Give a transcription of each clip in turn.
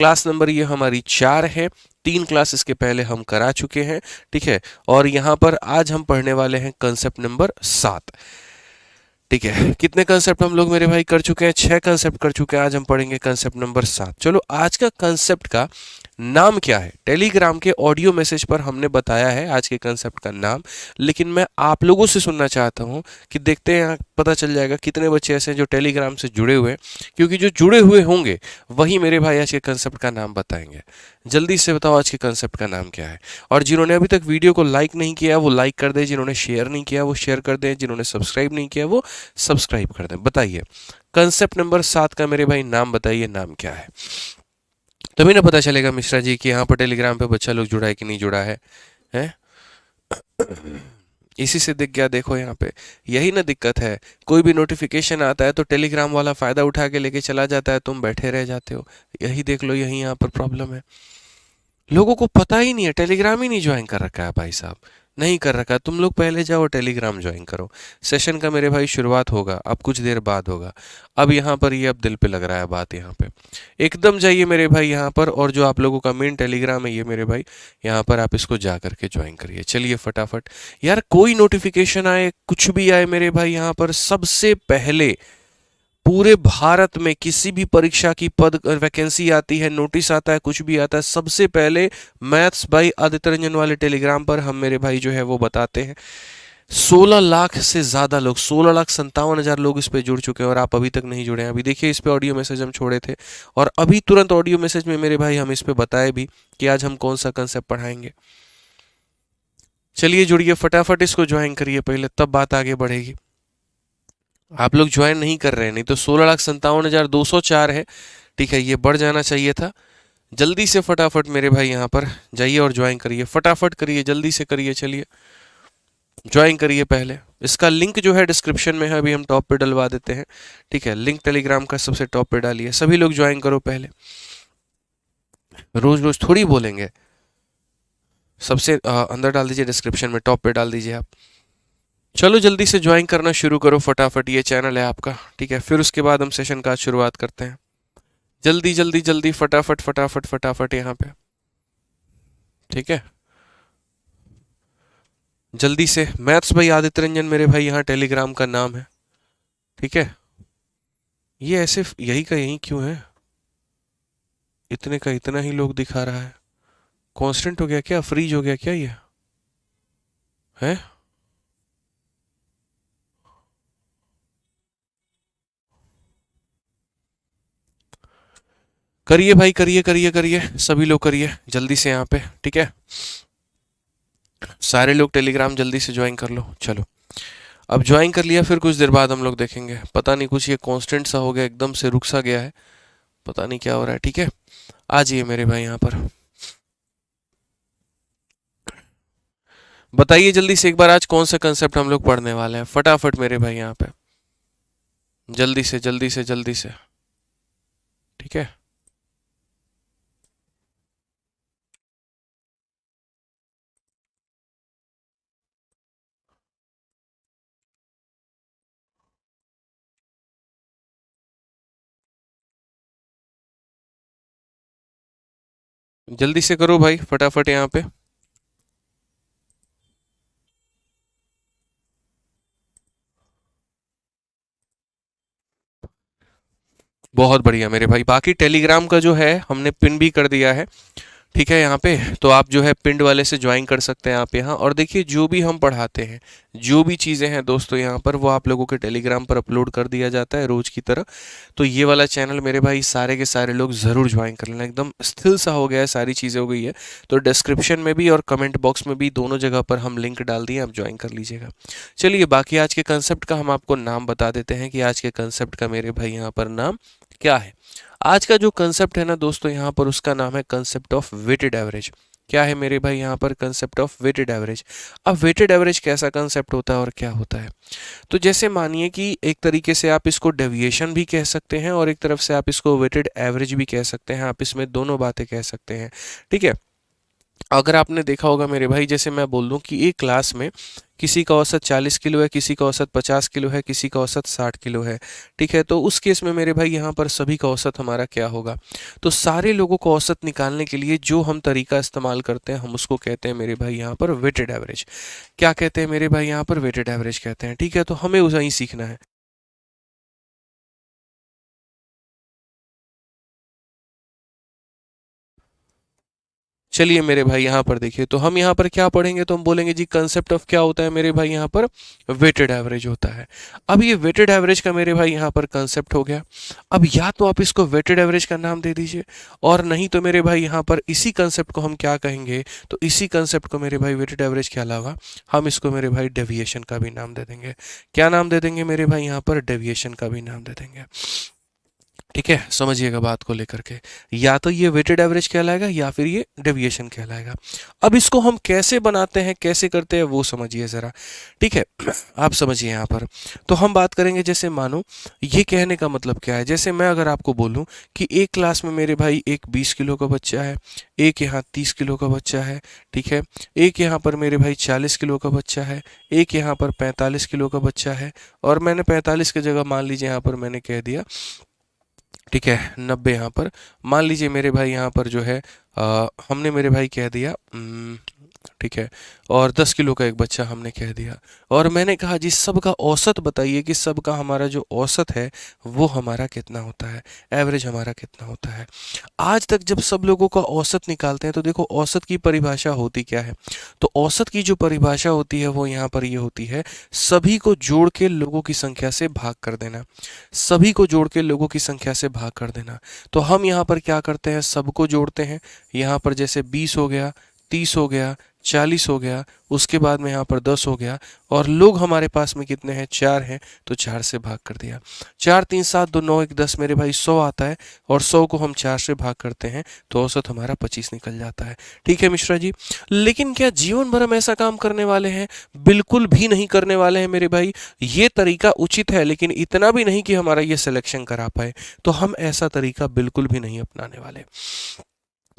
Class number ये हमारी 4 है, 3 क्लास इसके पहले हम करा चुके हैं, ठीक है। और यहाँ पर आज हम पढ़ने वाले हैं कंसेप्ट नंबर 7, ठीक है। कितने कंसेप्ट हम लोग मेरे भाई कर चुके हैं? 6 कंसेप्ट कर चुके हैं। आज हम पढ़ेंगे कंसेप्ट नंबर 7। चलो, आज का कंसेप्ट का नाम क्या है? टेलीग्राम के ऑडियो मैसेज पर हमने बताया है आज के कंसेप्ट का नाम, लेकिन मैं आप लोगों से सुनना चाहता हूं कि देखते हैं, पता चल जाएगा कितने बच्चे ऐसे हैं जो टेलीग्राम से जुड़े हुए हैं, क्योंकि जो जुड़े हुए होंगे वही मेरे भाई आज के कंसेप्ट का नाम बताएंगे। जल्दी से बताओ आज के कंसेप्ट का नाम क्या है। और जिन्होंने अभी तक वीडियो को लाइक नहीं किया वो लाइक कर दें, जिन्होंने शेयर नहीं किया वो शेयर कर दें, जिन्होंने सब्सक्राइब नहीं किया वो सब्सक्राइब कर दें। बताइए कंसेप्ट नंबर 7 का मेरे भाई नाम बताइए, नाम क्या है? तभी ना पता चलेगा मिश्रा जी कि यहाँ पर टेलीग्राम पे बच्चा लोग जुड़ा है कि नहीं जुड़ा है, हैं? इसी से दिख गया, देखो यहाँ पे यही ना दिक्कत है। कोई भी नोटिफिकेशन आता है तो टेलीग्राम वाला फायदा उठा के लेके चला जाता है, तुम बैठे रह जाते हो। यही देख लो, यही यहाँ पर प्रॉब्लम है। लोगों को पता ही नहीं है, टेलीग्राम ही नहीं ज्वाइन कर रखा है भाई साहब, नहीं कर रखा। तुम लोग पहले जाओ टेलीग्राम ज्वाइन करो। सेशन का मेरे भाई शुरुआत होगा, अब कुछ देर बाद होगा। अब यहाँ पर ये अब दिल पे लग रहा है बात, यहाँ पे एकदम जाइए मेरे भाई यहाँ पर, और जो आप लोगों का मेन टेलीग्राम है ये मेरे भाई, यहाँ पर आप इसको जा करके ज्वाइन करिए। चलिए फटाफट यार, कोई नोटिफिकेशन आए कुछ भी आए मेरे भाई, यहाँ पर सबसे पहले पूरे भारत में किसी भी परीक्षा की पद वैकेंसी आती है, नोटिस आता है, कुछ भी आता है, सबसे पहले मैथ्स बाई आदित्य रंजन वाले टेलीग्राम पर हम मेरे भाई जो है वो बताते हैं। 16 लाख से ज्यादा लोग, 16,57,000 लोग इस पे जुड़ चुके हैं और आप अभी तक नहीं जुड़े हैं। अभी देखिए इस पे ऑडियो मैसेज हम छोड़े थे और अभी तुरंत ऑडियो मैसेज में मेरे भाई हम इस पे बताए भी कि आज हम कौन सा कंसेप्ट पढ़ाएंगे। चलिए जुड़िए फटाफट, इसको ज्वाइन करिए पहले, तब बात आगे बढ़ेगी। आप लोग ज्वाइन नहीं कर रहे हैं, नहीं तो 16,57,204 है, ठीक है, ये बढ़ जाना चाहिए था। जल्दी से फटाफट मेरे भाई यहाँ पर जाइए और ज्वाइन करिए, फटाफट करिए, जल्दी से करिए। चलिए ज्वाइन करिए पहले। इसका लिंक जो है डिस्क्रिप्शन में है, अभी हम टॉप पे डलवा देते हैं, ठीक है। लिंक टेलीग्राम का सबसे टॉप पे डालिए, सभी लोग ज्वाइन करो पहले। रोज रोज थोड़ी बोलेंगे, सबसे अंदर डाल दीजिए, डिस्क्रिप्शन में टॉप पे डाल दीजिए आप। चलो जल्दी से ज्वाइन करना शुरू करो फटाफट, ये चैनल है आपका, ठीक है। फिर उसके बाद हम सेशन का शुरुआत करते हैं। जल्दी जल्दी जल्दी फटाफट फटाफट फटाफट यहाँ पे, ठीक है। जल्दी से, मैथ्स भाई आदित्य रंजन मेरे भाई यहाँ टेलीग्राम का नाम है, ठीक है। ये ऐसे यही का यही क्यों है? इतने का इतना ही लोग दिखा रहा है। कांस्टेंट हो गया क्या? फ्रीज हो गया क्या ये है? करिए भाई, करिए करिए करिए, सभी लोग करिए जल्दी से यहाँ पे, ठीक है। सारे लोग टेलीग्राम जल्दी से ज्वाइन कर लो। चलो अब ज्वाइन कर लिया, फिर कुछ देर बाद हम लोग देखेंगे, पता नहीं कुछ ये कांस्टेंट सा हो गया, एकदम से रुक सा गया है, पता नहीं क्या हो रहा है, ठीक है। आ जाइए मेरे भाई यहाँ पर, बताइए जल्दी से एक बार आज कौन सा कंसेप्ट हम लोग पढ़ने वाले हैं, फटाफट मेरे भाई यहाँ पे, जल्दी से जल्दी से जल्दी से, ठीक है। जल्दी से करो भाई फटाफट यहाँ पे। बहुत बढ़िया मेरे भाई, बाकी टेलीग्राम का जो है हमने पिन भी कर दिया है, ठीक है। यहाँ पे तो आप जो है पिंड वाले से ज्वाइन कर सकते हैं आप यहाँ, और देखिए जो भी हम पढ़ाते हैं, जो भी चीज़ें हैं दोस्तों यहाँ पर, वो आप लोगों के टेलीग्राम पर अपलोड कर दिया जाता है रोज की तरह। तो ये वाला चैनल मेरे भाई सारे के सारे लोग ज़रूर ज्वाइन कर लेना, एकदम स्थिर सा हो गया है, सारी चीज़ें हो गई है। तो डिस्क्रिप्शन में भी और कमेंट बॉक्स में भी दोनों जगह पर हम लिंक डाल दिए, आप ज्वाइन कर लीजिएगा। चलिए बाकी आज के कंसेप्ट का हम आपको नाम बता देते हैं कि आज के कंसेप्ट का मेरे भाई यहाँ पर नाम क्या है। आज का जो कंसेप्ट है ना दोस्तों यहाँ पर, उसका नाम है कंसेप्ट ऑफ वेटेड एवरेज। क्या है मेरे भाई यहाँ पर? Concept of weighted average. अब वेटेड एवरेज कैसा कंसेप्ट होता है और क्या होता है? तो जैसे मानिए कि एक तरीके से आप इसको डेविएशन भी कह सकते हैं और एक तरफ से आप इसको वेटेड एवरेज भी कह सकते हैं, आप इसमें दोनों बातें कह सकते हैं, ठीक है। अगर आपने देखा होगा मेरे भाई, जैसे मैं बोल दूं कि एक क्लास में किसी का औसत 40 किलो है, किसी का औसत 50 किलो है, किसी का औसत 60 किलो है, ठीक है, तो उस केस में मेरे भाई यहाँ पर सभी का औसत हमारा क्या होगा? तो सारे लोगों को औसत निकालने के लिए जो हम तरीका इस्तेमाल करते हैं, हम उसको कहते हैं मेरे भाई यहाँ पर वेटेड एवरेज। क्या कहते हैं मेरे भाई यहाँ पर? वेटेड एवरेज कहते हैं, ठीक है। तो हमें उसे ही सीखना है। चलिए मेरे भाई यहाँ पर देखिए, तो हम यहाँ पर क्या पढ़ेंगे? तो हम बोलेंगे जी कंसेप्ट ऑफ क्या होता है मेरे भाई यहाँ पर? वेटेड एवरेज होता है। अब ये वेटेड एवरेज का मेरे भाई यहाँ पर कंसेप्ट हो गया। अब या तो आप इसको वेटेड एवरेज का नाम दे दीजिए, और नहीं तो मेरे भाई यहाँ पर इसी कंसेप्ट को हम क्या कहेंगे? तो इसी कंसेप्ट को मेरे भाई वेटेड एवरेज के अलावा हम इसको मेरे भाई डेविएशन का भी नाम दे देंगे। क्या नाम दे देंगे मेरे भाई यहाँ पर? डेविएशन का भी नाम दे देंगे। ठीक है, समझिएगा बात को लेकर के, या तो ये वेटेड एवरेज कहलाएगा या फिर ये डेविएशन कहलाएगा। अब इसको हम कैसे बनाते हैं, कैसे करते हैं, वो समझिए ज़रा। ठीक है, आप समझिए यहाँ पर। तो हम बात करेंगे, जैसे मानो ये कहने का मतलब क्या है, जैसे मैं अगर आपको बोलूँ कि एक क्लास में मेरे भाई एक 20 किलो का बच्चा है, एक यहाँ 30 किलो का बच्चा है, ठीक है, एक यहाँ पर मेरे भाई 40 किलो का बच्चा है, एक यहाँ पर 45 किलो का बच्चा है, और मैंने 45 की जगह मान लीजिए यहाँ पर मैंने कह दिया, ठीक है, 90 यहाँ पर मान लीजिए मेरे भाई यहाँ पर जो है हमने मेरे भाई कह दिया, ठीक है, और 10 किलो का एक बच्चा हमने कह दिया, और मैंने कहा जी सबका औसत बताइए कि सबका हमारा जो औसत है वो हमारा कितना होता है, एवरेज हमारा कितना होता है। आज तक जब सब लोगों का औसत निकालते हैं तो देखो औसत की परिभाषा होती क्या है? तो औसत की जो परिभाषा होती है वो यहाँ पर ये होती है, सभी को जोड़ के लोगों की संख्या से भाग कर देना। सभी को जोड़ के लोगों की संख्या से भाग कर देना। तो हम यहाँ पर क्या करते हैं? सबको जोड़ते हैं। यहाँ पर जैसे 20 हो गया, 30 हो गया, 40 हो गया, उसके बाद में यहाँ पर 10 हो गया, और लोग हमारे पास में कितने हैं? 4 हैं, तो 4 से भाग कर दिया। 4 3 7 2 9 1 10 मेरे भाई 100 आता है, और 100 को हम 4 से भाग करते हैं तो औसत हमारा 25 निकल जाता है। ठीक है मिश्रा जी, लेकिन क्या जीवन भर हम ऐसा काम करने वाले हैं? बिल्कुल भी नहीं करने वाले हैं मेरे भाई। ये तरीका उचित है, लेकिन इतना भी नहीं कि हमारा ये सिलेक्शन करा पाए। तो हम ऐसा तरीका बिल्कुल भी नहीं अपनाने वाले।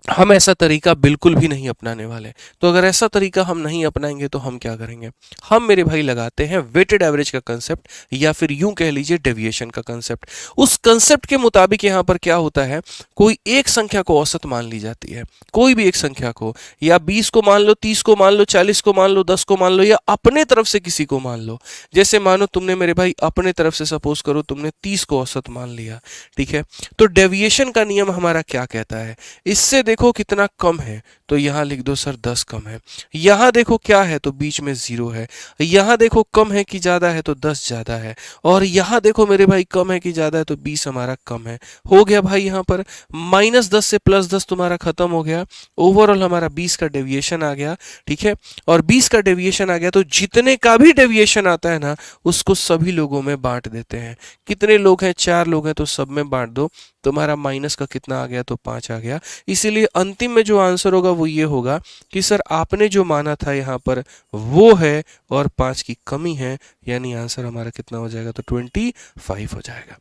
हम ऐसा तरीका बिल्कुल भी नहीं अपनाने वाले। तो अगर ऐसा तरीका हम नहीं अपनाएंगे तो हम क्या करेंगे? हम मेरे भाई लगाते हैं वेटेड एवरेज का कंसेप्ट, या फिर यूं कह लीजिए डेविएशन का कंसेप्ट। उस कंसेप्ट के मुताबिक यहाँ पर क्या होता है, कोई एक संख्या को औसत मान ली जाती है, कोई भी एक संख्या को, या 20 को मान लो, 30 को मान लो, 40 को मान लो, 10 को मान लो, या अपने तरफ से किसी को मान लो। जैसे मानो तुमने मेरे भाई अपने तरफ से सपोज करो तुमने 30 को औसत मान लिया, ठीक है, तो डेविएशन का नियम हमारा क्या कहता है? इससे देखो कितना कम है, तो यहाँ लिख दो सर 10 कम है। यहाँ देखो क्या है, तो बीच में 0 है। यहाँ देखो कम है कि ज़्यादा है, तो 10 ज़्यादा है। और यहाँ देखो मेरे भाई कम है कि ज़्यादा है, तो 20 हमारा कम है। हो गया भाई, यहाँ पर -10 से +10 तुम्हारा खत्म हो गया। ओवरऑल हमारा 20 का डेविएशन आ गया, ठीक है, और 20 का डेविएशन आ गया तो जितने का भी डेविएशन आता है ना, उसको सभी लोगों में बांट देते हैं। कितने लोग हैं? 4 लोग हैं, तो सब में बांट दो। तुम्हारा माइनस का कितना आ गया? तो 5 आ गया। इसीलिए अंतिम में जो आंसर होगा वो ये होगा कि सर आपने जो माना था यहाँ पर वो है, और 5 की कमी है, यानी आंसर हमारा कितना हो जाएगा? तो 25 हो जाएगा।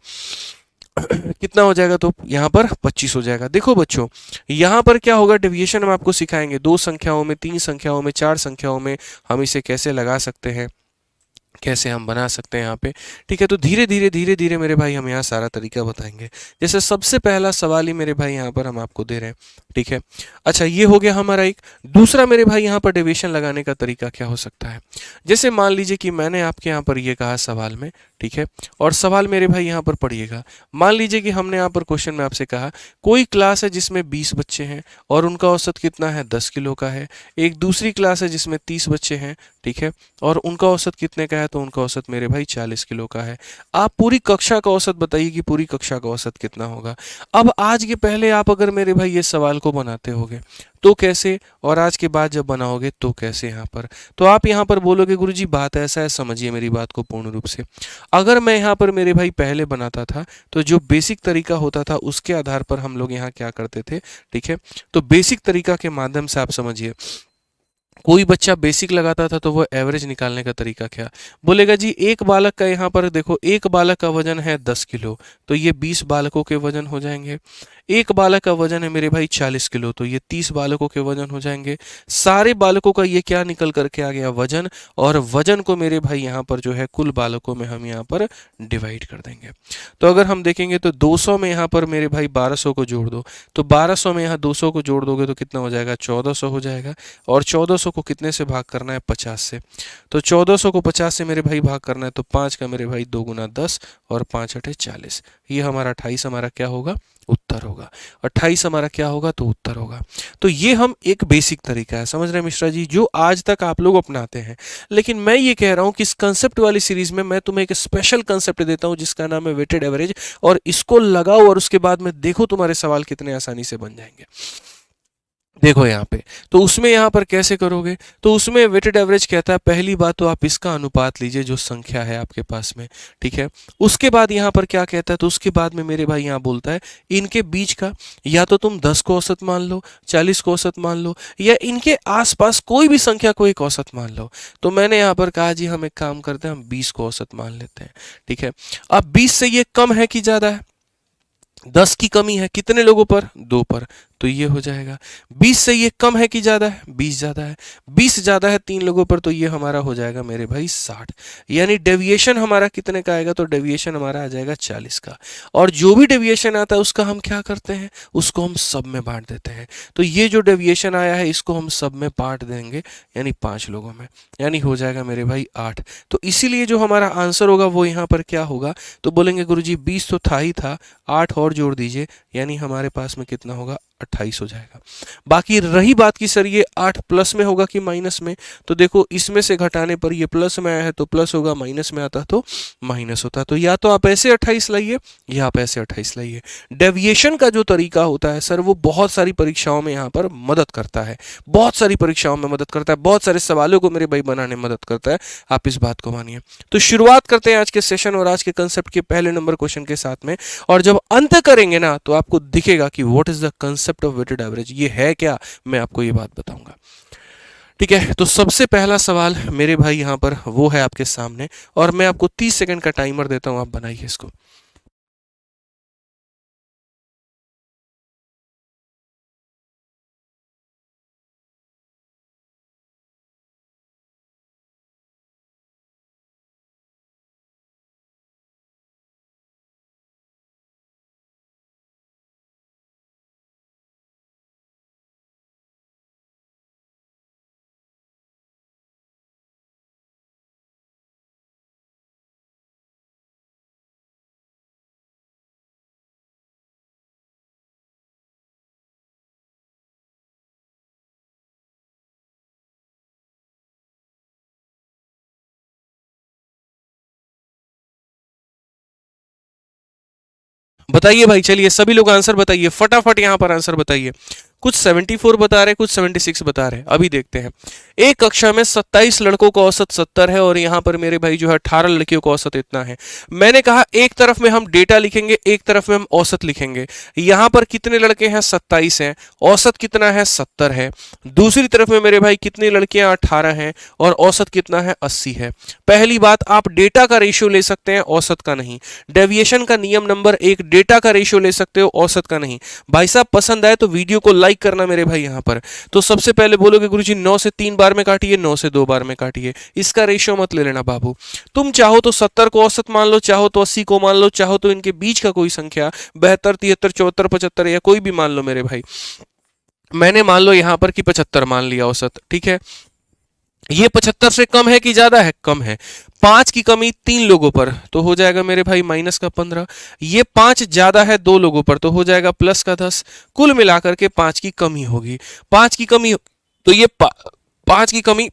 कितना हो जाएगा? तो यहाँ पर 25 हो जाएगा। देखो बच्चों, यहाँ पर क्या होगा, डेविएशन हम आपको सिखाएंगे 2 संख्याओं में, 3 संख्याओं में, 4 संख्याओं में हम इसे कैसे लगा सकते हैं, कैसे हम बना सकते हैं यहाँ पे। ठीक है, तो धीरे धीरे मेरे भाई हम यहाँ सारा तरीका बताएंगे। जैसे सबसे पहला सवाल ही मेरे भाई यहाँ पर हम आपको दे रहे हैं, ठीक है। अच्छा, ये हो गया हमारा एक। दूसरा मेरे भाई यहाँ पर डेविएशन लगाने का तरीका क्या हो सकता है? जैसे मान लीजिए कि मैंने आपके यहाँ पर ये कहा सवाल में, ठीक है, और सवाल मेरे भाई यहाँ पर पढ़िएगा। मान लीजिए कि हमने यहाँ पर क्वेश्चन में आपसे कहा कोई क्लास है जिसमें 20 बच्चे हैं और उनका औसत कितना है? 10 किलो का है। एक दूसरी क्लास है जिसमें 30 बच्चे हैं, ठीक है, और उनका औसत कितने का है? तो उनका औसत मेरे भाई 40 किलो का है। आप पूरी कक्षा का औसत बताइए कि पूरी कक्षा का औसत कितना होगा। अब आज के पहले आप अगर मेरे भाई ये सवाल को बनाते होगे तो कैसे, और आज के बाद जब बनाओगे तो कैसे? यहाँ पर तो आप यहाँ पर बोलोगे गुरुजी बात ऐसा है, समझिए मेरी बात को पूर्ण रूप से। अगर मैं यहाँ पर मेरे भाई पहले बनाता था तो जो बेसिक तरीका होता था उसके आधार पर हम लोग यहाँ क्या करते थे, ठीक है, तो बेसिक तरीका के माध्यम से आप समझिए कोई बच्चा बेसिक लगाता था तो वो एवरेज निकालने का तरीका क्या बोलेगा जी, एक बालक का यहाँ पर देखो, एक बालक का वजन है 10 किलो, तो ये 20 बालकों के वजन हो जाएंगे। एक बालक का वजन है मेरे भाई 40 किलो, तो ये 30 बालकों के वजन हो जाएंगे। सारे बालकों का ये क्या निकल करके आ गया, वजन। और वजन को मेरे भाई यहाँ पर जो है कुल बालकों में हम यहाँ पर डिवाइड कर देंगे। तो अगर हम देखेंगे तो 200 में यहाँ पर मेरे भाई 1200 को जोड़ दो, तो 1200 में यहाँ 200 को जोड़ दोगे तो कितना हो जाएगा, 1400 हो जाएगा। और 1400 को कितने से भाग करना है, 50 से। तो 1400 को 50 से मेरे भाई भाग करना है, तो 5 का मेरे भाई 2 गुना 10 और 5 अठे 40। ये हमारा 28 हमारा क्या होगा, उत्तर होगा। 28 हमारा क्या होगा, तो उत्तर होगा। तो ये हम एक बेसिक तरीका है, समझ रहे हैं मिश्रा जी, जो आज तक आप लोग अपनाते हैं। लेकिन मैं ये कह रहा हूं कि इस कंसेप्ट वाली सीरीज में मैं तुम्हें एक स्पेशल कंसेप्ट देता हूं जिसका नाम है वेटेड एवरेज, और इसको लगाओ और उसके बाद में देखो तुम्हारे सवाल कितने आसानी से बन जाएंगे। देखो यहाँ पे, तो उसमें यहाँ पर कैसे करोगे, तो उसमें वेटेड एवरेज कहता है पहली बात तो आप इसका अनुपात लीजिए जो संख्या है आपके पास में, ठीक है। उसके बाद यहाँ पर क्या कहता है, तो उसके बाद में मेरे भाई यहाँ बोलता है इनके बीच का, या तो तुम 10 को औसत मान लो, 40 को औसत मान लो, या इनके आसपास कोई भी संख्या को एक औसत मान लो। तो मैंने यहाँ पर कहा जी हम एक काम करते हैं, हम 20 को औसत मान लेते हैं, ठीक है। अब 20 से ये कम है कि ज्यादा है, 10 की कमी है कितने लोगों पर, 2 पर, तो ये हो जाएगा। 20 से ये कम है कि ज्यादा है, 20 ज्यादा है, 20 ज्यादा है 3 लोगों पर, तो ये हमारा हो जाएगा मेरे भाई 60। यानी डेविएशन हमारा कितने का आएगा, तो डेविएशन हमारा आ जाएगा 40 का। और जो भी डेविएशन आता है उसका हम क्या करते हैं, उसको हम सब में बांट देते हैं। तो ये जो डेविएशन आया है इसको हम सब में बांट देंगे, यानी 5 लोगों में, यानी हो जाएगा मेरे भाई 8। तो इसीलिए जो हमारा आंसर होगा वो यहाँ पर क्या होगा, तो बोलेंगे गुरुजी 20 तो था ही था, 8 और जोड़ दीजिए, यानी हमारे पास में कितना होगा, 28 हो जाएगा। बाकी रही बात की सर ये 8 प्लस में होगा कि माइनस में, तो देखो इसमें से घटाने पर ये प्लस में आया है तो प्लस होगा, माइनस में आता तो माइनस होता। तो या तो आप ऐसे 28 लाइए या आप ऐसे 28 लाइए। डेविएशन का जो तरीका होता है सर वो बहुत सारी परीक्षाओं में यहाँ पर मदद करता है, बहुत सारी परीक्षाओं में मदद करता है, बहुत सारे सवालों को मेरे भाई बनाने में मदद करता है, आप इस बात को मानिए। तो शुरुआत करते हैं आज के सेशन और आज के कंसेप्ट के पहले नंबर क्वेश्चन के साथ में, और जब अंत करेंगे ना तो आपको दिखेगा कि what is the concept of weighted average, ये है क्या, मैं आपको ये बात बताऊंगा। ठीक है, तो सबसे पहला सवाल मेरे भाई यहाँ पर वो है आपके सामने, और मैं आपको 30 सेकंड का टाइमर देता हूं, आप बनाइए इसको। बताइए भाई, चलिए सभी लोग आंसर बताइए फटाफट, यहाँ पर आंसर बताइए। कुछ 74 बता रहे, कुछ 76 बता रहे, अभी देखते हैं। एक कक्षा में 27 लड़कों का औसत 70 है और यहाँ पर मेरे भाई जो है 18 लड़कियों का औसत इतना है। मैंने कहा एक तरफ में हम डेटा लिखेंगे, एक तरफ में हम औसत लिखेंगे। यहाँ पर कितने लड़के हैं, 27 हैं, औसत कितना है, 70 है। दूसरी तरफ में मेरे भाई कितनी लड़कियां, 18 हैं, और औसत कितना है, 80 है। पहली बात, आप डेटा का रेशियो ले सकते हैं, औसत का नहीं। डेविएशन का नियम नंबर 1, डेटा का रेशियो ले सकते हो, औसत का नहीं। भाई साहब पसंद आए तो वीडियो को लाइक करना मेरे भाई यहाँ पर। तो सबसे पहले बोलोगे गुरुजी 9 से 3 बार में काटिए, 9 से 2 बार में काटिए, इसका रेशियो मत ले लेना बाबू। तुम चाहो तो 70 को औसत मान लो, चाहो तो 80 को मान लो, चाहो तो इनके बीच का कोई संख्या 72, 73, 74, 75 या कोई भी मान लो मेरे भाई। मैंने मान लो यहाँ पर कि 75 मान लिया औसत, ठीक है। ये 75 से कम है कि ज्यादा है, कम है। 5 की कमी 3 लोगों पर तो हो जाएगा मेरे भाई माइनस का 15। ये 5 ज्यादा है 2 लोगों पर तो हो जाएगा प्लस का 10। कुल मिलाकर के 5 की कमी होगी, 5 की कमी, तो ये 5 की कमी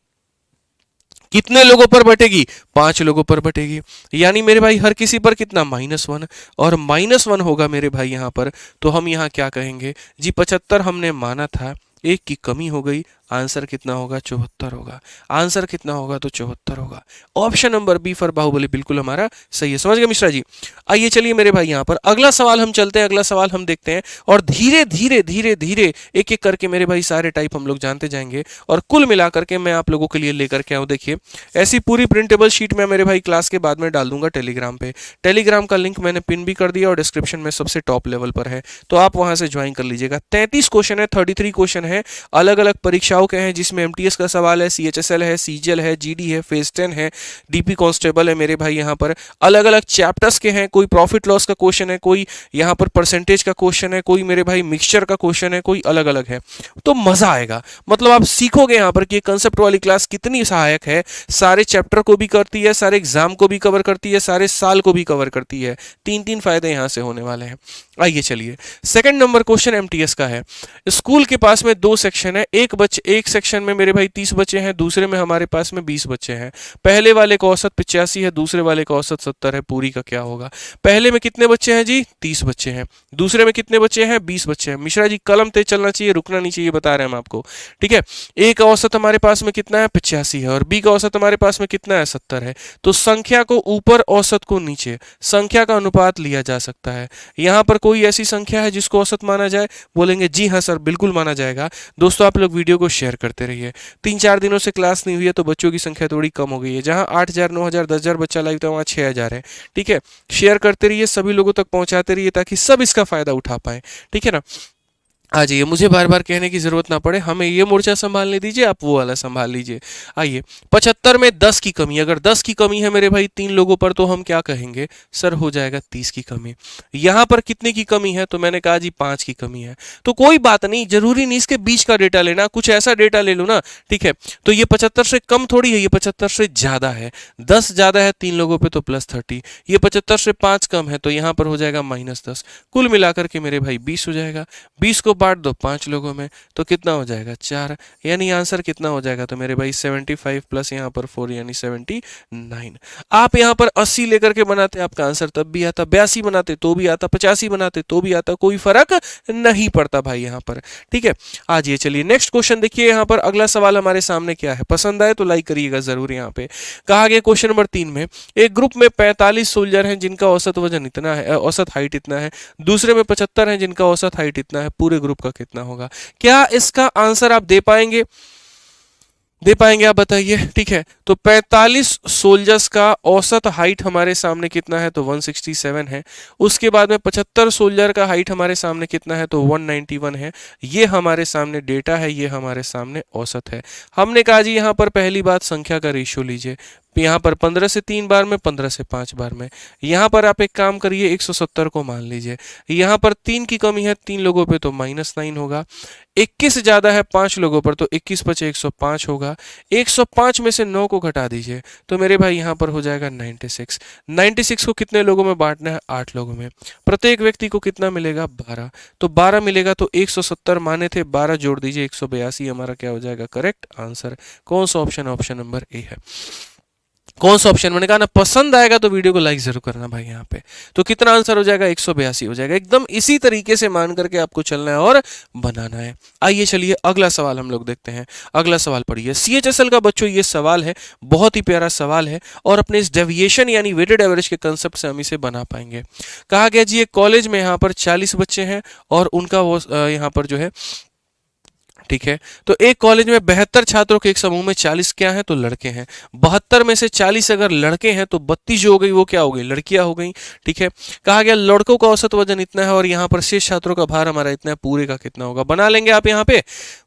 कितने लोगों पर बटेगी, 5 लोगों पर बटेगी। यानी मेरे भाई हर किसी पर कितना, -1, और -1 होगा मेरे भाई यहाँ पर। तो हम यहाँ क्या कहेंगे जी, 75 हमने माना था, 1 की कमी हो गई, आंसर कितना होगा? 74 होगा। आंसर कितना होगा? तो 74 होगा। Option number B for Baahubali बिल्कुल हमारा सही है। समझ गए मिश्रा जी? आइए चलिए मेरे भाई यहाँ पर अगला सवाल हम चलते हैं, अगला सवाल हम देखते हैं और धीरे धीरे धीरे धीरे एक एक करके मेरे भाई सारे टाइप हम लोग जानते जाएंगे और कुल मिलाकर के मैं आप लोगों के लिए लेकर के आऊँ। देखिए ऐसी पूरी प्रिंटेबल शीट मैं मेरे भाई क्लास के बाद में डाल दूंगा टेलीग्राम पे। टेलीग्राम का लिंक मैंने पिन भी कर दिया और डिस्क्रिप्शन में सबसे टॉप लेवल पर है, तो आप वहां से ज्वाइन कर लीजिएगा। 33 क्वेश्चन है, 33 क्वेश्चन है, अलग अलग परीक्षाओं के हैं, जिसमें एमटीएस का सवाल है, सीएचएसएल है, सीजीएल है, जीडी है, फेज 10 है, डीपी कांस्टेबल है मेरे भाई। यहाँ पर अलग अलग चैप्टर्स के हैं, कोई प्रॉफिट लॉस का क्वेश्चन है, कोई यहाँ पर परसेंटेज का क्वेश्चन है, कोई मेरे भाई मिक्सचर का क्वेश्चन है, कोई अलग अलग है। तो मजा आएगा, मतलब आप सीखोगे यहाँ पर कि कंसेप्ट वाली क्लास कितनी सहायक है, सारे चैप्टर को भी करती है, सारे एग्जाम को भी कवर करती है, सारे साल को भी कवर करती है। तीन तीन फायदे यहाँ से होने वाले हैं। आइए चलिए सेकंड नंबर क्वेश्चन एमटीएस का है। स्कूल के पास में 2 सेक्शन है, एक सेक्शन में मेरे भाई 30 बच्चे हैं, दूसरे में हमारे पास में 20 बच्चे हैं। पहले वाले का औसत 85 है, दूसरे वाले का औसत 70 है। पूरी का क्या होगा? पहले में कितने बच्चे हैं जी? 30 बच्चे हैं। दूसरे में कितने बच्चे हैं? 20 बच्चे हैं। मिश्रा जी कलम तेज चलना चाहिए, रुकना नहीं चाहिए, बता रहे हैं हम आपको, ठीक है। ए का औसत हमारे पास में कितना है? 85 है, और बी का औसत हमारे पास में कितना है? 70 है। तो संख्या को ऊपर, औसत को नीचे, संख्या का अनुपात लिया जा सकता है। यहाँ पर कोई ऐसी संख्या है जिसको औसत माना जाए? बोलेंगे जी हाँ सर, बिल्कुल माना जाएगा। दोस्तों आप लोग वीडियो को शेयर करते रहिए। 3-4 दिनों से क्लास नहीं हुई है तो बच्चों की संख्या थोड़ी कम हो गई है। जहाँ 8,000, 9,000, 10,000 बच्चा लाइव था, वहाँ 6,000 है, ठीक है। शेयर करते रहिए, सभी लोगों तक पहुंचाते रहिए ताकि सब इसका फायदा उठा पाए, ठीक है ना। आ जाइए, मुझे बार बार कहने की जरूरत ना पड़े, हमें ये मोर्चा संभालने दीजिए, आप वो वाला संभाल लीजिए। आइए 75 में 10 की कमी, अगर 10 की कमी है मेरे भाई 3 लोगों पर, तो हम क्या कहेंगे? सर हो जाएगा 30 की कमी। यहां पर कितने की कमी है? तो मैंने कहा जी 5 की कमी है। तो कोई बात नहीं, जरूरी नहीं इसके बीच का डेटा लेना, कुछ ऐसा डेटा ले लो ना, ठीक है। तो ये 75 से कम थोड़ी है, ये 75 से ज्यादा है। 10 ज्यादा है 3 लोगों पे तो +30, ये 75 से 5 कम है तो यहां पर हो जाएगा -10। कुल मिलाकर के मेरे भाई 20 हो जाएगा। 20 को बांट दो 5 लोगों में तो कितना हो जाएगा? 4। यानी आंसर कितना हो जाएगा? तो मेरे भाई 75 प्लस यहाँ पर 4 यानी 79। आप यहाँ पर 80 लेकर के बनाते आपका आंसर तब भी आता, 82 बनाते तो भी आता, 85 बनाते तो भी आता, कोई फर्क नहीं पड़ता भाई यहाँ पर, ठीक है। आज ये चलिए नेक्स्ट क्वेश्चन देखिए। यहाँ पर अगला सवाल हमारे सामने क्या है, पसंद आए तो लाइक करिएगा जरूर। यहाँ पे कहा गया क्वेश्चन नंबर 3 में, एक ग्रुप में 45 सोल्जर हैं जिनका औसत वजन इतना है, औसत हाइट इतना है। दूसरे में 75 हैं जिनका औसत हाइट इतना है। पूरे ग्रुप का कितना होगा? क्या इसका आंसर आप दे पाएंगे? दे पाएंगे आप बताइए, ठीक है। तो 45 सोल्जर्स का औसत हाइट हमारे सामने कितना है? तो 167 है। उसके बाद में 75 सोल्जर का हाइट हमारे सामने कितना है? तो 191 है। ये हमारे सामने डेटा है, ये हमारे सामने औसत है। हमने कहा जी यहाँ पर पहली बात संख्या का रेशियो लीजिए, यहाँ पर 15 से 3 बार में, 15 से 5 बार में। यहाँ पर आप एक काम करिए 170 को मान लीजिए। यहाँ पर 3 की कमी है 3 लोगों पे तो -9 होगा। 21 ज्यादा है 5 लोगों पर तो 21 बचे 105 होगा। 105 में से 9 को घटा दीजिए तो मेरे भाई यहाँ पर हो जाएगा 96। 96 को कितने लोगों में बांटना है? 8 लोगों में। प्रत्येक व्यक्ति को कितना मिलेगा? 12। तो 12 मिलेगा तो 170 माने थे, 12 जोड़ दीजिए 182, हमारा क्या हो जाएगा करेक्ट आंसर। कौन सा ऑप्शन? ऑप्शन नंबर ए है। कौन सा ऑप्शन? मैंने कहा ना पसंद आएगा तो वीडियो को लाइक जरूर करना भाई यहाँ पे। तो कितना आंसर हो जाएगा? 182 हो जाएगा। एकदम इसी तरीके से मान करके आपको चलना है और बनाना है। आइए चलिए अगला सवाल हम लोग देखते हैं। अगला सवाल पढ़िए। सीएचएसएल का बच्चों ये सवाल है, बहुत ही प्यारा सवाल है और अपने इस डेविएशन यानी वेटेड एवरेज के कंसेप्ट से हम इसे बना पाएंगे। कहा गया जी एक कॉलेज में यहाँ पर 40 बच्चे हैं और उनका वो यहाँ पर जो है, ठीक है। तो एक कॉलेज में 72 छात्रों के एक समूह में 40 क्या हैं? तो लड़के हैं। 72 में से 40 अगर लड़के हैं तो 32 जो हो गई वो क्या हो गई? लड़कियां हो गई, ठीक है। कहा गया लड़कों का औसत वजन इतना है और यहाँ पर शेष छात्रों का भार हमारा इतना है, पूरे का कितना होगा? बना लेंगे आप यहाँ पे,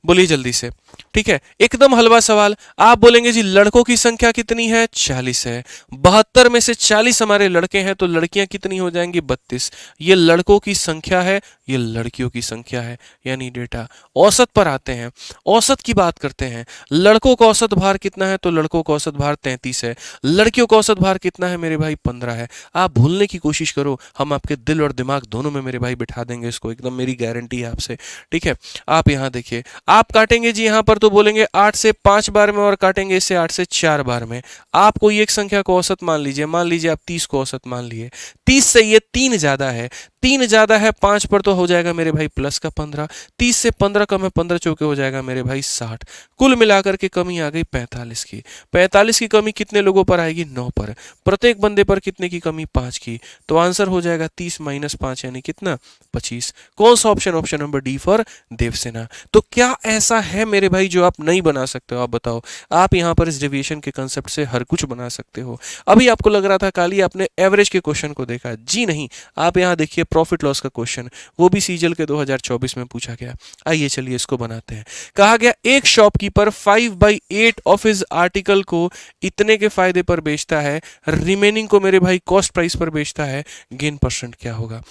बोलिए जल्दी से, ठीक है। एकदम हलवा सवाल। आप बोलेंगे जी लड़कों की संख्या कितनी है? 40 है। 72 में से 40 हमारे लड़के हैं तो लड़कियां कितनी हो जाएंगी? 32। ये लड़कों की संख्या है, ये लड़कियों की संख्या है, यानी डेटा। औसत पर आते हैं, औसत की बात करते हैं। लड़कों का औसत भार कितना है? तो लड़कों का औसत भार 33 है। लड़कियों का औसत भार कितना है मेरे भाई? 15 है। आप भूलने की कोशिश करो, हम आपके दिल और दिमाग दोनों में मेरे भाई बिठा देंगे इसको, एकदम मेरी गारंटी है आपसे, ठीक है। आप यहाँ देखिए, आप काटेंगे जी यहाँ पर तो बोलेंगे 8 से 5 बार में और काटेंगे इसे 8 से 4 बार में। आप कोई एक संख्या को औसत मान लीजिए, मान लीजिए आप 30 को औसत मान लिए। 30 से ये 3 ज्यादा है, 3 ज्यादा है 5 पर तो हो जाएगा मेरे भाई प्लस का 15, 30 से 15 कम है 15 चौके हो जाएगा मेरे भाई 60। कुल मिलाकर के कमी आ गई 45 की। 45 की कमी कितने लोगों पर आएगी? 9 पर। प्रत्येक बंदे पर कितने की कमी? 5 की। तो आंसर हो जाएगा 30 माइनस 5 यानी कितना? 25। कौन सा option? Option number D for Devasena. तो क्या ऐसा है मेरे भाई जो आप नहीं बना सकते हो? आप बताओ। आप यहाँ पर इस डेविएशन के कंसेप्ट से हर कुछ बना सकते हो। अभी आपको लग रहा था काली आपने एवरेज के क्वेश्चन को देखा, जी नहीं। आप यहाँ देखिए प्रॉफिट लॉस का क्वेश्चन, वो भी सीजल के 2024 में पूछा गया। आइए चलिए इसको बनाते हैं। कहा गया एक शॉपकीपर 5/8 ऑफ हिज आर्टिकल को इतने के फायदे पर बेचता है, रिमेनिंग को मेरे भाई कॉस्ट प्राइस पर बेचता है, गेन परसेंट क्या होगा?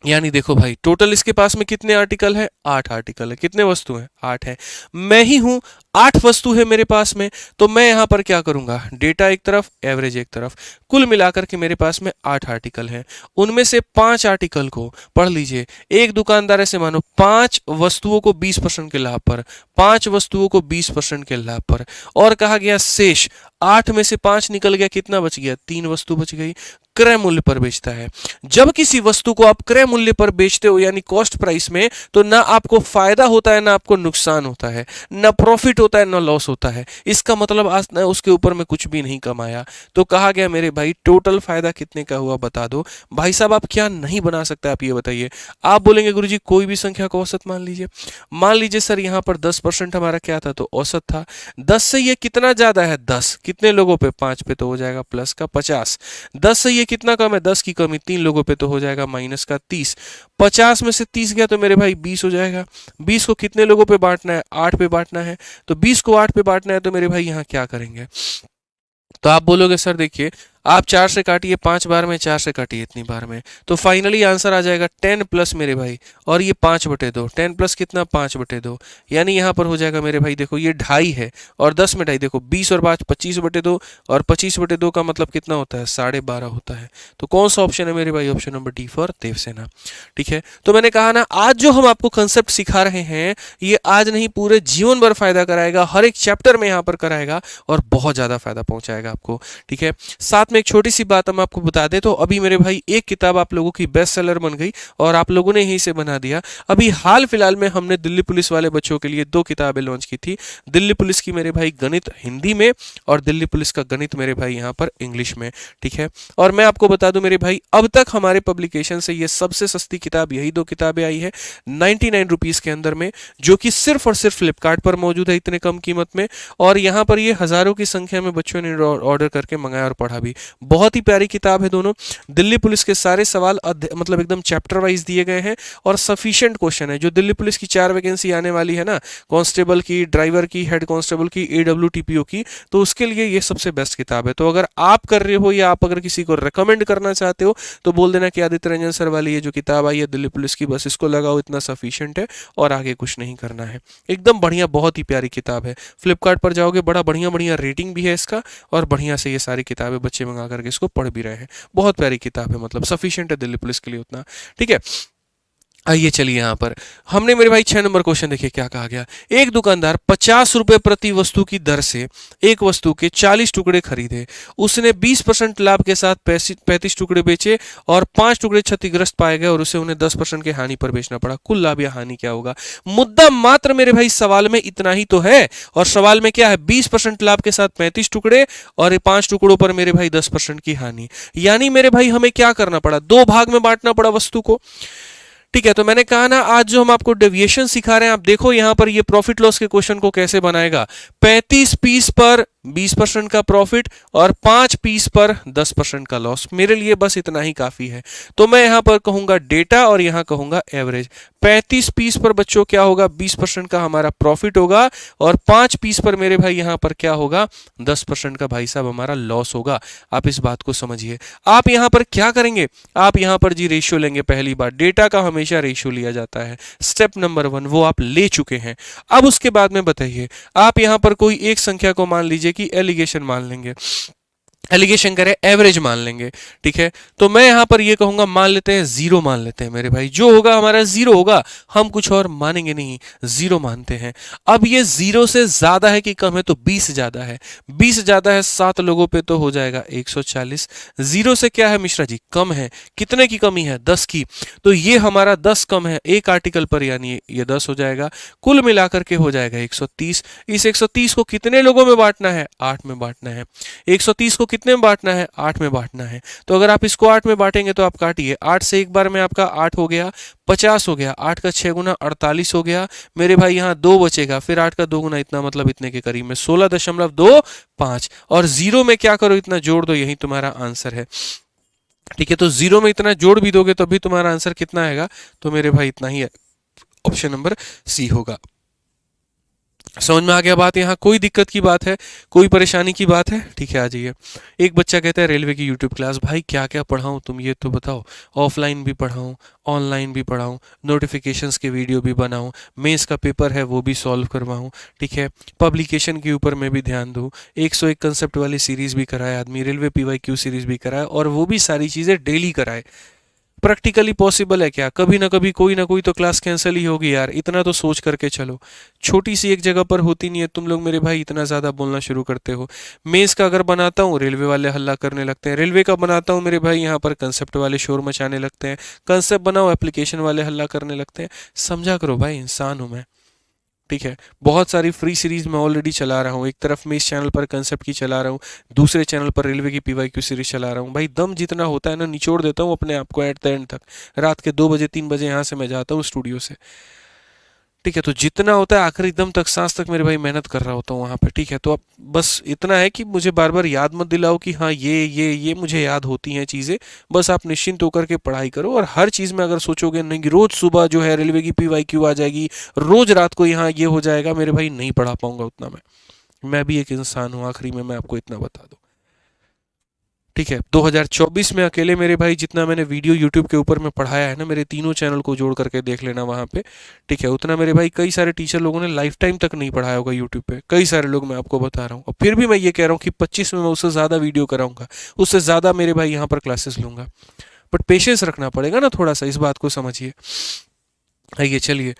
यानी देखो भाई टोटल इसके पास में कितने आर्टिकल है? 8 आर्टिकल है। कितने वस्तु हैं? 8 है। मैं ही हूं, 8 वस्तु है मेरे पास में। तो मैं यहां पर क्या करूंगा? डेटा एक तरफ, एवरेज एक तरफ, कुल मिलाकर के मेरे पास में 8 आर्टिकल हैं। उनमें से 5 आर्टिकल को पढ़ लीजिए। एक दुकानदार ऐसे मानो 5 वस्तुओं को 20% के लाभ पर, 5 वस्तुओं को 20% के लाभ पर, और कहा गया शेष 8 में से 5 निकल गया, कितना बच गया? 3 वस्तु बच गई, क्रय मूल्य पर बेचता है। जब किसी वस्तु को आप क्रय मूल्य पर बेचते हो यानी कॉस्ट प्राइस में, तो ना आपको फायदा होता है ना आपको नुकसान होता है, ना प्रॉफिट होता है ना लॉस होता है। इसका मतलब आज ना उसके ऊपर में कुछ भी नहीं कमाया। तो कहा गया मेरे भाई टोटल फायदा कितने का हुआ बता दो। भाई साहब आप क्या नहीं बना सकते? आप ये बताइए। आप बोलेंगे गुरुजी कोई भी संख्या को औसत मान लीजिए। मान लीजिए सर यहाँ पर 10% हमारा क्या था? तो औसत था। 10 से ये कितना ज्यादा है? 10 कितने लोगों पे? 5 पे, तो हो जाएगा प्लस का 50। 10 से ये कितना कम है? 10 की कमी 3 लोगों पे, तो हो जाएगा माइनस का 30। 50 में से 30 गया तो मेरे भाई 20 हो जाएगा। 20 को कितने लोगों पे बांटना है? 8 पे बांटना है। तो 20 को 8 पे बांटना है तो मेरे भाई यहाँ क्या करेंगे? तो आप बोलोगे सर देखिए आप 4 से काटिए 5 बार में, 4 से काटिए इतनी बार में, तो फाइनली आंसर आ जाएगा 10 प्लस मेरे भाई, और ये 5/2। 10 प्लस कितना? 5/2। यानी यहाँ पर हो जाएगा मेरे भाई देखो ये 2.5 है और 10 में 2.5, देखो 20 और 5 25/2, और 25/2 का मतलब कितना होता है? 12.5 होता है। तो कौन सा ऑप्शन है मेरे भाई? Option number D for Devasena. ठीक है, तो मैंने कहा ना आज जो हम आपको कंसेप्ट सिखा रहे हैं ये आज नहीं पूरे जीवन भर फायदा कराएगा, हर एक चैप्टर में यहाँ पर कराएगा और बहुत ज्यादा फायदा पहुंचाएगा आपको। ठीक है, साथ में एक छोटी सी बात हम आपको बता दें तो अभी मेरे भाई एक किताब आप लोगों की बेस्ट सेलर बन गई और आप लोगों ने ही इसे बना दिया। अभी हाल फिलहाल में हमने दिल्ली पुलिस वाले बच्चों के लिए 2 किताबें लॉन्च की थी। दिल्ली पुलिस की मेरे भाई गणित हिंदी में और दिल्ली पुलिस का गणित मेरे भाई यहाँ पर इंग्लिश में। ठीक है, और मैं आपको बता दूं मेरे भाई अब तक हमारे पब्लिकेशन से ये सबसे सस्ती किताब यही 2 किताबें आई है 99 रुपीज के अंदर में, जो कि सिर्फ और सिर्फ फ्लिपकार्ट पर मौजूद है इतने कम कीमत में। और यहाँ पर ये हजारों की संख्या में बच्चों ने ऑर्डर करके मंगाया और पढ़ा भी। बहुत ही प्यारी किताब है दोनों। दिल्ली पुलिस के सारे सवाल मतलब एकदम चैप्टर वाइज दिए गए हैं और सफिशिएंट क्वेश्चन है। जो दिल्ली पुलिस की 4 वैकेंसी आने वाली है ना, कांस्टेबल की, ड्राइवर की, हेड कांस्टेबल की, AWTPO की, तो उसके लिए ये सबसे बेस्ट किताब है। तो अगर आप कर रहे हो या आप अगर किसी को रिकमेंड करना चाहते हो तो बोल देना कि आदित्य रंजन सर वाली ये जो किताब आई है दिल्ली पुलिस की, बस इसको लगाओ, इतना सफिशिएंट है और आगे कुछ नहीं करना है। एकदम बढ़िया, बहुत ही प्यारी किताब है। फ्लिपकार्ट पर जाओगे बड़ा बढ़िया बढ़िया रेटिंग भी है इसका और बढ़िया से ये सारी किताबें बच्चे मंगा करके इसको पढ़ भी रहे हैं। बहुत प्यारी किताब है, मतलब सफिशिएंट है दिल्ली पुलिस के लिए उतना। ठीक है, आइए चलिए यहाँ पर हमने मेरे भाई 6 नंबर क्वेश्चन देखिए क्या कहा गया। एक दुकानदार 50 रुपए प्रति वस्तु की दर से एक वस्तु के 40 टुकड़े खरीदे। उसने 20% लाभ के साथ 35 टुकड़े बेचे और 5 टुकड़े क्षतिग्रस्त पाए गए और उसे उन्हें 10% के हानि पर बेचना पड़ा। कुल लाभ या हानि क्या होगा? मुद्दा मात्र मेरे भाई सवाल में इतना ही तो है, और सवाल में क्या है? 20% लाभ के साथ 35 टुकड़े और 5 टुकड़ों पर मेरे भाई 10% की हानि। यानी मेरे भाई हमें क्या करना पड़ा? 2 भाग में बांटना पड़ा वस्तु को। ठीक है, तो मैंने कहा ना आज जो हम आपको डेविएशन सिखा रहे हैं, आप देखो यहां पर ये प्रॉफिट लॉस के क्वेश्चन को कैसे बनाएगा। 35 पीस पर 20% का प्रॉफिट और 5 पीस पर 10% का लॉस। मेरे लिए बस इतना ही काफी है। तो मैं यहां पर कहूंगा डेटा और यहां कहूंगा एवरेज। 35 पीस पर बच्चों क्या होगा? 20% का हमारा प्रॉफिट होगा और 5 पीस पर मेरे भाई यहां पर क्या होगा? 10% का भाई साहब हमारा लॉस होगा। आप इस बात को समझिए। आप यहां पर क्या करेंगे? आप यहां पर जी रेशियो लेंगे। पहली बार डेटा का हमेशा रेशियो लिया जाता है, स्टेप नंबर 1 वो आप ले चुके हैं। अब उसके बाद में बताइए, आप यहां पर कोई एक संख्या को मान लीजिए कि एलिगेशन मान लेंगे। एलिगेशन करें, एवरेज मान लेंगे, ठीक है। तो मैं यहां पर ये कहूंगा, मान लेते हैं जीरो, मान लेते हैं मेरे भाई, जो होगा हमारा जीरो होगा, हम कुछ और मानेंगे नहीं, जीरो मानते हैं। अब ये जीरो से ज्यादा है कि कम है, तो 20 ज्यादा है, 20 ज्यादा है 7 लोगों पे तो हो जाएगा 140। जीरो से क्या है मिश्रा जी, कम है, कितने की कमी है, 10 की, तो ये हमारा 10 कम है एक आर्टिकल पर, यानी ये 10 हो जाएगा, कुल मिलाकर के हो जाएगा 130। इस 130 को कितने लोगों में बांटना है, 8 में बांटना है। 130 को कितने में बांटना है, 8 में बांटना है। तो अगर आप इसको 8 में बांटेंगे तो आप काटिए, 8 से एक बार में आपका 8 हो गया, 50 हो गया, 8 का 6 गुना 48 हो गया मेरे भाई, यहाँ 2 बचेगा, फिर 8 का 2 गुना इतना, मतलब इतने के करीब में 16.25, और जीरो में क्या करो, इतना जोड़ दो, यही तुम्हारा आंसर है, ठीक है। तो जीरो में इतना जोड़ भी दोगे तो भी तुम्हारा आंसर कितना आएगा, तो मेरे भाई इतना ही है, ऑप्शन नंबर सी होगा। समझ में आ गया बात, यहाँ कोई दिक्कत की बात है, कोई परेशानी की बात है, ठीक है। आ जाइए। एक बच्चा कहता है रेलवे की यूट्यूब क्लास, भाई क्या क्या पढ़ाऊँ तुम ये तो बताओ, ऑफलाइन भी पढ़ाऊँ, ऑनलाइन भी पढ़ाऊँ, नोटिफिकेशंस के वीडियो भी बनाऊँ, मेंस का पेपर है वो भी सॉल्व करवाऊँ, ठीक है, पब्लिकेशन के ऊपर मैं भी ध्यान दूँ, 101 कंसेप्ट वाली सीरीज भी कराए आदमी, रेलवे PYQ सीरीज भी कराए, और वो भी सारी चीज़ें डेली कराए। प्रैक्टिकली पॉसिबल है क्या, कभी ना कभी कोई ना कोई तो क्लास कैंसिल ही होगी यार, इतना तो सोच करके चलो। छोटी सी एक जगह पर होती नहीं है, तुम लोग मेरे भाई इतना ज़्यादा बोलना शुरू करते हो। मेंस का अगर बनाता हूँ, रेलवे वाले हल्ला करने लगते हैं, रेलवे का बनाता हूँ मेरे भाई, यहाँ पर कंसेप्ट वाले शोर मचाने लगते हैं, कंसेप्ट बनाओ, एप्लीकेशन वाले हल्ला करने लगते हैं। समझा करो भाई, इंसान हूँ मैं, ठीक है। बहुत सारी फ्री सीरीज मैं ऑलरेडी चला रहा हूँ, एक तरफ मैं इस चैनल पर कंसेप्ट की चला रहा हूँ, दूसरे चैनल पर रेलवे की PYQ सीरीज चला रहा हूँ। भाई दम जितना होता है ना निचोड़ देता हूँ अपने आप को एट द एंड तक। रात के 2 बजे 3 बजे यहाँ से मैं जाता हूँ स्टूडियो से, ठीक है। तो जितना होता है आखिरी दम तक, सांस तक मेरे भाई मेहनत कर रहा होता हूँ वहाँ पे, ठीक है। तो अब बस इतना है कि मुझे बार बार याद मत दिलाओ कि हाँ ये मुझे याद होती हैं चीज़ें। बस आप निश्चिंत होकर के पढ़ाई करो, और हर चीज़ में अगर सोचोगे नहीं कि रोज़ सुबह जो है रेलवे की PYQ आ जाएगी, रोज़ रात को यहाँ ये हो जाएगा, मेरे भाई नहीं पढ़ा पाऊंगा उतना मैं भी एक इंसान हूँ, आखिरी में मैं आपको इतना बता दूँ, ठीक है। 2024 में अकेले मेरे भाई जितना मैंने वीडियो यूट्यूब के ऊपर में पढ़ाया है ना, मेरे तीनों चैनल को जोड़ करके देख लेना वहाँ पे, ठीक है। उतना मेरे भाई कई सारे टीचर लोगों ने लाइफ टाइम तक नहीं पढ़ाया होगा यूट्यूब पे, कई सारे लोग, मैं आपको बता रहा हूँ। और फिर भी मैं ये कह रहा हूँ कि 25 में मैं उससे ज़्यादा वीडियो कराऊंगा, उससे ज़्यादा मेरे भाई यहाँ पर क्लासेस लूंगा। बट पेशेंस रखना पड़ेगा ना थोड़ा सा, इस बात को समझिए। आइए चलिए,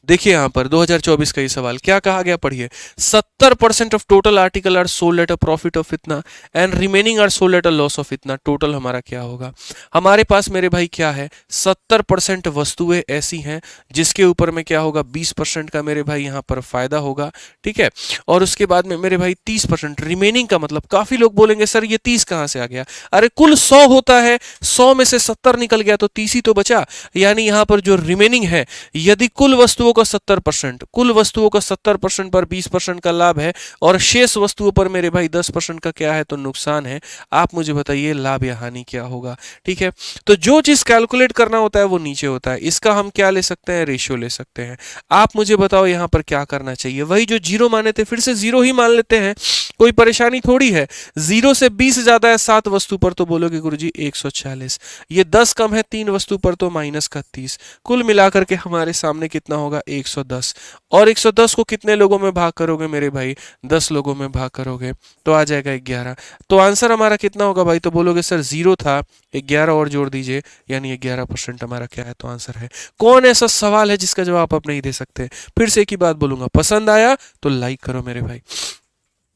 देखिए यहाँ पर 2024 का ये सवाल क्या कहा गया, पढ़िए। 70% of total article are sold at a profit of इतना and remaining are sold at a loss of इतना। टोटल हमारा क्या होगा, हमारे पास मेरे भाई क्या है, 70% वस्तुएं ऐसी हैं जिसके ऊपर में क्या होगा, 20% का मेरे भाई यहाँ पर फायदा होगा, ठीक है। और उसके बाद में मेरे भाई 30% रिमेनिंग का मतलब, काफी लोग बोलेंगे सर ये 30 कहाँ से आ गया, अरे कुल 100 होता है, 100 में से 70 निकल गया तो 30 ही तो बचा। यानी यहाँ पर जो रिमेनिंग है, यदि कुल वस्तुओं का 70%, कुल वस्तुओं का 70% पर 20% का लाभ है, और शेष वस्तुओं पर मेरे भाई 10% का क्या है, तो नुकसान है। आप मुझे बताइए लाभ या हानि क्या होगा, ठीक है। तो जो चीज कैलकुलेट करना होता है वो नीचे होता है, इसका हम क्या ले सकते हैं, रेशियो ले सकते हैं। आप मुझे बताओ यहाँ पर क्या करना चाहिए, वही जो जीरो माने थे फिर से जीरो ही मान लेते हैं, कोई परेशानी थोड़ी है। जीरो से 20 ज्यादा है 7 वस्तु पर तो बोलोगे गुरुजी 140, ये 10 कम है 3 वस्तु पर तो माइनस का 30, कुल मिलाकर के हमारे सामने कितना होगा, 110। और 110 को कितने लोगों में भाग करोगे मेरे भाई, 10 लोगों में भाग करोगे तो आ जाएगा 11। तो आंसर हमारा कितना होगा भाई, तो बोलोगे सर जीरो था, 11 और जोड़ दीजिए, यानी 11% हमारा क्या है, तो आंसर है। कौन ऐसा सवाल है जिसका जवाब आप नहीं दे सकते। फिर से एक ही बात बोलूंगा, पसंद आया तो लाइक करो मेरे भाई।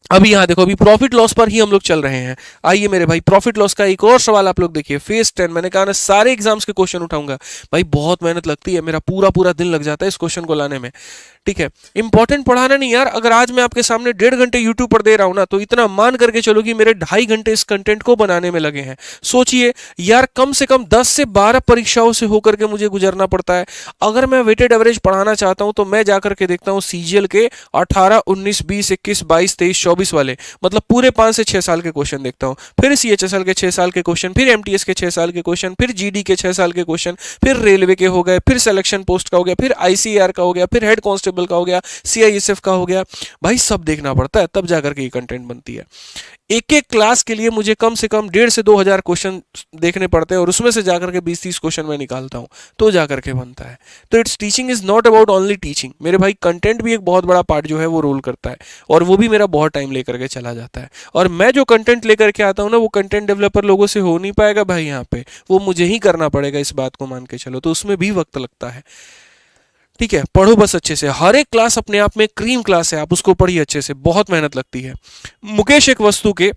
अभी यहाँ देखो, अभी प्रॉफिट लॉस पर ही हम लोग चल रहे हैं। आइए मेरे भाई, प्रॉफिट लॉस का एक और सवाल आप लोग देखिए, फेज 10। मैंने कहा ना सारे एग्जाम्स के क्वेश्चन उठाऊंगा भाई, बहुत मेहनत लगती है, मेरा पूरा पूरा दिन लग जाता है इस क्वेश्चन को लाने में, ठीक है। इंपॉर्टेंट पढ़ाना नहीं यार, अगर आज मैं आपके सामने 1.5 घंटे यूट्यूब पर दे रहा हूं ना, तो इतना मान करके चलो कि मेरे 2.5 घंटे इस कंटेंट को बनाने में लगे हैं। सोचिए यार, कम से कम 10 से 12 परीक्षाओं से होकर के मुझे गुजरना पड़ता है। अगर मैं वेटेड एवरेज पढ़ाना चाहता हूं तो मैं जाकर के देखता हूं CGL के 18, 19, 20, 21, 22, 23, 24 वाले, मतलब पूरे 5 से 6 साल के क्वेश्चन देखता हूं, फिर CHSL के 6 साल के क्वेश्चन, फिर MTS के 6 साल के क्वेश्चन, फिर GD के 6 साल के क्वेश्चन, फिर रेलवे के हो गए, फिर सिलेक्शन पोस्ट का हो गया, फिर ICAR का हो गया, फिर हेड कांस्टेबल का हो गया, CISF का हो गया। भाई सब देखना पड़ता है, तब जाकर के ये कंटेंट बनती है। एक एक क्लास के लिए मुझे कम से कम 1.5 से 2 हज़ार क्वेश्चन देखने पड़ते हैं, और उसमें से जाकर के 20-30 क्वेश्चन मैं निकालता हूं, तो जाकर के बनता है। तो it's teaching is not about only teaching मेरे भाई, कंटेंट भी एक बहुत बड़ा पार्ट जो है वो रोल करता है, और वो भी मेरा बहुत टाइम टाइम लेकर के चला जाता है। और मैं जो कंटेंट लेकर के आता हूँ ना, वो कंटेंट डेवलपर लोगों से हो नहीं पाएगा भाई, यहाँ पे वो मुझे ही करना पड़ेगा, इस बात को मान के चलो, तो उसमें भी वक्त लगता है। ठीक है, पढ़ो बस अच्छे से, हर एक क्लास अपने आप में क्रीम क्लास है, आप उसको पढ़िए अच्छे से, बहुत मेहनत लगती है। मुकेश एक वस्तु के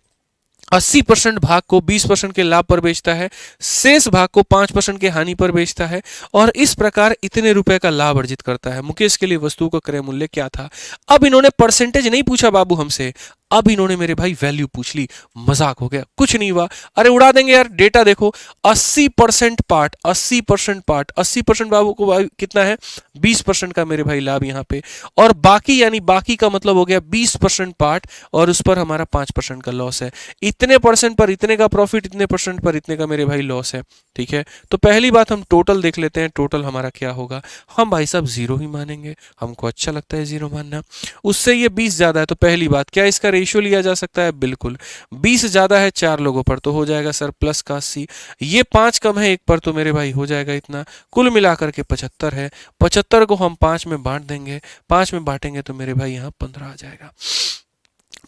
80% भाग को 20% के लाभ पर बेचता है, शेष भाग को 5% के हानि पर बेचता है, और इस प्रकार इतने रुपए का लाभ अर्जित करता है। मुकेश के लिए वस्तु का क्रय मूल्य क्या था? अब इन्होंने परसेंटेज नहीं पूछा बाबू हमसे, अब इन्होंने मेरे भाई वैल्यू पूछ ली। मजाक हो गया, कुछ नहीं हुआ। अरे उड़ा देंगे यार, डेटा देखो, 80% पार्ट, 80% पार्ट, 80% बाबू को भाई कितना है, 20% का मेरे भाई लाभ यहाँ पे, और बाकी यानी बाकी का मतलब हो गया 20% पार्ट, और उस पर हमारा 5% का लॉस है। इतने परसेंट पर इतने का प्रॉफिट, इतने परसेंट पर इतने का मेरे भाई लॉस है। ठीक है, तो पहली बात हम टोटल देख लेते हैं, टोटल हमारा क्या होगा। हम भाई साहब जीरो ही मानेंगे, हमको अच्छा लगता है जीरो मानना। उससे ये 20 ज्यादा है, तो पहली बात, क्या इसका रेशियो लिया जा सकता है? बिल्कुल। 20 ज्यादा है 4 लोगों पर, तो हो जाएगा सर प्लस का 80। ये 5 कम है 1 पर, तो मेरे भाई हो जाएगा इतना। कुल मिलाकर के 75 है। 75 को हम 5 में बांट देंगे, 5 में बांटेंगे तो मेरे भाई यहाँ 15 आ जाएगा।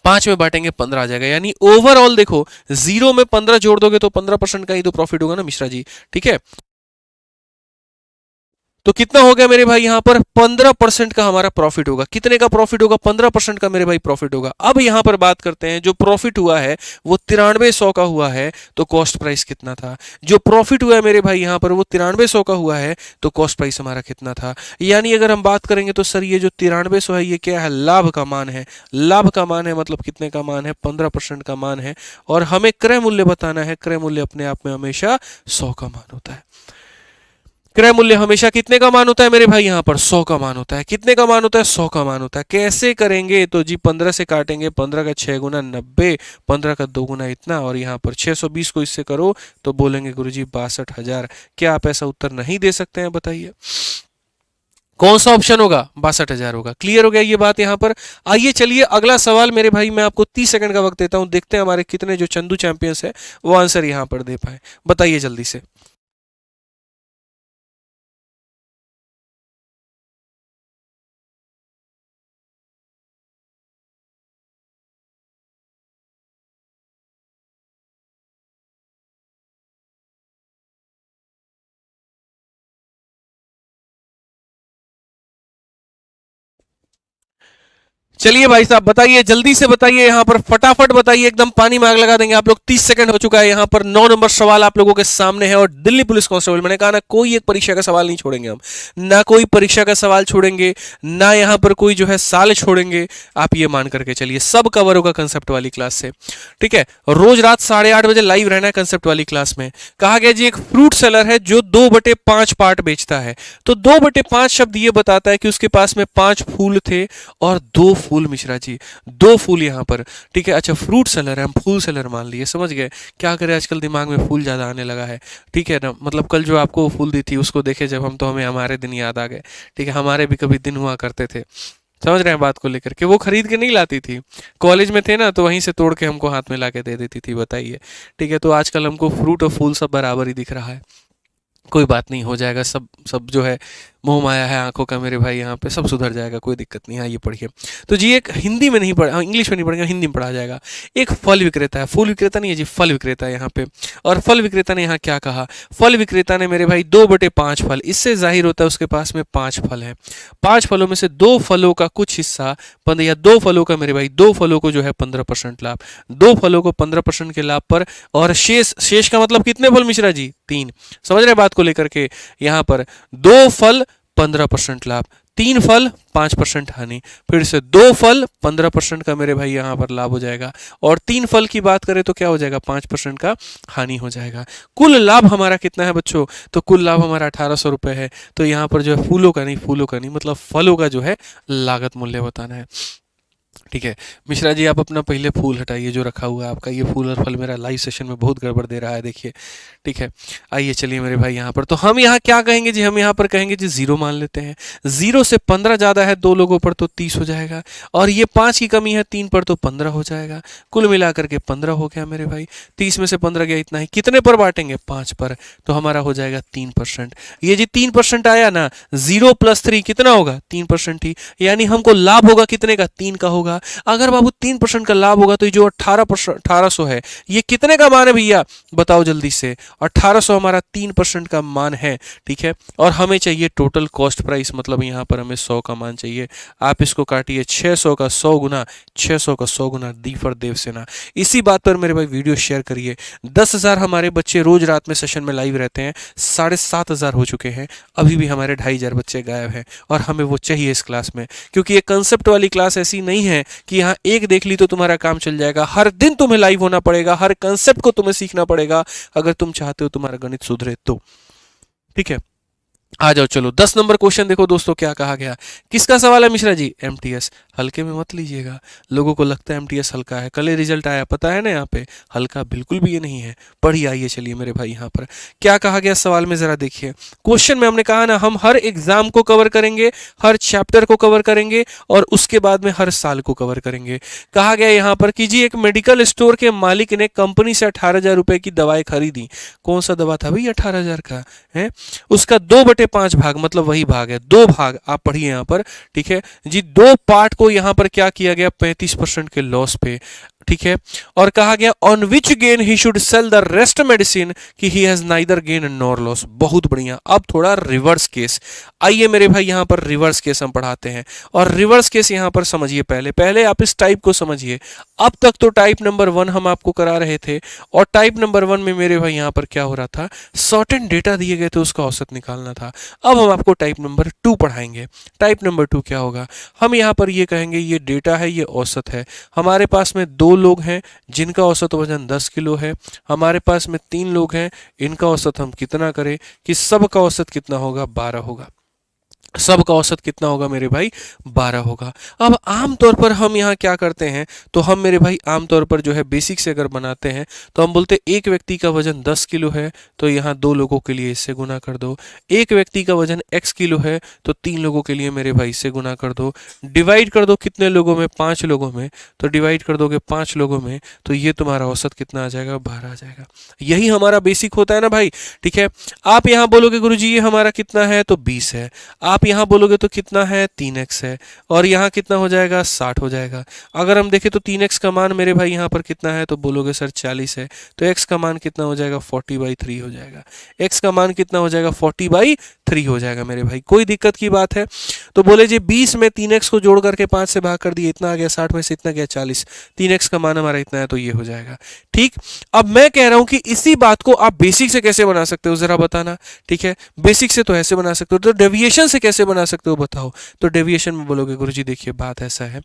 5 में बांटेंगे 15 आ जाएगा, यानी ओवरऑल देखो, जीरो में 15 जोड़ दोगे तो 15% का ही तो प्रॉफिट होगा ना मिश्रा जी। ठीक है, तो कितना हो गया मेरे भाई यहाँ पर? 15% का हमारा प्रॉफिट होगा। कितने का प्रॉफिट होगा? 15% का मेरे भाई प्रॉफिट होगा। अब यहाँ पर बात करते हैं, जो प्रॉफिट हुआ है वो 9300 का हुआ है, तो कॉस्ट प्राइस कितना था? जो प्रॉफिट हुआ है मेरे भाई यहाँ पर वो 9300 का हुआ है, तो कॉस्ट प्राइस हमारा कितना था? यानी अगर हम बात करेंगे तो सर ये जो 9300 है, ये क्या है? लाभ का मान है। लाभ का मान है मतलब कितने का मान है? 15% का मान है। और हमें क्रय मूल्य बताना है, क्रय मूल्य अपने आप में हमेशा 100 का मान होता है। क्रय मूल्य हमेशा कितने का मान होता है मेरे भाई? यहाँ पर 100 का मान होता है। कितने का मान होता है? 100 का मान होता है। कैसे करेंगे? तो जी 15 से काटेंगे, 15 का 6 गुना 90, 15 का 2 गुना इतना, और यहाँ पर 620 को इससे करो तो बोलेंगे गुरुजी 62,000। क्या आप ऐसा उत्तर नहीं दे सकते हैं? बताइए कौन सा ऑप्शन होगा? 62,000 होगा। क्लियर हो गया ये बात यहाँ पर। आइए चलिए अगला सवाल मेरे भाई, मैं आपको 30 सेकंड का वक्त देता हूँ, देखते हैं हमारे कितने जो चंदू चैंपियंस है वो आंसर यहाँ पर दे पाए। बताइए जल्दी से। चलिए भाई साहब बताइए, जल्दी से बताइए, यहाँ पर फटाफट बताइए, एकदम पानी में आग लगा देंगे आप लोग। 30 सेकंड हो चुका है। यहाँ पर 9 नंबर सवाल आप लोगों के सामने है, और दिल्ली पुलिस कांस्टेबल, मैंने कहा ना कोई एक परीक्षा का सवाल नहीं छोड़ेंगे हम, ना कोई परीक्षा का सवाल छोड़ेंगे, ना यहाँ पर कोई जो है साल छोड़ेंगे। आप ये मान करके चलिए, सब कवर होगा कंसेप्ट वाली क्लास से। ठीक है, रोज रात 8:30 बजे लाइव रहना है कंसेप्ट वाली क्लास में। कहा गया जी एक फ्रूट सेलर है जो 2/5 पार्ट बेचता है, तो 2/5 शब्द ये बताता है कि उसके पास में 5 फूल थे और 2 फूल मिश्रा जी, 2 फूल यहाँ पर। ठीक है, अच्छा फ्रूट सेलर है, हम फूल सेलर मान लिए, समझ गए। क्या करें, आजकल दिमाग में फूल ज्यादा आने लगा है। ठीक है ना, मतलब कल जो आपको फूल दी थी उसको देखे जब हम, तो हमें हमारे दिन याद आ गए। ठीक है, हमारे भी कभी दिन हुआ करते थे, समझ रहे हैं बात को लेकर के। वो खरीद के नहीं लाती थी, कॉलेज में थे ना तो वहीं से तोड़ के हमको हाथ में ला के दे देती थी। बताइए। ठीक है, तो आजकल हमको फ्रूट और फूल सब बराबर ही दिख रहा है। कोई बात नहीं, हो जाएगा सब, सब जो है मोह माया है आंखों का मेरे भाई, यहाँ पे सब सुधर जाएगा, कोई दिक्कत नहीं है। ये पढ़िए। तो जी एक हिंदी में नहीं पढ़ा, इंग्लिश में नहीं पढ़ेगा, हिंदी में पढ़ा जाएगा। एक फल विक्रेता है, फूल विक्रेता नहीं है जी, फल विक्रेता है यहाँ पे। और फल विक्रेता ने यहाँ क्या कहा? फल विक्रेता ने मेरे भाई 2/5 फल, इससे जाहिर होता है उसके पास में 5 फल है। 5 फलों में से 2 फलों का कुछ हिस्सा 15, या 2 फलों का मेरे भाई, 2 फलों को जो है 15% लाभ, 2 फलों को 15% के लाभ पर, और शेष, शेष का मतलब कितने फल मिश्रा जी? 3। समझ रहे बात को लेकर के? यहाँ पर 2 फल 15% लाभ, 3 फल 5% हानि, फिर से 2 फल 15% का मेरे भाई यहाँ पर लाभ हो जाएगा, और 3 फल की बात करें तो क्या हो जाएगा? 5% का हानि हो जाएगा। कुल लाभ हमारा कितना है बच्चों? तो कुल लाभ हमारा 1800 रुपए है। तो यहाँ पर जो है फूलों का नहीं, फूलों का नहीं मतलब फलों का जो है लागत मूल्य बताना है। ठीक है, मिश्रा जी आप अपना पहले फूल हटाइए जो रखा हुआ है आपका, ये फूल और फल मेरा लाइव सेशन में बहुत गड़बड़ दे रहा है, देखिए। ठीक है, आइए चलिए मेरे भाई यहाँ पर, तो हम यहाँ क्या कहेंगे जी? हम यहाँ पर कहेंगे जी 0 मान लेते हैं। 0 से 15 ज्यादा है 2 लोगों पर तो 30 हो जाएगा, और ये 5 की कमी है 3 पर तो 15 हो जाएगा। कुल मिलाकर के 15 हो गया मेरे भाई। 30 में से 15 गया, इतना ही। कितने पर बांटेंगे? 5 पर, तो हमारा हो जाएगा 3%। ये जी 3% आया ना, 0 + 3 कितना होगा? 3% ही, यानी हमको लाभ होगा कितने का? 3 का होगा। अगर बाबू 3% का लाभ होगा तो ये जो 1800 है ये कितने का मान है भैया, बताओ जल्दी से। 1800 हमारा 3% का मान है, ठीक है। और हमें चाहिए टोटल कॉस्ट प्राइस, मतलब यहाँ पर हमें 100 का मान चाहिए। आप इसको काटिए, 600 का 100 गुना, 600 का 100 गुना, दी फॉर देवसेना। इसी बात पर मेरे भाई वीडियो शेयर करिए। 10,000 हमारे बच्चे रोज रात में सेशन में लाइव रहते हैं, 7,500 हो चुके हैं, अभी भी हमारे 2,500 बच्चे गायब हैं और हमें वो चाहिए इस क्लास में, क्योंकि ये कंसेप्ट वाली क्लास ऐसी नहीं है कि यहाँ एक देख ली तो तुम्हारा काम चल जाएगा। हर दिन तुम्हें लाइव होना पड़ेगा, हर कंसेप्ट को तुम्हें सीखना पड़ेगा अगर तुम चाहते हो तुम्हारा गणित सुधरे तो, ठीक है। आ जाओ, चलो 10 नंबर क्वेश्चन देखो दोस्तों क्या कहा गया। किसका सवाल है मिश्रा जी, एमटीएस। हल्के में मत लीजिएगा, लोगों को लगता है एमटीएस हल्का है, कल रिजल्ट आया पता है ना, यहाँ पे हल्का बिल्कुल भी ये नहीं है। पढ़िए, आइए चलिए मेरे भाई, यहाँ पर क्या कहा गया सवाल में जरा देखिए। क्वेश्चन में हमने कहा ना हम हर एग्जाम को कवर करेंगे, हर चैप्टर को कवर करेंगे और उसके बाद में हर साल को कवर करेंगे। कहा गया यहाँ पर कि जी एक मेडिकल स्टोर के मालिक ने कंपनी से 18,000 रुपए की दवाई खरीदी। कौन सा दवा था भाई 18,000 का है, उसका 2/5 भाग, मतलब वही भाग है, 2 भाग आप पढ़िए यहाँ पर, ठीक है जी। 2 पार्ट को यहाँ पर क्या किया गया, 35% के लॉस पे, ठीक है। और कहा गया on which gain he should sell the rest medicine कि he has neither gain nor loss. बहुत बढ़िया। अब थोड़ा रिवर्स केस, आइए मेरे भाई यहाँ पर रिवर्स केस हम पढ़ाते हैं और रिवर्स केस यहाँ पर समझिए। पहले आप इस टाइप को समझिए। अब तक तो टाइप नंबर 1 हम आपको करा रहे थे और टाइप नंबर 1 में मेरे भाई यहाँ पर क्या हो रहा था, सर्टेन डेटा दिए गए थे उसका औसत निकालना था। अब हम आपको टाइप नंबर 2 पढ़ाएंगे। टाइप नंबर 2 क्या होगा, हम यहाँ पर ये कहेंगे ये डेटा है, ये औसत है। हमारे पास में 2 लोग हैं जिनका औसत वजन 10 किलो है, हमारे पास में 3 लोग हैं, इनका औसत हम कितना करें कि सबका औसत कितना होगा, 12 होगा। सब का औसत कितना होगा मेरे भाई, 12 होगा। अब आमतौर पर हम यहाँ क्या करते हैं, तो हम मेरे भाई आमतौर पर जो है बेसिक से अगर बनाते हैं तो हम बोलते हैं एक व्यक्ति का वजन 10 किलो है तो यहाँ 2 लोगों के लिए इससे गुना कर दो। एक व्यक्ति का वजन x किलो है तो 3 लोगों के लिए मेरे भाई इससे गुना कर दो। डिवाइड कर दो कितने लोगों में, 5 लोगों में, तो डिवाइड कर दोगे 5 लोगों में तो ये तुम्हारा औसत कितना आ जाएगा, 12 आ जाएगा। यही हमारा बेसिक होता है ना भाई, ठीक है। आप यहाँ बोलोगे गुरुजी ये हमारा कितना है, तो 20 है। आप यहाँ बोलोगे तो कितना है, 3x है। और यहाँ कितना हो जाएगा, 60 हो जाएगा। अगर हम देखें तो 3x का मान मेरे भाई यहाँ पर कितना है, तो बोलोगे सर 40 है। तो x का मान कितना हो जाएगा, 40/3 हो जाएगा। x का मान कितना हो जाएगा, 40/3 हो जाएगा मेरे भाई। कोई दिक्कत की बात है तो बोले जी 20 में 3x को जोड़ करके 5 से भाग कर दिए, इतना आ गया, 60 में से इतना गया 40, 3x का मान हमारा इतना है तो ये हो जाएगा, ठीक। अब मैं कह रहा हूं कि इसी बात को आप बेसिक से कैसे बना सकते हो जरा बताना, ठीक है। बेसिक से तो ऐसे बना सकते हो, तो डेविएशन से कैसे बना सकते हो बताओ। तो डेविएशन में बोलोगे गुरुजी देखिए बात ऐसा है,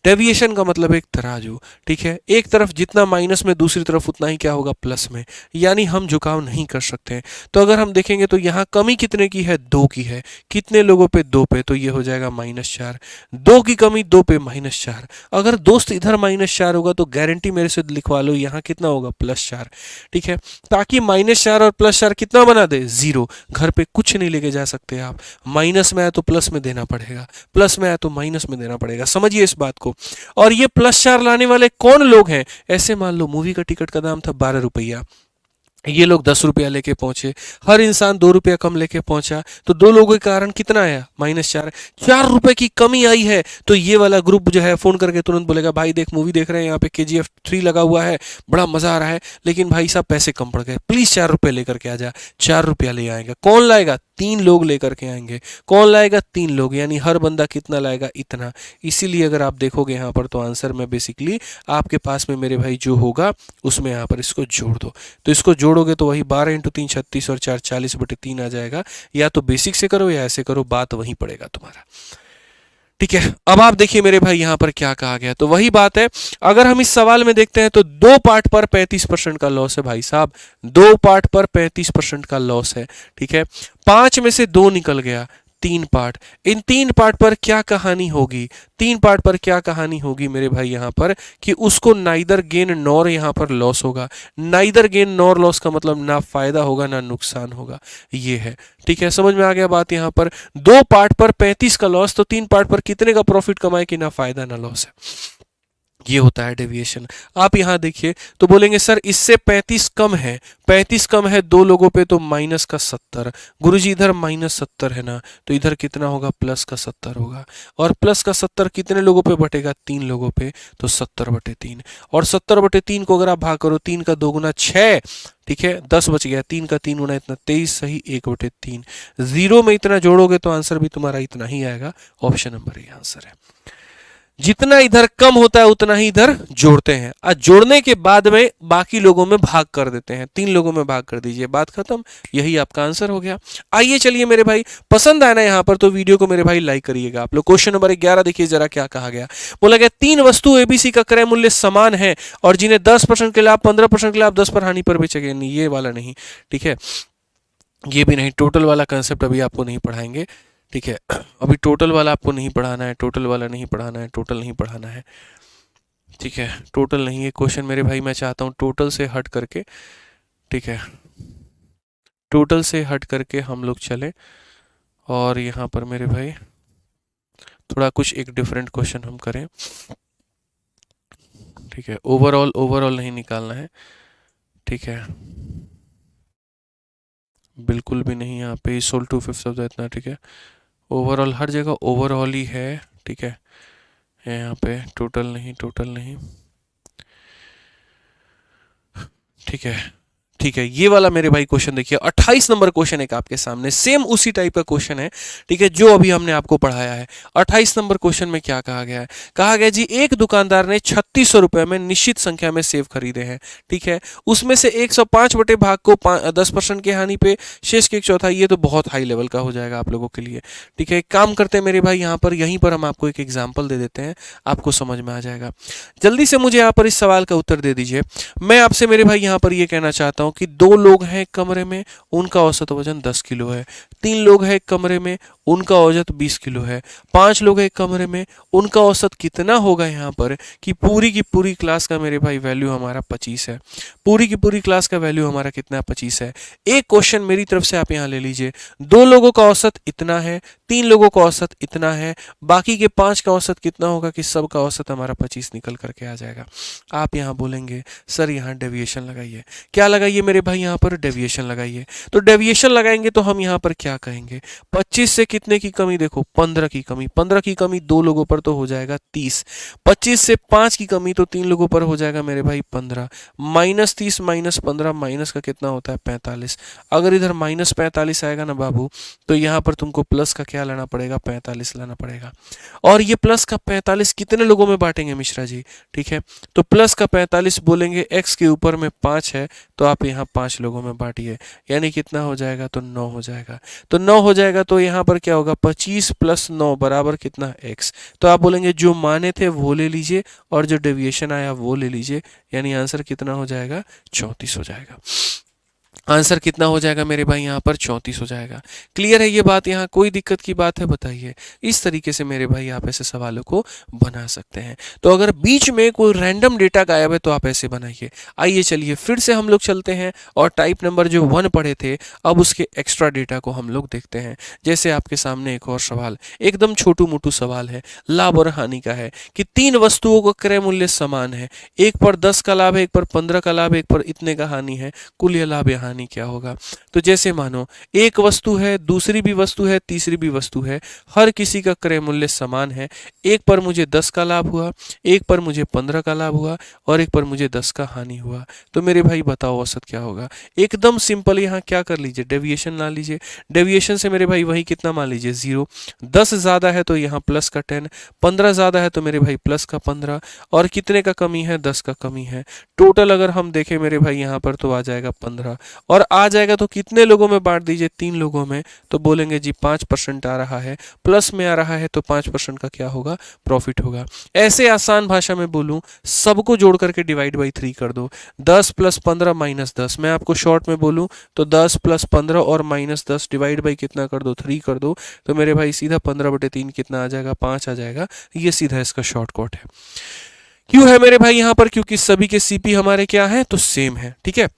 डेविएशन का मतलब एक तराजू, ठीक है। एक तरफ जितना माइनस में दूसरी तरफ उतना ही क्या होगा, प्लस में, यानी हम झुकाव नहीं कर सकते। तो अगर हम देखेंगे तो यहाँ कमी कितने की है, 2 की है। कितने लोगों पे, 2 पे, तो ये हो जाएगा -4। 2 की कमी 2 पे, -4। अगर दोस्त इधर -4 होगा तो गारंटी मेरे से लिखवा लो यहाँ कितना होगा, +4, ठीक है। ताकि -4 और +4 कितना बना दे, 0। घर पे कुछ नहीं लेके जा सकते आप, माइनस में आया तो प्लस में देना पड़ेगा, प्लस में आया तो माइनस में देना पड़ेगा, समझिए इस बात को। और ये +4 लाने वाले कौन लोग हैं, ऐसे मान लो मूवी का टिकट का दाम था 12 रुपया, ये लोग 10 रुपया लेके पहुंचे, हर इंसान 2 रुपया कम लेके पहुंचा, तो 2 लोगों के कारण कितना आया, -4। 4 रुपए की कमी आई है तो ये वाला ग्रुप जो है फोन करके तुरंत बोलेगा भाई देख मूवी देख रहे हैं, यहाँ पे KGF 3 लगा हुआ है, बड़ा मजा आ रहा है, लेकिन भाई साहब पैसे कम पड़ गए, प्लीज 4 रुपये लेकर के आ जा। 4 रुपया ले आएगा, कौन लाएगा, 3 लोग लेकर के आएंगे। कौन लाएगा, 3 लोग, यानी हर बंदा कितना लाएगा, इतना। इसीलिए अगर आप देखोगे यहाँ पर तो आंसर में बेसिकली आपके पास में मेरे भाई जो होगा उसमें यहाँ पर इसको जोड़ दो, तो इसको जोड़ोगे तो वही 12 × 3 36 और 4 40/3 आ जाएगा। या तो बेसिक से करो या ऐसे करो, बात वहीं पड़ेगा तुम्हारा, ठीक है। अब आप देखिए मेरे भाई यहाँ पर क्या कहा गया, तो वही बात है। अगर हम इस सवाल में देखते हैं तो 2 पार्ट पर 35% का लॉस है भाई साहब, 2 पार्ट पर 35% का लॉस है, ठीक है। 5 में से 2 निकल गया, 3 पार्ट। इन 3 पार्ट पर क्या कहानी होगी, 3 पार्ट पर क्या कहानी होगी मेरे भाई यहाँ पर कि उसको नाइदर गेन नॉर यहाँ पर लॉस होगा। नाइदर गेन नॉर लॉस का मतलब ना फायदा होगा ना नुकसान होगा, ये है, ठीक है। समझ में आ गया बात यहाँ पर। 2 पार्ट पर 35 का लॉस, तो 3 पार्ट पर कितने का प्रॉफिट कमाए कि ना फायदा ना लॉस है। ये होता है डेविएशन। आप यहाँ देखिए तो बोलेंगे सर इससे 35 कम है, 35 कम है दो लोगों पे तो माइनस का 70। गुरुजी इधर माइनस 70 है ना, तो इधर कितना होगा, प्लस का 70 होगा। और प्लस का 70 कितने लोगों पे बटेगा, 3 लोगों पे, तो 70/3। और 70/3 को अगर आप भाग करो, 3 का 2 गुना 6, ठीक है, 10 बच गया। 3 का 3 गुना इतना 23, सही 1/3। जीरो में इतना जोड़ोगे तो आंसर भी तुम्हारा इतना ही आएगा। ऑप्शन नंबर ए आंसर है। जितना इधर कम होता है उतना ही इधर जोड़ते हैं, और जोड़ने के बाद में बाकी लोगों में भाग कर देते हैं। 3 लोगों में भाग कर दीजिए, बात खत्म। यही आपका आंसर हो गया। आइए चलिए मेरे भाई, पसंद आया ना यहाँ पर तो वीडियो को मेरे भाई लाइक करिएगा आप लोग। क्वेश्चन नंबर 11 देखिए जरा क्या कहा गया। बोला गया 3 वस्तु एबीसी का क्रय मूल्य समान है और जिन्हें 10% के लाभ, 15% के लाभ, 10 पर हानि पर बेचे गए। नहीं, ये वाला नहीं, ठीक है, ये भी नहीं। टोटल वाला कंसेप्ट अभी आपको नहीं पढ़ाएंगे, ठीक है, अभी टोटल वाला आपको नहीं पढ़ाना है, टोटल वाला नहीं पढ़ाना है, टोटल नहीं पढ़ाना है, ठीक है, टोटल नहीं। ये क्वेश्चन मेरे भाई मैं चाहता हूँ टोटल से हट करके, ठीक है, टोटल से हट करके हम लोग चले और यहाँ पर मेरे भाई थोड़ा कुछ एक डिफरेंट क्वेश्चन हम करें, ठीक है। ओवरऑल नहीं निकालना है, ठीक है, बिल्कुल भी नहीं। यहाँ पे सोल 2/5 ऑफ इतना, ठीक है, ओवरऑल हर जगह ओवरऑल ही है, ठीक है, यहाँ पे टोटल नहीं, टोटल नहीं, ठीक है, ठीक है। ये वाला मेरे भाई क्वेश्चन देखिए, 28 नंबर क्वेश्चन एक आपके सामने, सेम उसी टाइप का क्वेश्चन है, ठीक है, जो अभी हमने आपको पढ़ाया है। 28 नंबर क्वेश्चन में क्या कहा गया है, कहा गया जी एक दुकानदार ने 3600 रुपए में निश्चित संख्या में सेब खरीदे हैं, ठीक है, उसमें से 105 बटे भाग को 10% की हानि पे शेष की 1/4। ये तो बहुत हाई लेवल का हो जाएगा आप लोगों के लिए, ठीक है। एक काम करते हैं मेरे भाई, यहाँ पर यहीं पर हम आपको एक एग्जाम्पल दे देते हैं, आपको समझ में आ जाएगा। जल्दी से मुझे यहाँ पर इस सवाल का उत्तर दे दीजिए। मैं आपसे मेरे भाई यहाँ पर ये कहना चाहता हूँ कि 2 लोग हैं कमरे में, उनका औसत वजन 10 किलो है। 3 लोग हैं कमरे में, उनका औसत 20 किलो है। 5 लोग हैं कमरे में, उनका औसत कितना होगा यहाँ पर, कि पूरी की पूरी क्लास का मेरे भाई वैल्यू हमारा 25 है। पूरी की पूरी क्लास का वैल्यू हमारा कितना, 25 है। एक क्वेश्चन मेरी तरफ से आप यहाँ ले लीजिए, 2 लोगों का औसत इतना है, 3 लोगों का औसत इतना है, बाकी के 5 का औसत कितना होगा, कि सब का औसत हमारा 25 निकल करके आ जाएगा। आप यहाँ बोलेंगे सर यहाँ डेविएशन लगाइए। क्या लगाइए मेरे भाई, यहाँ पर डेविएशन लगाइए। तो डेविएशन लगाएंगे तो हम यहाँ पर क्या कहेंगे, 25 से कितने की कमी, देखो 15 की कमी, 15 की कमी 2 लोगों पर तो हो जाएगा 30, 25 से 5 की कमी तो 3 लोगों पर हो जाएगा मेरे भाई 15, -30 -15 माइनस का कितना होता है 45। अगर इधर -45 आएगा ना बाबू, तो यहाँ पर तुमको प्लस का क्या लाना पड़ेगा, 45 लाना पड़ेगा। और ये प्लस का 45 कितने लोगों में बांटेंगे मिश्रा जी, ठीक है, तो प्लस का 45 बोलेंगे, x के ऊपर में 5 है तो आप यहाँ 5 लोगों में बांटिए, यानी कितना हो जाएगा, तो 9 हो जाएगा। तो 9 हो जाएगा तो यहाँ पर क्या होगा, 25 + 9 बराबर कितना, x। तो आप बोलेंगे जो माने थे वो ले लीजिए और जो डेविएशन आया वो ले लीजिए, यानी आंसर कितना हो जाएगा, 34 हो जाएगा। आंसर कितना हो जाएगा मेरे भाई, यहाँ पर 34 हो जाएगा। क्लियर है ये बात, यहाँ कोई दिक्कत की बात है बताइए। इस तरीके से मेरे भाई आप ऐसे सवालों को बना सकते हैं। तो अगर बीच में कोई रैंडम डेटा गायब है तो आप ऐसे बनाइए। आइए चलिए फिर से हम लोग चलते हैं और टाइप नंबर जो 1 पढ़े थे, अब उसके एक्स्ट्रा डेटा को हम लोग देखते हैं। जैसे आपके सामने एक और सवाल, एकदम छोटू मोटू सवाल है, लाभ और हानि का है, कि 3 वस्तुओं का क्रय मूल्य समान है, एक पर 10 का लाभ है, एक पर 15 का लाभ है, एक पर इतने का हानि है, कुल या लाभ या हानि क्या होगा। तो जैसे मानो एक वस्तु है, दूसरी भी वस्तु है, तीसरी भी वस्तु है, हर किसी का क्रय मूल्य समान है, एक पर मुझे 10 का लाभ हुआ, एक पर मुझे 15 का लाभ हुआ और एक पर मुझे 10 का हानि हुआ। तो मेरे भाई बताओ औसत क्या होगा। एकदम सिंपल, यहाँ क्या कर लीजिए, डेविएशन ला लीजिए। डेविएशन से मेरे भाई वही कितना मान लीजिए 0, 10 ज्यादा है तो यहाँ प्लस का 10, 15 ज्यादा है तो मेरे भाई प्लस का 15, और कितने का कमी है, 10 का कमी है। टोटल अगर हम देखें मेरे भाई यहाँ पर तो आ जाएगा 15, और आ जाएगा तो कितने लोगों में बांट दीजिए, 3 लोगों में। तो बोलेंगे जी 5% आ रहा है, प्लस में आ रहा है तो 5% का क्या होगा, प्रॉफिट होगा। ऐसे आसान भाषा में बोलूं, सबको जोड़ करके डिवाइड बाई 3 कर दो, 10 + 15 - 10। मैं आपको शॉर्ट में बोलूं तो 10 + 15 और -10 डिवाइड बाई कितना कर दो, 3 कर दो। तो मेरे भाई सीधा 15/3 कितना आ जाएगा, 5 आ जाएगा। ये सीधा इसका शॉर्टकट है। क्यों है मेरे भाई यहाँ पर, क्योंकि सभी के सीपी हमारे क्या है, तो सेम है, ठीक है।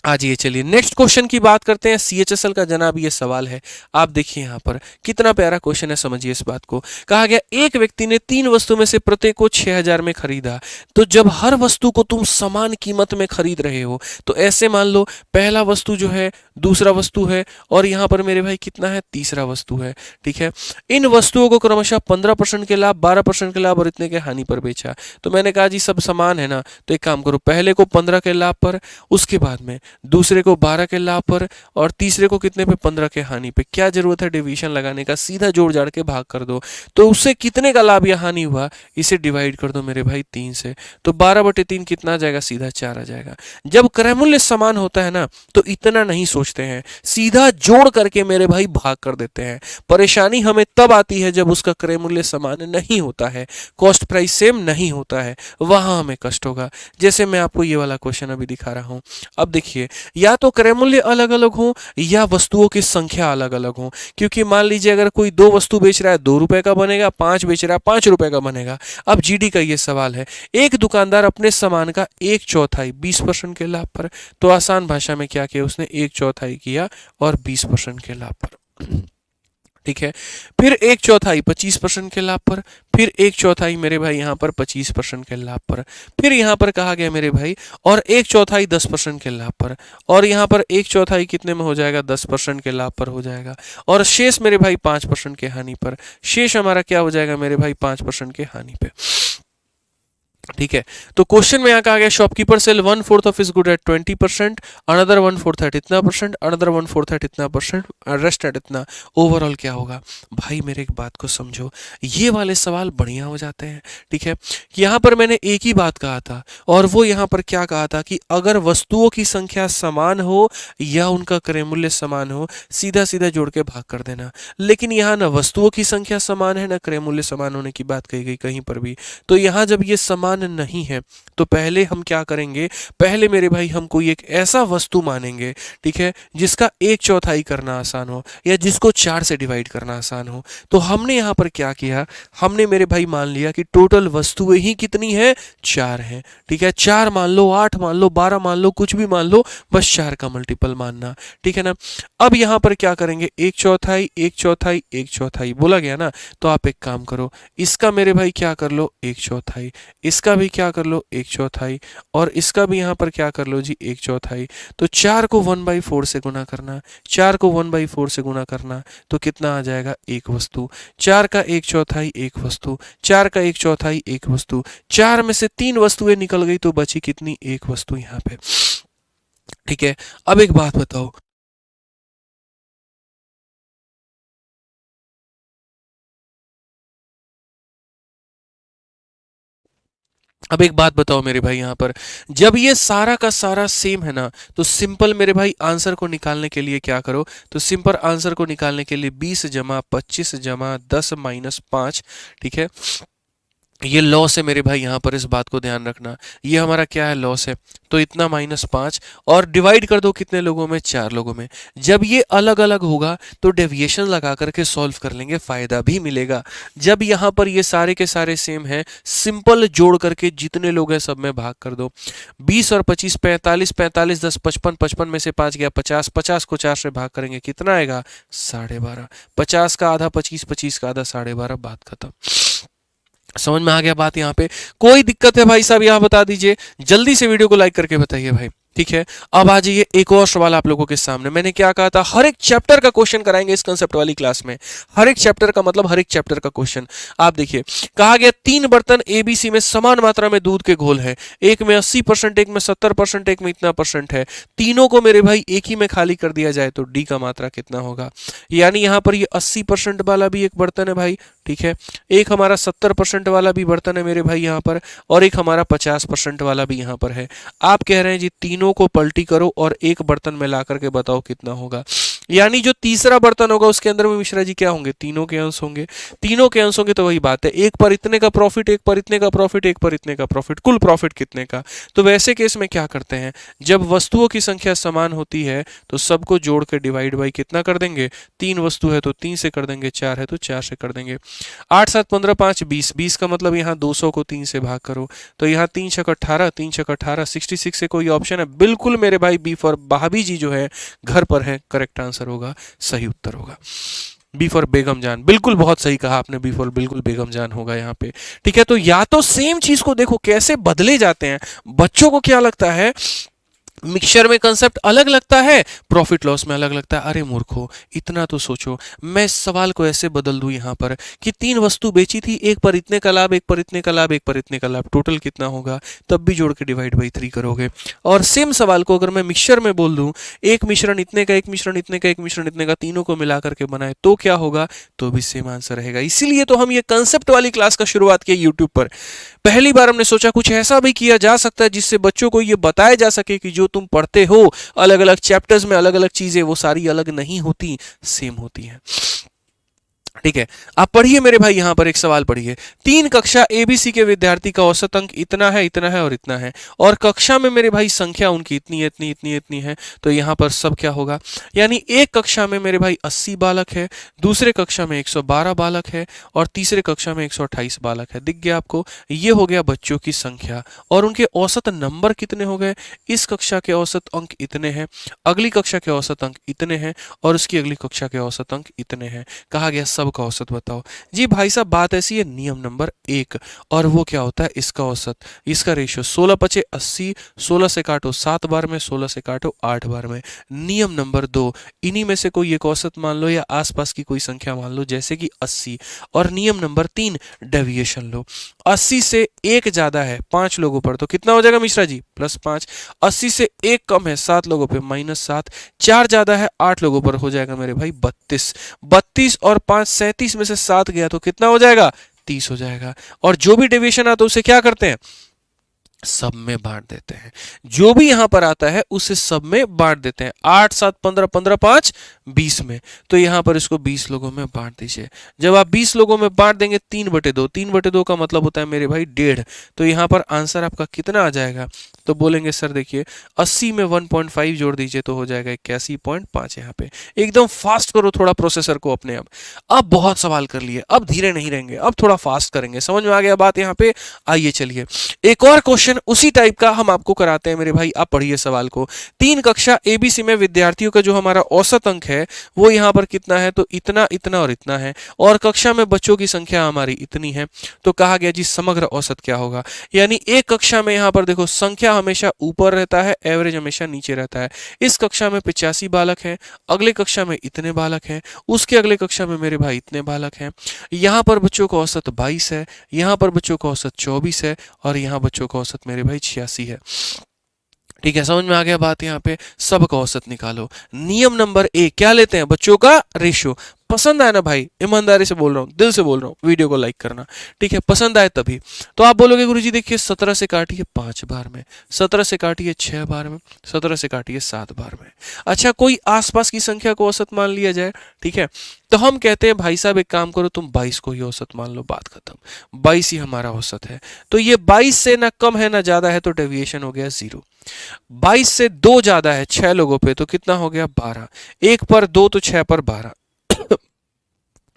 आज ये चलिए नेक्स्ट क्वेश्चन की बात करते हैं। सीएचएसएल का जनाब ये सवाल है, आप देखिए यहाँ पर कितना प्यारा क्वेश्चन है, समझिए इस बात को। कहा गया एक व्यक्ति ने 3 वस्तु में से प्रत्येक को 6000 में खरीदा, तो जब हर वस्तु को तुम समान कीमत में खरीद रहे हो, तो ऐसे मान लो पहला वस्तु जो है, दूसरा वस्तु है, और यहाँ पर मेरे भाई कितना है, तीसरा वस्तु है, ठीक है। इन वस्तुओं को क्रमशः 15% के लाभ, 12% के लाभ और इतने के हानि पर बेचा। तो मैंने कहा जी सब समान है ना, तो एक काम करो, पहले को 15 के लाभ पर, उसके बाद में दूसरे को 12 के लाभ पर, और तीसरे को कितने पे, 15 के हानि पे। क्या जरूरत है डिवीजन लगाने का, सीधा जोड़ जाड़ के भाग कर दो। तो उससे कितने का लाभ या हानि हुआ, इसे डिवाइड कर दो मेरे भाई 3 से, तो 12/3 कितना आ जाएगा, सीधा 4 आ जाएगा। जब क्रय मूल्य समान होता है ना, तो इतना नहीं सोचते हैं, सीधा जोड़ करके मेरे भाई भाग कर देते हैं। परेशानी हमें तब आती है जब उसका क्रय मूल्य समान नहीं होता है, कॉस्ट प्राइस सेम नहीं होता है, वहां हमें कष्ट होगा। जैसे मैं आपको ये वाला क्वेश्चन अभी दिखा रहा हूं, अब देखिए, या तो क्रय मूल्य अलग अलग हो या वस्तुओं की संख्या अलग अलग हो। क्योंकि मान लीजिए अगर कोई 2 वस्तु बेच रहा है 2 रुपए का बनेगा, 5 बेच रहा है 5 रुपए का बनेगा। अब जीडी का ये सवाल है, एक दुकानदार अपने सामान का 1/4 20% के लाभ पर, तो आसान भाषा में क्या किया उसने, 1/4 किया और 20% के लाभ पर, ठीक है। फिर 1/4 25% के लाभ पर, फिर 1/4 मेरे भाई यहाँ पर 25% के लाभ पर, फिर यहाँ पर कहा गया मेरे भाई, और 1/4 10% के लाभ पर, और यहाँ पर 1/4 कितने में हो जाएगा, 10% के लाभ पर हो जाएगा, और शेष मेरे भाई 5% के हानि पर। शेष हमारा क्या हो जाएगा मेरे भाई, 5% के हानि पे, ठीक है। तो क्वेश्चन में यहाँ कहा गया shopkeeper sell 1/4 of his good at 20%, another 1/4 at इतना परसेंट, अनदर 1/4 एट इतना परसेंट, रेस्ट एट इतना। ओवरऑल क्या होगा भाई, मेरे एक बात को समझो, ये वाले सवाल बढ़िया हो जाते हैं, ठीक है। यहाँ पर मैंने एक ही बात कहा था, और वो यहाँ पर क्या कहा था कि अगर वस्तुओं की संख्या समान हो या उनका क्रय मूल्य समान हो, सीधा सीधा जोड़ के भाग कर देना। लेकिन यहाँ ना वस्तुओं की संख्या समान है, ना क्रय मूल्य समान होने की बात कही गई कहीं पर भी। तो यहाँ जब ये समान नहीं है, तो पहले हम क्या करेंगे, पहले मेरे भाई हम कोई एक ऐसा वस्तु मानेंगे, ठीक है, जिसका 1/4 करना आसान हो, या जिसको 4 से डिवाइड करना आसान हो। तो हमने यहाँ पर क्या किया, हमने मेरे भाई मान लिया कि टोटल वस्तुएं ही कितनी है, 4 है, ठीक है। 4 मान लो, 8 मान लो, 12 मान लो, कुछ भी मान लो, बस 4 का मल्टीपल मानना, ठीक है ना। अब यहाँ पर क्या करेंगे, 1/4 1/4 1/4 बोला गया ना, तो आप एक काम करो, इसका मेरे भाई क्या कर लो, 1/4, इसका भी क्या कर लो, 1/4, और इसका भी यहाँ पर क्या कर लो जी, 1/4। तो 4 को 1/4 से गुना करना, 4 को 1/4 से गुना करना, तो कितना आ जाएगा, एक वस्तु। 4 का 1/4 एक वस्तु, 4 का 1/4 एक वस्तु, 4 में से 3 वस्तुएं निकल गई, तो बची कितनी, एक वस्तु यहाँ पे, ठीक है। अब एक बात बताओ, अब एक बात बताओ मेरे भाई, यहाँ पर जब ये सारा का सारा सेम है ना, तो सिंपल मेरे भाई आंसर को निकालने के लिए क्या करो, तो सिंपल आंसर को निकालने के लिए 20 जमा 25 जमा 10 माइनस 5, ठीक है। ये लॉस है मेरे भाई, यहाँ पर इस बात को ध्यान रखना, ये हमारा क्या है, लॉस है। तो इतना -5, और डिवाइड कर दो कितने लोगों में, 4 लोगों में। जब ये अलग अलग होगा तो डेविएशन लगा करके सॉल्व कर लेंगे, फायदा भी मिलेगा। जब यहाँ पर ये सारे के सारे सेम हैं, सिंपल जोड़ करके जितने लोग हैं सब में भाग कर दो। 20 और 25 45, 45 10 55, 55 में से 5 गया 50, 50 को 4 से भाग करेंगे, कितना आएगा, 12.5। 50 का आधा 25, 25 का आधा 12.5, बात खत्म। समझ में आ गया बात, यहाँ पे कोई दिक्कत है भाई साहब, यहाँ बता दीजिए, जल्दी से वीडियो को लाइक करके बताइए भाई, ठीक है। अब आ जाइए एक और सवाल आप लोगों के सामने। मैंने क्या कहा था, हर एक चैप्टर का क्वेश्चन कराएंगे इस कंसेप्ट वाली क्लास में। हर एक चैप्टर का मतलब हर एक चैप्टर का क्वेश्चन। आप देखिए, कहा गया 3 बर्तन एबीसी में समान मात्रा में दूध के घोल है, एक में 80%, एक में 70%, एक में इतना परसेंट है। तीनों को मेरे भाई एक ही में खाली कर दिया जाए तो डी का मात्रा कितना होगा। यानी यहाँ पर ये 80% वाला भी एक बर्तन है भाई, ठीक है, एक हमारा 70% वाला भी बर्तन है मेरे भाई यहाँ पर, और एक हमारा 50% वाला भी यहाँ पर है। आप कह रहे हैं जी तीनों को पलटी करो और एक बर्तन में ला करके बताओ कितना होगा। यानी जो तीसरा बर्तन होगा उसके अंदर में मिश्रा जी क्या होंगे, तीनों के अंश होंगे। तीनों के अंश होंगे तो वही बात है, एक पर इतने का प्रॉफिट, एक पर इतने का प्रॉफिट, एक पर इतने का प्रॉफिट, कुल प्रॉफिट कितने का। तो वैसे केस में क्या करते हैं, जब वस्तुओं की संख्या समान होती है तो सबको जोड़ के डिवाइड बाई कितना कर देंगे, 3 वस्तु है तो 3 से कर देंगे, 4 है तो 4 से कर देंगे। 8 7 15 5 20, 20 का मतलब यहाँ 200 को 3 से भाग करो तो यहाँ 3 छक 18, 3 छक 18, 66 से कोई ऑप्शन है, बिल्कुल मेरे भाई बी फॉर भाभी जी जो है घर पर है, करेक्ट आंसर होगा, सही उत्तर होगा बी फॉर बेगम जान। बिल्कुल बहुत सही कहा आपने, बी फॉर बिल्कुल बेगम जान होगा यहाँ पे। ठीक है, तो या तो सेम चीज को देखो कैसे बदले जाते हैं। बच्चों को क्या लगता है, मिक्सचर में कंसेप्ट अलग लगता है, प्रॉफिट लॉस में अलग लगता है। अरे मूर्खो, इतना तो सोचो, मैं इस सवाल को ऐसे बदल दूं यहाँ पर कि 3 वस्तु बेची थी, एक पर इतने का लाभ, एक पर इतने का लाभ, एक पर इतने का लाभ, टोटल कितना होगा, तब भी जोड़ के डिवाइड बाई 3 करोगे। और सेम सवाल को अगर मैं मिक्सचर में बोल दूं, एक मिश्रण इतने का, एक मिश्रण इतने का, एक मिश्रण इतने का, तीनों को मिला करके बनाए तो क्या होगा, तो भी सेम आंसर रहेगा। इसीलिए तो हम ये कंसेप्ट वाली क्लास का शुरुआत किया यूट्यूब पर। पहली बार हमने सोचा कुछ ऐसा भी किया जा सकता है जिससे बच्चों को ये बताया जा सके कि जो तुम पढ़ते हो अलग अलग चैप्टर्स में अलग अलग चीजें, वो सारी अलग नहीं होती, सेम होती हैं। ठीक है, आप पढ़िए मेरे भाई, यहां पर एक सवाल पढ़िए। 3 कक्षा एबीसी के विद्यार्थी का औसत अंक इतना है, इतना है और इतना है, और कक्षा में मेरे भाई संख्या उनकी इतनी है, इतनी इतनी इतनी है, तो यहां पर सब क्या होगा, यानी एक कक्षा में मेरे भाई 80 बालक है, दूसरे कक्षा में 112 बालक है, और तीसरे कक्षा में 128 बालक है। दिख गया आपको, ये हो गया बच्चों की संख्या, और उनके औसत नंबर कितने हो गए, इस कक्षा के औसत अंक इतने हैं, अगली कक्षा के औसत अंक इतने हैं, और उसकी अगली कक्षा के औसत अंक इतने हैं। कहा गया सब का औसत बताओ। जी भाई साहब, बात ऐसी है, नियम नंबर 1, और वो क्या होता है, इसका औसत, इसका रेशियो 16 पचे 80, 16 से काटो 7 बार में, 16 से काटो 8 बार में। नियम नंबर 2, इन्हीं में से कोई एक औसत मान लो या आसपास की कोई संख्या मान लो, जैसे कि 80। और नियम नंबर 3, डेविएशन लो। 80 से 1 ज्यादा है 5 लोगों पर तो कितना हो जाएगा मिश्रा जी, +5। 80 से 1 कम है 7 लोगों पे, -7। 4 ज्यादा है 8 लोगों पर, हो जाएगा मेरे भाई 32। 32 और 5 37 में से 7 गया तो कितना हो जाएगा, 30 हो जाएगा। और जो भी डेविएशन आता है उसे क्या करते हैं, सब में बांट देते हैं। जो भी यहां पर आता है उसे सब में बांट देते हैं। 8 7 15, 15 5 20 में, तो यहां पर इसको 20 लोगों में बांट दीजिए। जब आप 20 लोगों में बांट देंगे 3/2, 3/2 का मतलब होता है मेरे भाई 1.5, तो यहां पर आंसर आपका कितना आ जाएगा, तो बोलेंगे सर देखिए 80 में 1.5 जोड़ दीजिए तो हो जाएगा 81.5। यहाँ पे एकदम फास्ट करो थोड़ा प्रोसेसर को अपने। अब बहुत सवाल कर लिए, अब धीरे नहीं रहेंगे, अब थोड़ा फास्ट करेंगे। समझ में आ गया बात यहाँ पे, आइए चलिए एक और क्वेश्चन उसी टाइप का हम आपको कराते हैं मेरे भाई। आप पढ़िए सवाल को। 3 कक्षा एबीसी में विद्यार्थियों का जो हमारा औसत अंक है वो यहाँ पर कितना है, तो इतना, इतना और इतना है, और कक्षा में बच्चों की संख्या हमारी इतनी है। तो कहा गया जी समग्र औसत क्या होगा, यानी एक कक्षा में यहाँ पर देखो संख्या हमेशा ऊपर रहता है, एवरेज हमेशा नीचे रहता है। इस कक्षा में 85 बालक हैं, अगले कक्षा में इतने बालक हैं, उसके अगले कक्षा में मेरे भाई इतने बालक हैं। यहाँ पर बच्चों का औसत 22 है, यहाँ पर बच्चों का औसत 24 है, और यहाँ बच्चों का औसत मेरे भाई 86 है। ठीक है, समझ में आ गया बात। यहाँ पे सब का औसत निकालो। नियम नंबर 1 क्या लेते हैं, बच्चों का रेशियो। पसंद आया ना भाई, ईमानदारी से बोल रहा हूँ, दिल से बोल रहा हूँ, वीडियो को लाइक करना। ठीक है, पसंद आए तभी। तो आप बोलोगे गुरुजी देखिए 17 से काटिए 5 बार में, 17 से काटिए 6 बार में, 17 से काटिए 7 बार में। अच्छा, कोई आसपास की संख्या को औसत मान लिया जाए। ठीक है, तो हम कहते हैं भाई साहब एक काम करो, तुम 22 को ही औसत मान लो, बात खत्म। 22 ही हमारा औसत है। तो ये 22 से ना कम है ना ज्यादा है, तो डेविएशन हो गया 0। 22 से 2 ज्यादा है 6 लोगों पे, तो कितना हो गया 12। 1 पर 2 तो 6 पर 12।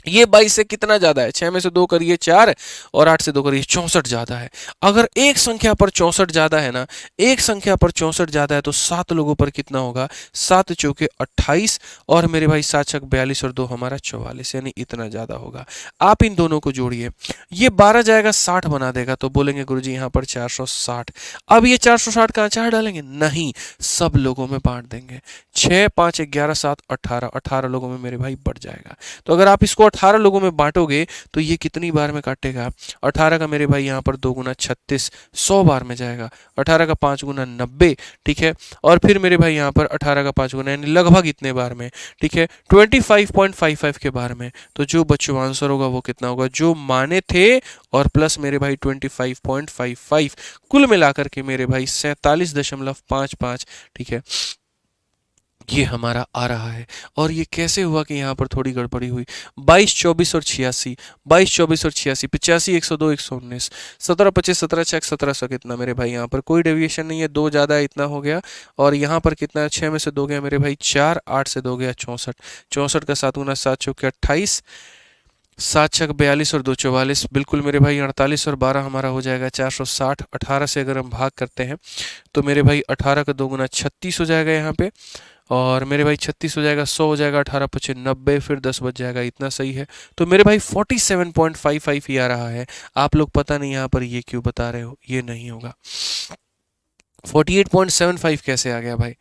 ये 22 से कितना ज्यादा है, 6 में से 2 करिए 4, और 8 से 2 करिए 64 ज्यादा है। अगर एक संख्या पर 64 ज्यादा है ना, एक संख्या पर 64 ज्यादा है, तो 7 लोगों पर कितना होगा, 7 चौके 28, और मेरे भाई 7 छक 42 और 2 हमारा 44, यानी इतना ज्यादा होगा। आप इन दोनों को जोड़िए, ये 12 जाएगा 60 बना देगा, तो बोलेंगे गुरुजी यहाँ पर 460। अब ये 460 का अचार डालेंगे, नहीं, सब लोगों में बांट देंगे। 6 5 11 7 18, 18 लोगों में मेरे भाई बढ़ जाएगा। तो अगर आप इसको 18 लोगों में बांटोगे तो ये कितनी बार में काटेगा, 18 का मेरे भाई यहाँ पर 2 गुना 36, 100 बार में जाएगा। 18 का 5 गुना 90। ठीक है, और फिर मेरे भाई यहाँ पर 18 का 5 गुना यानी लगभग इतने बार में। ठीक है, 25.55 के बार में। तो जो बच्चों आंसर होगा वो कितना होगा, जो माने थे और प्लस मेरे भाई 25.55, कुल मिलाकर के मेरे भाई 47.55। ठीक है, ये हमारा आ रहा है। और ये कैसे हुआ कि यहाँ पर थोड़ी गड़बड़ी हुई? 22, 24 और 86, 22, 24 और 86, 85, 102, 119, 17, 25, 17, 6, 1700 कितना मेरे भाई? यहाँ पर कोई डेविएशन नहीं है, 2 ज़्यादा है, इतना हो गया। और यहाँ पर कितना है? 6 में से 2 गया मेरे भाई 4, 8 से 2 गया 64, 64 का 7 गुना 7 चौके 28, 7 छक 42 और 2 44, बिल्कुल मेरे भाई 48 और 12 हमारा हो जाएगा 460। 18 से अगर हम भाग करते हैं तो मेरे भाई 18 का 2 गुना 36 हो जाएगा यहाँ पे। और मेरे भाई 36 हो जाएगा, 100 हो जाएगा, 18 पचे 90, फिर 10 बच जाएगा, इतना सही है। तो मेरे भाई 47.55 ही आ रहा है। आप लोग पता नहीं यहाँ पर ये क्यों बता रहे हो, ये नहीं होगा। 48.75 कैसे आ गया भाई?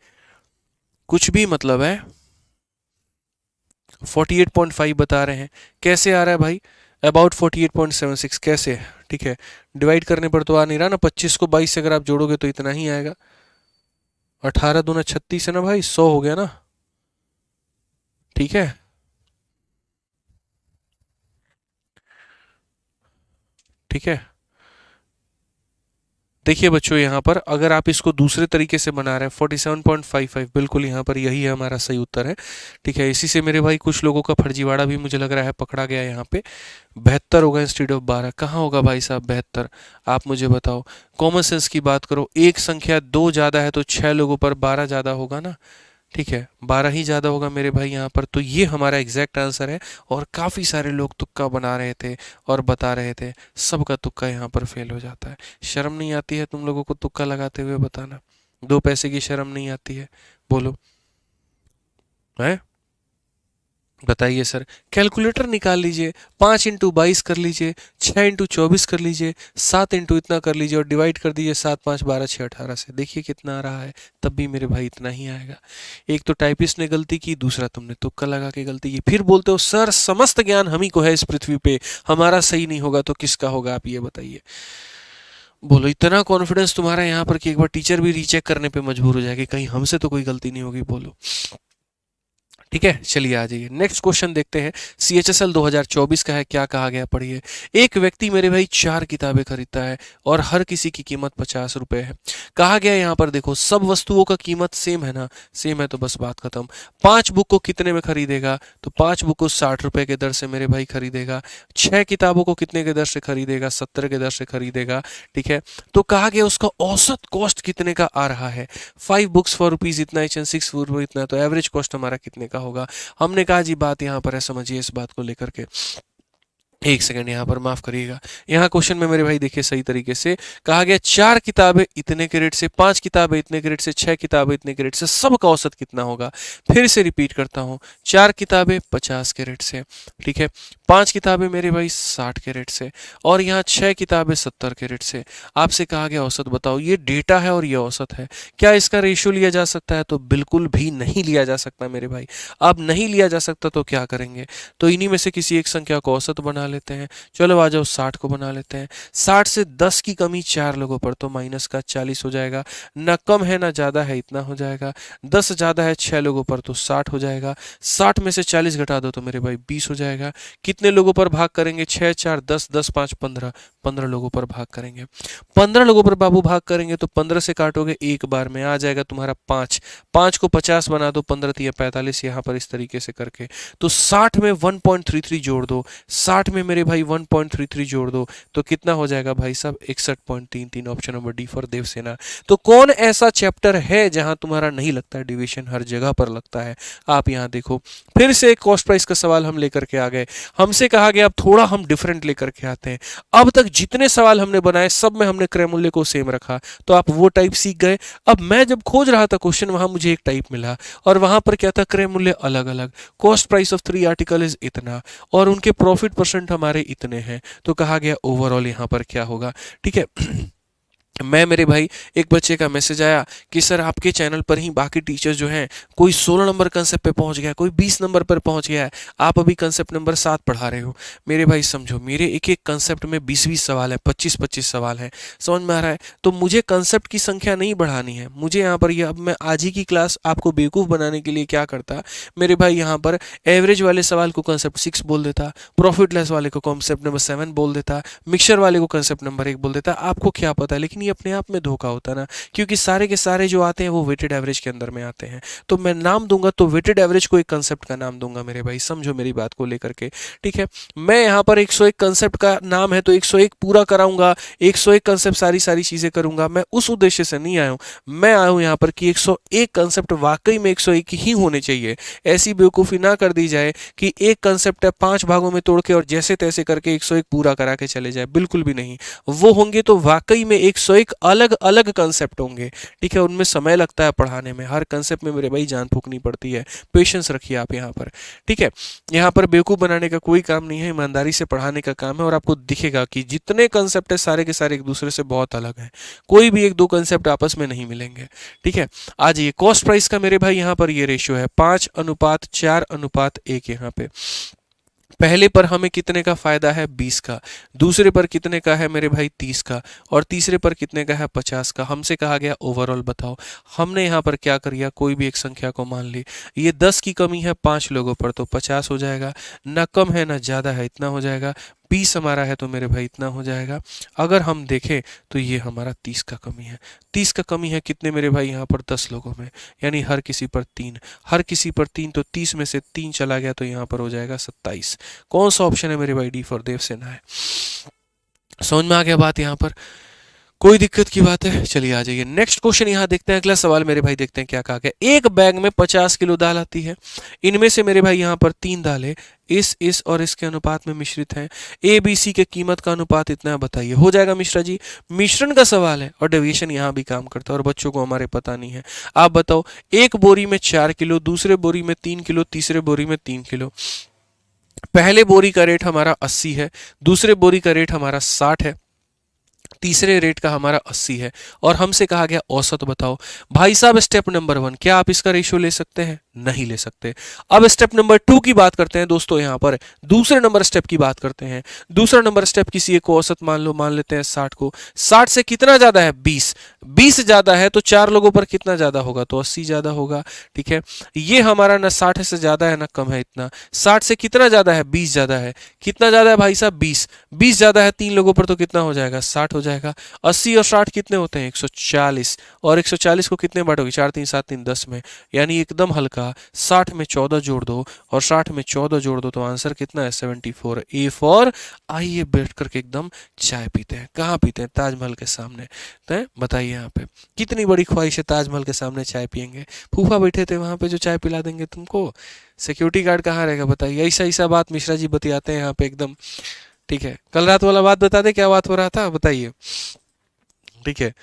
कुछ भी मतलब है। 48.5 बता रहे हैं, कैसे आ रहा है भाई? अबाउट 48.76 कैसे है? ठीक है, डिवाइड करने पर तो आ नहीं रहा ना। 25 को 22 से अगर आप जोड़ोगे तो इतना ही आएगा। 18 दूना 36 है ना भाई, 100 हो गया ना। ठीक है, ठीक है। देखिए बच्चों, यहाँ पर अगर आप इसको दूसरे तरीके से बना रहे हैं 47.55, बिल्कुल यहाँ पर यही है हमारा सही उत्तर है। ठीक है, इसी से मेरे भाई कुछ लोगों का फर्जीवाड़ा भी मुझे लग रहा है पकड़ा गया यहाँ पे। 72 होगा इंस्टीड ऑफ 12, कहाँ होगा भाई साहब 72? आप मुझे बताओ। कॉमन सेंस की बात करो, एक संख्या 2 ज़्यादा है तो 6 लोगों पर 12 ज़्यादा होगा ना। ठीक है, 12 ही ज़्यादा होगा मेरे भाई यहाँ पर। तो ये हमारा एग्जैक्ट आंसर है। और काफ़ी सारे लोग तुक्का बना रहे थे और बता रहे थे, सबका तुक्का यहाँ पर फेल हो जाता है। शर्म नहीं आती है तुम लोगों को तुक्का लगाते हुए बताना? 2 पैसे की शर्म नहीं आती है? बोलो, है? बताइए सर। कैलकुलेटर निकाल लीजिए, 5 इंटू 22 कर लीजिए, 6 इंटू 24 कर लीजिए, 7 इंटू इतना कर लीजिए और डिवाइड कर दीजिए 7, 5, 12, 6, 18 से। देखिए कितना आ रहा है। तब भी मेरे भाई इतना ही आएगा। एक तो टाइपिस्ट ने गलती की, दूसरा तुमने तुक्का लगा के गलती की। फिर बोलते हो सर समस्त ज्ञान हम ही को है इस पृथ्वी पे, हमारा सही नहीं होगा तो किसका होगा? आप ये बताइए। बोलो, इतना कॉन्फिडेंस तुम्हारा यहाँ पर कि एक बार टीचर भी रीचेक करने पे मजबूर हो जाएगी, कहीं हमसे तो कोई गलती नहीं होगी। बोलो। ठीक है, चलिए आ जाइए नेक्स्ट क्वेश्चन देखते हैं। CHSL 2024 का है, क्या कहा गया पढ़िए। एक व्यक्ति मेरे भाई 4 किताबें खरीदता है और हर किसी की कीमत 50 रुपए है। कहा गया यहाँ पर देखो, सब वस्तुओं का कीमत सेम है ना, सेम है तो बस बात खत्म। 5 बुक को कितने में खरीदेगा? तो 5 बुक को 60 रुपए के दर से मेरे भाई खरीदेगा। 6 किताबों को कितने के दर से खरीदेगा? 70 के दर से खरीदेगा। ठीक है, तो कहा गया उसका औसत कॉस्ट कितने का आ रहा है? 5 बुक्स फॉर रुपीज इतना, एच एंड 6 फॉर इतना, तो एवरेज कॉस्ट हमारा कितने का होगा? हमने कहा जी बात यहाँ पर है, समझिए इस बात को लेकर के। एक सेकंड यहाँ पर माफ करिएगा। यहाँ क्वेश्चन में मेरे भाई देखिए सही तरीके से कहा गया 4 किताबें इतने के रेट से, 5 किताबें इतने के रेट से, 6 किताबें इतने के रेट से, सबका औसत कितना होगा? फिर से रिपीट करता हूँ, 4 किताबें 50 के रेट से, ठीक है, 5 किताबें मेरे भाई 60 के रेट से, और यहाँ 6 किताबें 70 के रेट से। आपसे कहा गया औसत बताओ। ये डेटा है और ये औसत है। क्या इसका रेशियो लिया जा सकता है? तो बिल्कुल भी नहीं लिया जा सकता मेरे भाई। अब नहीं लिया जा सकता तो क्या करेंगे? तो इन्हीं में से किसी एक संख्या को औसत बना लेते हैं। चलो आ जाओ 60 को बना लेते हैं। 60 से 10 की कमी 4 लोगों पर, तो माइनस का 40 हो जाएगा। ना कम है ना ज़्यादा है, इतना हो जाएगा। 10 ज़्यादा है 6 लोगों पर तो 60 हो जाएगा। 60 में से 40 घटा दो तो मेरे भाई 20 हो जाएगा। कितने लोगों पर भाग करेंगे? 6, 4, 10, 10, 5, 15, 15 लोगों पर भाग करेंगे। 15 लोगों पर बाबू भाग करेंगे तो 15 से काटोगे एक बार में, आ जाएगा तुम्हारा 5। 5 को 50 बना दो, 15 तिया 45, यहाँ पर इस तरीके से करके। तो 60 में 1.33 जोड़ दो, 60 में मेरे भाई 1.33 जोड़ दो तो कितना हो जाएगा भाई साहब? 61.33। Option number D for Devasena. तो कौन ऐसा चैप्टर है जहां तुम्हारा नहीं लगता है डिवीजन? हर जगह पर लगता है। आप यहां देखो, फिर से एक कॉस्ट प्राइस का सवाल हम लेकर के आ गए। हमसे कहा गया अब थोड़ा हम डिफरेंट लेकर के आते हैं। अब तक जितने सवाल हमने बनाए सब में हमने क्रय मूल्य को सेम रखा, तो आप वो टाइप सीख गए। अब मैं जब खोज रहा था क्वेश्चन, वहां मुझे एक टाइप मिला और वहां पर क्या था? क्रय मूल्य अलग अलग। Cost price of 3 article is इतना और उनके प्रॉफिट परसेंट हमारे इतने हैं। तो कहा गया ओवरऑल यहाँ पर क्या होगा? ठीक है। मैं मेरे भाई एक बच्चे का मैसेज आया कि सर आपके चैनल पर ही बाकी टीचर्स जो हैं, कोई 16 नंबर कंसेप्ट पे पहुंच गया, कोई 20 नंबर पर पहुंच गया है, आप अभी कंसेप्ट नंबर 7 पढ़ा रहे हो। मेरे भाई समझो, मेरे एक एक कंसेप्ट में 20-20 सवाल है, 25-25 सवाल है। समझ में आ रहा है? तो मुझे कंसेप्ट की संख्या नहीं बढ़ानी है। मुझे यहाँ पर अब मैं आज ही की क्लास आपको बेवकूफ़ बनाने के लिए क्या करता मेरे भाई, यहाँ पर एवरेज वाले सवाल को कंसेप्ट 6 बोल देता, प्रॉफिट लेस वाले को कंसेप्ट नंबर 7 बोल देता, मिक्सचर वाले को कंसेप्ट नंबर 1 बोल देता। आपको क्या पता है, लेकिन नहीं अपने आप में धोखा होता ना, क्योंकि सारे के सारे जो आते हैं वो वेटेड एवरेज के अंदर में आते हैं। तो मैं नाम दूंगा तो वेटेड एवरेज को एक कंसेप्ट का नाम दूंगा मेरे भाई, समझो मेरी बात को लेकर के, ठीक है। मैं यहाँ पर 101 कंसेप्ट का नाम है तो 101 पूरा कराऊंगा, 101 कंसेप्ट सारी सारी चीजें करूंगा, मैं उस उद्देश्य से नहीं आया हूँ। मैं आया हूँ यहाँ पर कि 101 कंसेप्ट वाकई में 101 ही होने चाहिए। ऐसी बेवकूफ़ी ना कर दी जाए कि एक कंसेप्ट है 5 भागों में तोड़ के और जैसे तैसे करके 101 पूरा करा के चले जाए, बिल्कुल भी नहीं। वो होंगे तो वाकई में 101 अलग अलग कंसेप्ट होंगे, ठीक है। उनमें समय लगता है पढ़ाने में, हर कंसेप्ट में मेरे भाई जान फूकनी पड़ती है, पेशेंस रखिए आप यहाँ पर, ठीक है। यहाँ पर बेवकूफ़ बनाने का कोई काम नहीं है, ईमानदारी से पढ़ाने का काम है। और आपको दिखेगा कि जितने कंसेप्ट है सारे के सारे एक दूसरे से बहुत अलग हैं, कोई भी एक दो कंसेप्ट आपस में नहीं मिलेंगे, ठीक है। आज ये कॉस्ट प्राइस का मेरे भाई यहाँ पर ये रेशियो है 5:4:1 यहाँ पे। पहले पर हमें कितने का फायदा है? 20 का। दूसरे पर कितने का है मेरे भाई? 30 का। और तीसरे पर कितने का है? 50 का। हमसे कहा गया ओवरऑल बताओ। हमने यहाँ पर क्या कर लिया, कोई भी एक संख्या को मान ली। ये 10 की कमी है 5 लोगों पर तो 50 हो जाएगा, ना कम है ना ज़्यादा है, इतना हो जाएगा। 20 हमारा है तो मेरे भाई इतना हो जाएगा। अगर हम देखें तो ये हमारा 30 का कमी है। 30 का कमी है कितने मेरे भाई? यहाँ पर 10 लोगों में, यानी हर किसी पर 3, हर किसी पर 3, तो 30 में से 3 चला गया तो यहाँ पर हो जाएगा 27। कौन सा ऑप्शन है मेरे भाई? डी फॉर देवसेना है। समझ में आ गया बात यहाँ पर? कोई दिक्कत की बात है? चलिए आ जाइए नेक्स्ट क्वेश्चन यहाँ देखते हैं। अगला सवाल मेरे भाई देखते हैं क्या कहा गया। एक बैग में 50 किलो दाल आती है, इनमें से मेरे भाई यहाँ पर 3 दालें इस और इसके अनुपात में मिश्रित हैं। ए बी सी के कीमत का अनुपात इतना है, बताइए। हो जाएगा मिश्रा जी, मिश्रण का सवाल है और डेविएशन यहाँ भी काम करता है और बच्चों को हमारे पता नहीं है। आप बताओ, एक बोरी में 4 किलो, दूसरे बोरी में 3 किलो, तीसरे बोरी में 3 किलो। पहले बोरी का रेट हमारा 80 है, दूसरे बोरी का रेट हमारा 60 है, तीसरे रेट का हमारा 80 है और हमसे कहा गया औसत बताओ। भाई साहब स्टेप नंबर 1, क्या आप इसका रेशियो ले सकते हैं? नहीं ले सकते। अब स्टेप नंबर 2 की बात करते हैं दोस्तों। यहाँ पर दूसरे नंबर स्टेप की बात करते हैं। दूसरा नंबर स्टेप, किसी एक को औसत मान लो, मान लेते हैं 60 को। 60 से कितना ज्यादा है? 20। 20 ज्यादा है तो 4 लोगों पर कितना ज्यादा होगा? तो 80 ज्यादा होगा, ठीक है। ये हमारा ना 60 से ज्यादा है ना कम है, इतना। 60 से कितना ज्यादा है? 20 ज्यादा है। कितना ज्यादा है भाई साहब? 20। 20 ज्यादा है 3 लोगों पर तो कितना हो जाएगा? 60 हो जाएगा। 80 और 60 कितने होते हैं? 140। और 140 को कितने बांटोगे? 4 3 7 3 10 में, यानी एकदम हल्का। 60 में 14 जोड़ दो और 60 में 14 जोड़ दो तो आंसर कितना है? 74। ए फॉर आइए बैठ करके एकदम चाय पीते हैं। कहाँ पीते हैं? ताजमहल के सामने। तो बताइए यहाँ पे कितनी बड़ी ख्वाहिश है, ताजमहल के सामने चाय पियेंगे। फूफा बैठे थे वहां पे जो चाय पिला देंगे तुमको। सिक्योरिटी गार्ड कहाँ रहेगा बताइए? ऐसा ऐसा बात मिश्रा जी बतियाते हैं यहाँ पे एकदम, ठीक है। कल रात वाला बात बता दे, क्या बात हो रहा था बताइए, ठीक है।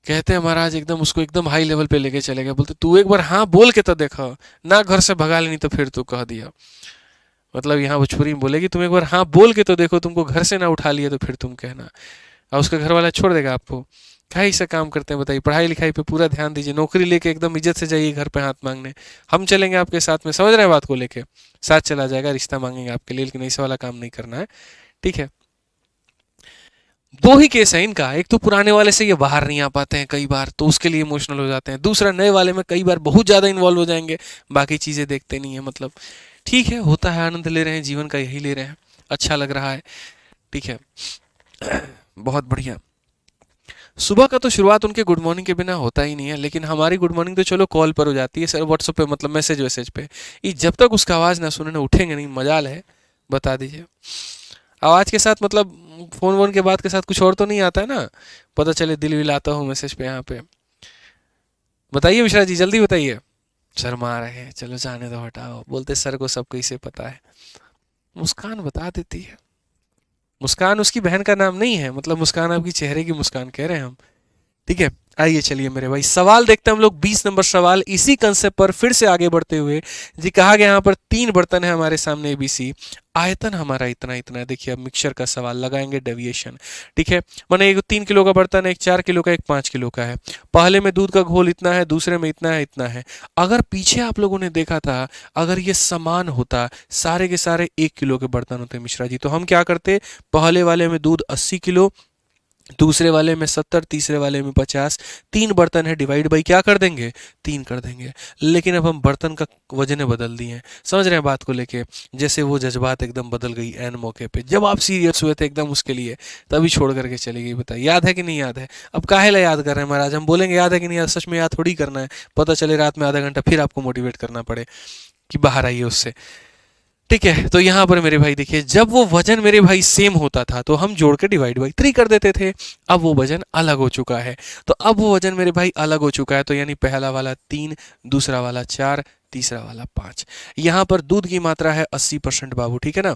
कहते हैं महाराज एकदम उसको एकदम हाई लेवल पे लेके चले गए। बोलते तू एक बार हाँ बोल के तो देखा ना, घर से भगा लेनी तो फिर तू कह दिया। मतलब यहाँ भोजपुरी में बोले कि तुम एक बार हाँ बोल के तो देखो, तुमको घर से ना उठा लिया तो फिर तुम कहना। और उसका घर वाला छोड़ देगा आपको? क्या ऐसा काम करते हैं बताइए? पढ़ाई लिखाई पे पूरा ध्यान दीजिए, नौकरी लेके एकदम इज्जत से जाइए घर पे हाथ मांगने। हम चलेंगे आपके साथ में, समझ रहे हैं बात को लेके? साथ चला जाएगा, रिश्ता मांगेंगे आपके लिए, लेकिन ऐसा वाला काम नहीं करना है, ठीक है। दो ही केस है इनका, एक तो पुराने वाले से ये बाहर नहीं आ पाते हैं कई बार तो उसके लिए इमोशनल हो जाते हैं, दूसरा नए वाले में कई बार बहुत ज़्यादा इन्वॉल्व हो जाएंगे, बाकी चीज़ें देखते नहीं है। मतलब ठीक है, होता है, आनंद ले रहे हैं, जीवन का यही ले रहे हैं, अच्छा लग रहा है, ठीक है। बहुत बढ़िया। सुबह का तो शुरुआत उनके गुड मॉर्निंग के बिना होता ही नहीं है, लेकिन हमारी गुड मॉर्निंग तो चलो कॉल पर हो जाती है सर, व्हाट्सएप पे, मतलब मैसेज वैसेज पे। ये जब तक उसका आवाज़ ना सुने ना उठेंगे नहीं, मजाल है। बता दीजिए आवाज़ के साथ, मतलब फोन वोन के बाद के साथ कुछ और तो नहीं आता है ना? पता चले दिल विल आता हूँ मैसेज पे यहाँ पे। बताइए मिश्रा जी जल्दी बताइए। शर्मा रहे हैं, चलो जाने दो, हटाओ। बोलते सर को सब कैसे पता है। मुस्कान बता देती है। मुस्कान उसकी बहन का नाम नहीं है, मतलब मुस्कान आपकी चेहरे की मुस्कान कह रहे हैं हम, ठीक है। आइए चलिए मेरे भाई सवाल देखते हैं हम लोग। 20 नंबर सवाल इसी कंसेप्ट पर फिर से आगे बढ़ते हुए जी। कहा गया यहाँ पर 3 बर्तन है हमारे सामने एबीसी, आयतन हमारा इतना इतना है। देखिए अब मिक्सचर का सवाल, लगाएंगे डेविएशन, ठीक है। माने एक 3 किलो का बर्तन है, एक 4 किलो का, एक 5 किलो का है। पहले में दूध का घोल इतना है, दूसरे में इतना है, इतना है। अगर पीछे आप लोगों ने देखा था, अगर ये समान होता, सारे के सारे 1 किलो के बर्तन होते मिश्रा जी, तो हम क्या करते? पहले वाले में दूध 80 किलो, दूसरे वाले में 70, तीसरे वाले में 50, 3 बर्तन है, डिवाइड बाई क्या कर देंगे, 3 कर देंगे। लेकिन अब हम बर्तन का वजन बदल दिए हैं, समझ रहे हैं बात को लेके। जैसे वो जज्बात एकदम बदल गई एन मौके पे, जब आप सीरियस हुए थे एकदम उसके लिए, तभी छोड़ करके चली गई। बताइए याद है कि नहीं याद है? अब काहे ला याद कर रहे हैं महाराज, हम बोलेंगे याद है कि नहीं याद, सच में याद थोड़ी करना है, पता चले रात में आधा घंटा फिर आपको मोटिवेट करना पड़े कि बाहर आइए उससे। ठीक है, तो यहाँ पर मेरे भाई देखिए, जब वो वजन मेरे भाई सेम होता था तो हम जोड़ के डिवाइड बाई 3 कर देते थे। अब वो वजन अलग हो चुका है, तो अब वो वजन मेरे भाई अलग हो चुका है, तो यानी पहला वाला 3, दूसरा वाला 4, तीसरा वाला 5। यहाँ पर दूध की मात्रा है 80% बाबू, ठीक है ना।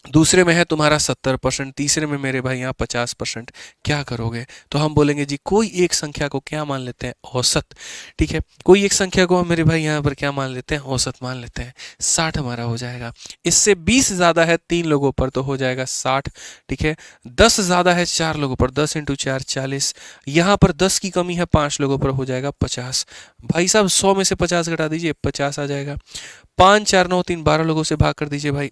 दूसरे में है तुम्हारा 70%, तीसरे में मेरे भाई यहाँ 50%। क्या करोगे? तो हम बोलेंगे जी कोई एक संख्या को क्या मान लेते हैं, औसत। ठीक है, कोई एक संख्या को हम मेरे भाई यहाँ पर क्या मान लेते हैं, औसत मान लेते हैं। 60 हमारा हो जाएगा। इससे 20 ज्यादा है 3 लोगों पर तो हो जाएगा 60। ठीक है, 10 ज्यादा है 4 लोगों पर, 10 × 4 40। यहाँ पर 10 की कमी है 5 लोगों पर, हो जाएगा 50। भाई साहब 100 में से 50 घटा दीजिए, 50 आ जाएगा। 5 4 9 3 12 लोगों से भाग कर दीजिए भाई।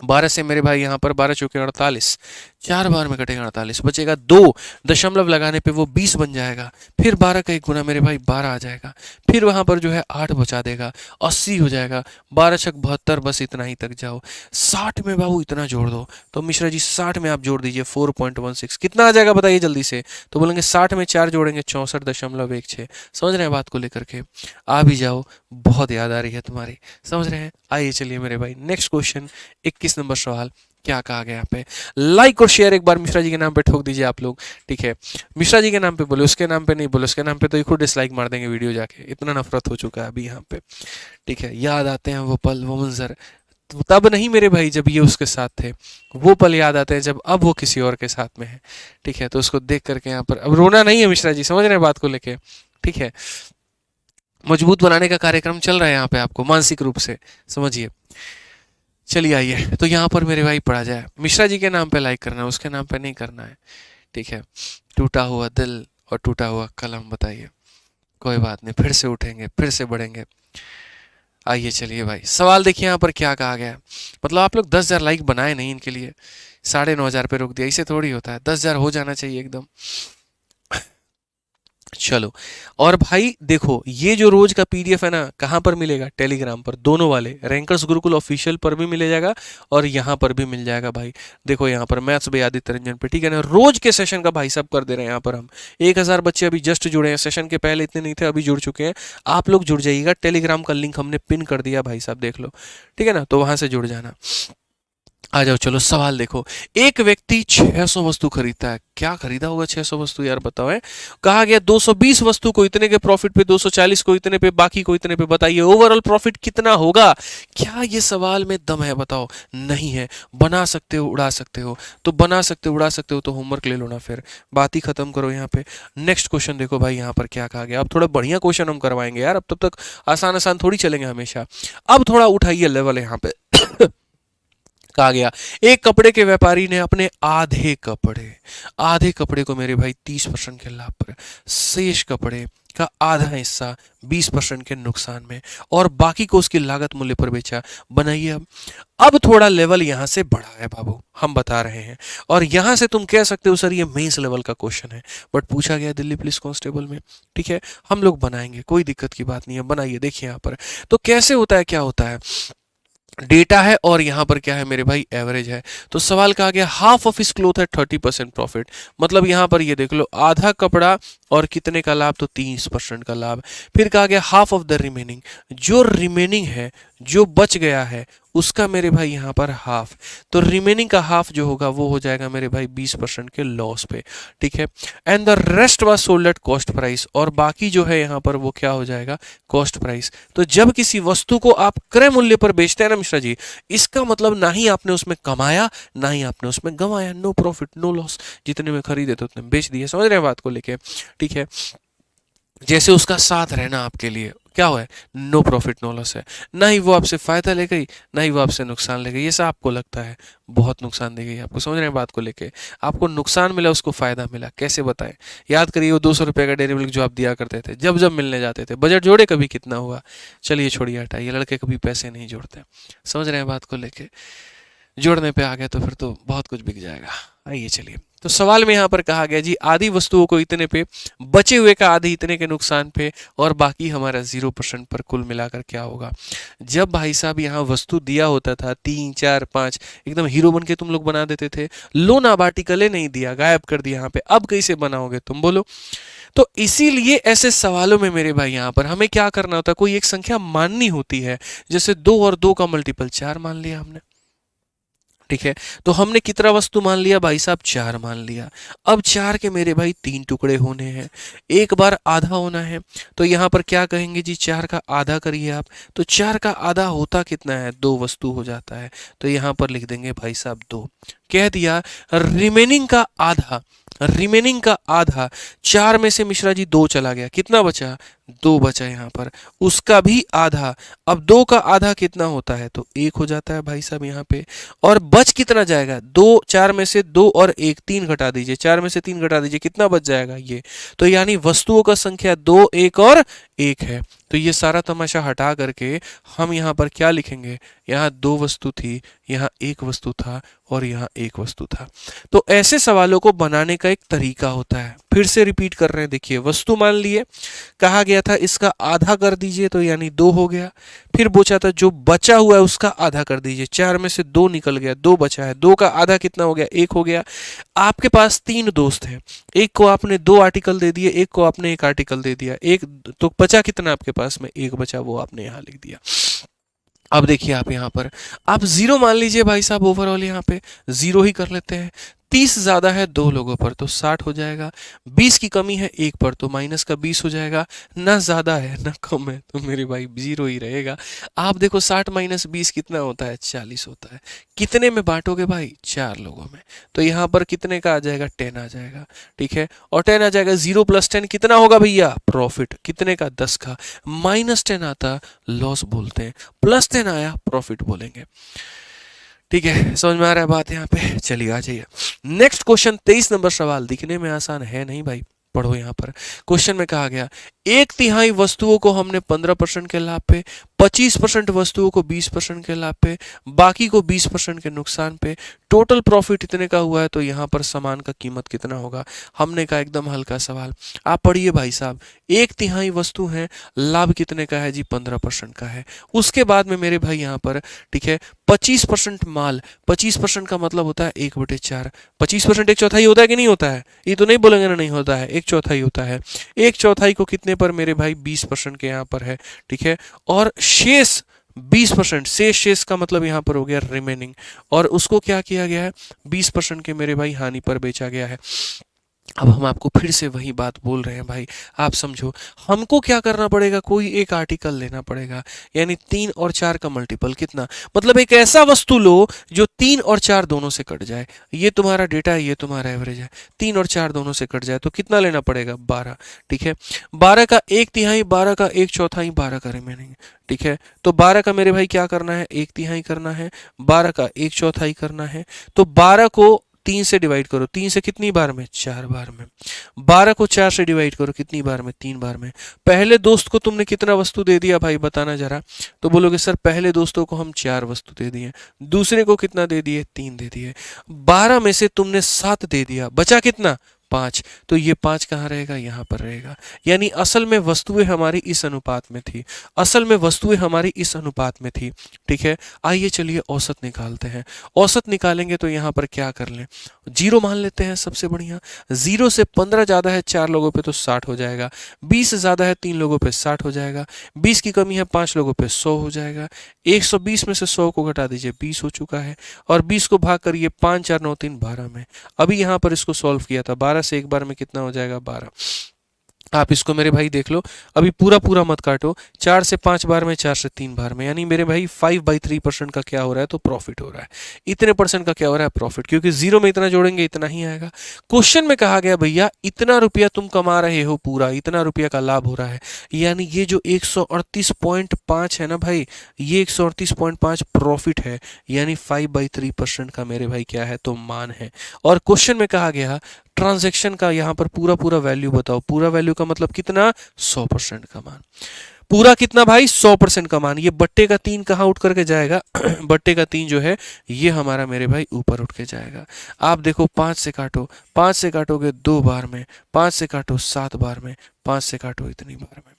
12 से मेरे भाई यहाँ पर 12 चौके 48, 4 बार में कटेगा 48, बचेगा 2 दशमलव लगाने पे वो 20 बन जाएगा। फिर 12 का 1 गुना मेरे भाई 12 आ जाएगा। फिर वहाँ पर जो है 8 बचा देगा, 80 हो जाएगा। 12 छक 72, बस इतना ही तक जाओ। 60 में बाबू इतना जोड़ दो, तो मिश्रा जी 60 में आप जोड़ दीजिए 4.16, कितना आ जाएगा बताइए जल्दी से। तो बोलेंगे 60 में 4 जोड़ेंगे 64.16। समझ रहे हैं बात को लेकर के? आ भी जाओ, बहुत याद आ रही है तुम्हारी, समझ रहे हैं। आइए चलिए मेरे भाई नेक्स्ट क्वेश्चन, 21 नंबर सवाल। क्या कहा गया यहाँ पे? लाइक और शेयर एक बार मिश्रा जी के नाम पे ठोक दीजिए आप लोग। ठीक है, मिश्रा जी के नाम पे बोले, उसके नाम पे नहीं बोले, उसके नाम पे तो खुद डिसलाइक मार देंगे वीडियो जाके, इतना नफरत हो चुका है अभी यहाँ पे। ठीक है, याद आते हैं वो पल, वो मंजर, तब नहीं मेरे भाई जब ये उसके साथ थे, वो पल याद आते हैं जब अब वो किसी और के साथ में है। ठीक है, तो उसको देख करके यहाँ पर अब रोना नहीं है मिश्रा जी, समझ रहे हैं बात को लेके। ठीक है, मजबूत बनाने का कार्यक्रम चल रहा है यहाँ पे आपको मानसिक रूप से, समझिए। चलिए आइए, तो यहाँ पर मेरे भाई पढ़ा जाए, मिश्रा जी के नाम पे लाइक करना है, उसके नाम पे नहीं करना है। ठीक है, टूटा हुआ दिल और टूटा हुआ कलम, बताइए। कोई बात नहीं, फिर से उठेंगे, फिर से बढ़ेंगे। आइए चलिए भाई, सवाल देखिए यहाँ पर क्या कहा गया है। मतलब आप लोग 10,000 लाइक बनाए नहीं इनके लिए, 9,500 पे रोक दिया, इसे थोड़ी होता है, 10,000 हो जाना चाहिए एकदम। चलो, और भाई देखो, ये जो रोज का पीडीएफ है ना, कहाँ पर मिलेगा? टेलीग्राम पर, दोनों वाले, रैंकर्स गुरुकुल ऑफिशियल पर भी मिल जाएगा और यहाँ पर भी मिल जाएगा भाई। देखो यहाँ पर मैथ्स बाय आदित्य रंजन पे, ठीक है ना, रोज के सेशन का भाई सब कर दे रहे हैं यहाँ पर हम। 1000 बच्चे अभी जस्ट जुड़े हैं, सेशन के पहले इतने नहीं थे, अभी जुड़ चुके हैं। आप लोग जुड़ जाइएगा, टेलीग्राम का लिंक हमने पिन कर दिया भाई साहब, देख लो, ठीक है ना, तो वहां से जुड़ जाना। आ जाओ, चलो सवाल देखो। एक व्यक्ति 600 वस्तु खरीदता है, क्या खरीदा होगा 600 वस्तु यार, बताओ है। कहा गया 220 वस्तु को इतने के प्रॉफिट पे, 240 को इतने पे, बाकी को इतने पे, बताइए ओवरऑल प्रॉफिट कितना होगा? क्या ये सवाल में दम है, बताओ? नहीं है। बना सकते हो, उड़ा सकते हो, तो बना सकते हो, उड़ा सकते हो, तो होमवर्क ले लो ना, फिर बात ही खत्म करो यहाँ पे। नेक्स्ट क्वेश्चन देखो भाई, यहाँ पर क्या कहा गया। अब थोड़ा बढ़िया क्वेश्चन हम करवाएंगे यार, अब तब तक आसान आसान थोड़ी चलेंगे हमेशा, अब थोड़ा उठाइए लेवल यहाँ पे। कहा गया, एक कपड़े के व्यापारी ने अपने आधे कपड़े को मेरे भाई 30% के लाभ पर, शेष कपड़े का आधा हिस्सा 20% के नुकसान में और बाकी को उसकी लागत मूल्य पर बेचा। बनाइए अब थोड़ा लेवल यहां से बढ़ा है बाबू, हम बता रहे हैं, और यहां से तुम कह सकते हो सर ये मेंस लेवल का क्वेश्चन है, बट पूछा गया दिल्ली पुलिस कांस्टेबल में। ठीक है, हम लोग बनाएंगे, कोई दिक्कत की बात नहीं है, बनाइए। देखिए यहाँ पर तो कैसे होता है, क्या होता है, डेटा है और यहाँ पर क्या है मेरे भाई, एवरेज है। तो सवाल कहा गया हाफ ऑफ इस क्लोथ है 30% प्रॉफिट, मतलब यहाँ पर ये देख लो, आधा कपड़ा और कितने का लाभ, तो 30% का लाभ। फिर कहा गया हाफ ऑफ द रिमेनिंग, जो रिमेनिंग है, जो बच गया है, उसका मेरे भाई यहाँ पर हाफ, तो रिमेनिंग का हाफ जो होगा वो हो जाएगा मेरे भाई 20% के लॉस पे। ठीक है, and the rest was sold at cost price, और बाकी जो है यहाँ पर वो क्या हो जाएगा, कॉस्ट प्राइस। तो जब किसी वस्तु को आप क्रय मूल्य पर बेचते हैं ना मिश्रा जी, इसका मतलब ना ही आपने उसमें कमाया, ना ही आपने उसमें गंवाया, नो प्रॉफिट नो लॉस, जितने में खरीदे थे उतने बेच दिए। समझ रहे हैं बात को लेके? ठीक है, जैसे उसका साथ रहना आपके लिए क्या हुआ है, नो प्रॉफिट नो लॉस है, ना ही वो आपसे फायदा ले गई, ना ही वो आपसे नुकसान ले गई। ये सब आपको लगता है बहुत नुकसान दे गई आपको, समझ रहे हैं बात को लेके? आपको नुकसान मिला, उसको फायदा मिला, कैसे बताएं? याद करिए वो 200 रुपये का डेयरी मिल्क जो आप दिया करते थे, जब जब मिलने जाते थे, बजट जोड़े कभी कितना हुआ? चलिए छोड़िए, हटाइए, लड़के कभी पैसे नहीं जोड़ते, समझ रहे हैं बात को लेके? जोड़ने पे आ गए तो फिर तो बहुत कुछ बिक जाएगा। आइए चलिए, तो सवाल में यहाँ पर कहा गया जी आधी वस्तुओं को इतने पे, बचे हुए का आधे इतने के नुकसान पे, और बाकी हमारा 0% पर कुल मिलाकर क्या होगा। जब भाई साहब यहाँ वस्तु दिया होता था 3 4 5, एकदम हीरो बन के तुम लोग बना देते थे। लोन आर्टिकल नहीं दिया, गायब कर दिया यहाँ पे, अब कैसे बनाओगे तुम बोलो। तो इसीलिए ऐसे सवालों में मेरे भाई यहाँ पर हमें क्या करना होता है, कोई एक संख्या माननी होती है। जैसे 2 और 2 का मल्टीपल 4 मान लिया हमने, ठीक है। तो हमने कितना वस्तु मान लिया भाई साहब, 4 मान लिया। अब 4 के मेरे भाई 3 टुकड़े होने हैं, एक बार आधा होना है। तो यहाँ पर क्या कहेंगे जी, 4 का आधा करिए आप। तो 4 का आधा होता कितना है, 2 वस्तु हो जाता है। तो यहाँ पर लिख देंगे भाई साहब 2, कह दिया। रिमेनिंग का आधा, रिमेनिंग का आधा, 4 में से मिश्रा जी 2 चला गया, कितना बचा, 2 बचा यहाँ पर, उसका भी आधा। अब 2 का आधा कितना होता है, तो 1 हो जाता है भाई साहब यहाँ पे। और बच कितना जाएगा, 2, 4 में से 2 और 1, 3 घटा दीजिए, 4 में से 3 घटा दीजिए, कितना बच जाएगा ये। तो यानी वस्तुओं का संख्या 2, 1 और 1 है। तो ये सारा तमाशा हटा करके हम यहाँ पर क्या लिखेंगे, यहाँ 2 वस्तु थी, यहाँ 1 वस्तु था, और यहाँ 1 वस्तु था। तो ऐसे सवालों को बनाने का एक तरीका होता है। फिर से रिपीट कर रहे हैं, देखिए वस्तु मान लिए, कहा गया था इसका आधा कर दीजिए, तो यानी 2 हो गया। फिर पूछा था जो बचा हुआ है उसका आधा कर दीजिए, 4 में से 2 निकल गया, 2 बचा है, 2 का आधा कितना हो गया, 1 हो गया। आपके पास 3 दोस्त हैं, एक को आपने 2 आर्टिकल दे दिए, एक को आपने 1 आर्टिकल दे दिया, एक तो बचा कितना आपके पास में, 1 बचा, वो आपने यहाँ लिख दिया। अब देखिए आप यहाँ पर आप 0 मान लीजिए भाई साहब, ओवरऑल यहाँ पे 0 ही कर लेते हैं। 30 ज्यादा है 2 लोगों पर तो 60 हो जाएगा, 20 की कमी है 1 पर तो माइनस का 20 हो जाएगा, ना ज्यादा है ना कम है तो मेरे भाई 0 ही रहेगा। आप देखो 60 माइनस 20 कितना होता है, 40 होता है। कितने में बांटोगे भाई, 4 लोगों में। तो यहाँ पर कितने का आ जाएगा, 10 आ जाएगा, ठीक है। और 10 आ जाएगा, 0 + 10 कितना होगा भैया, प्रॉफिट, कितने का, 10 का। -10 आता लॉस बोलते हैं, +10 आया प्रॉफिट बोलेंगे। ठीक है, समझ में आ रहा है बात यहाँ पे। चलिए आ जाइए नेक्स्ट क्वेश्चन, 23 नंबर सवाल। दिखने में आसान है नहीं भाई, पढ़ो यहाँ पर। क्वेश्चन में कहा गया 1/3 वस्तुओं को हमने 15% के लाभ पे, 25% वस्तुओं को 20% के लाभ पे, बाकी को 20% के नुकसान पे, टोटल प्रॉफिट इतने का हुआ है। तो यहाँ पर सामान का कीमत कितना होगा। हमने कहा एकदम हल्का सवाल, आप पढ़िए भाई साहब। 1/3 वस्तु है, लाभ कितने का है जी, 15% का है। उसके बाद में मेरे भाई यहाँ पर, ठीक है, 25% माल, 25% का मतलब होता है 1/4। 25% 1/4 होता है कि नहीं होता है, ये तो नहीं बोलेंगे ना नहीं होता है, 1/4 होता है। 1/4 को कितने पर मेरे भाई, 20% के यहाँ पर है, ठीक है। और शेष 20%, शेष का मतलब यहाँ पर हो गया रिमेनिंग, और उसको क्या किया गया है, 20% के मेरे भाई हानि पर बेचा गया है। अब हम आपको फिर से वही बात बोल रहे हैं भाई, आप समझो। हमको क्या करना पड़ेगा, कोई एक आर्टिकल लेना पड़ेगा, यानी 3 और 4 का मल्टीपल कितना, मतलब एक ऐसा वस्तु लो जो 3 और 4 दोनों से कट जाए। ये तुम्हारा डेटा है, ये तुम्हारा एवरेज है, 3 और 4 दोनों से कट जाए तो कितना लेना पड़ेगा, 12, ठीक है। 12 का 1/3, 12 का 1/4, 12 का रिमेनिंग, ठीक है। तो 12 का मेरे भाई क्या करना है, 1/3 करना है, 12 का 1/4 करना है। तो 12 को 3 से डिवाइड करो, 3 से कितनी बार में, 4 बार में। 12 को 4 से डिवाइड करो, कितनी बार में, 3 बार में। पहले दोस्त को तुमने कितना वस्तु दे दिया भाई, बताना जरा। तो बोलोगे सर पहले दोस्तों को हम 4 वस्तु दे दिए, दूसरे को कितना दे दिए, 3 दे दिए। 12 में से तुमने 7 दे दिया, बचा कितना, 5। तो ये 5 कहाँ रहेगा, यहाँ पर रहेगा। यानी असल में वस्तुएं हमारी इस अनुपात में थी, असल में वस्तुएं हमारी इस अनुपात में थी, ठीक है। आइए चलिए औसत निकालते हैं। औसत निकालेंगे तो यहाँ पर क्या कर लें, 0 मान लेते हैं, सबसे बढ़िया। 0 से 15 ज़्यादा है 4 लोगों पे तो 60 हो जाएगा, 20 ज़्यादा है 3 लोगों पे 60 हो जाएगा, 20 की कमी है 5 लोगों पे 100 हो जाएगा। 120 में से 100 को घटा दीजिए, 20 हो चुका है। और 20 को भाग करिए 5 4 9 3 12 में। अभी यहाँ पर इसको सॉल्व किया था, 12 से एक बार में कितना हो जाएगा, 12। आप इसको मेरे भाई देख लो, अभी पूरा पूरा मत काटो, 4 से 5 बार में, 4 से 3 बार में, यानी मेरे भाई 5/3% का क्या हो रहा है, तो प्रॉफिट हो रहा है। इतने % का क्या हो रहा है, प्रॉफिट, क्योंकि 0 में इतना जोड़ेंगे इतना ही आएगा। क्वेश्चन में कहा गया भैया इतना रुपया तुम कमा रहे हो, पूरा इतना रुपया का लाभ हो रहा है, यानी ये जो 138.5 है ना भाई, ये 138.5 प्रॉफिट है, यानी 5/3% का मेरे भाई क्या है, तो मान है। और क्वेश्चन में कहा गया ट्रांजैक्शन का यहाँ पर पूरा पूरा वैल्यू बताओ, पूरा वैल्यू का मतलब कितना, 100% का मान। पूरा कितना भाई 100% का मान। ये बट्टे का 3 कहाँ उठ करके जाएगा बट्टे का 3 जो है ये हमारा मेरे भाई ऊपर उठ के जाएगा। आप देखो 5 से काटो, 5 से काटोगे 2 बार में, 5 से काटो 7 बार में, 5 से काटो इतनी बार में।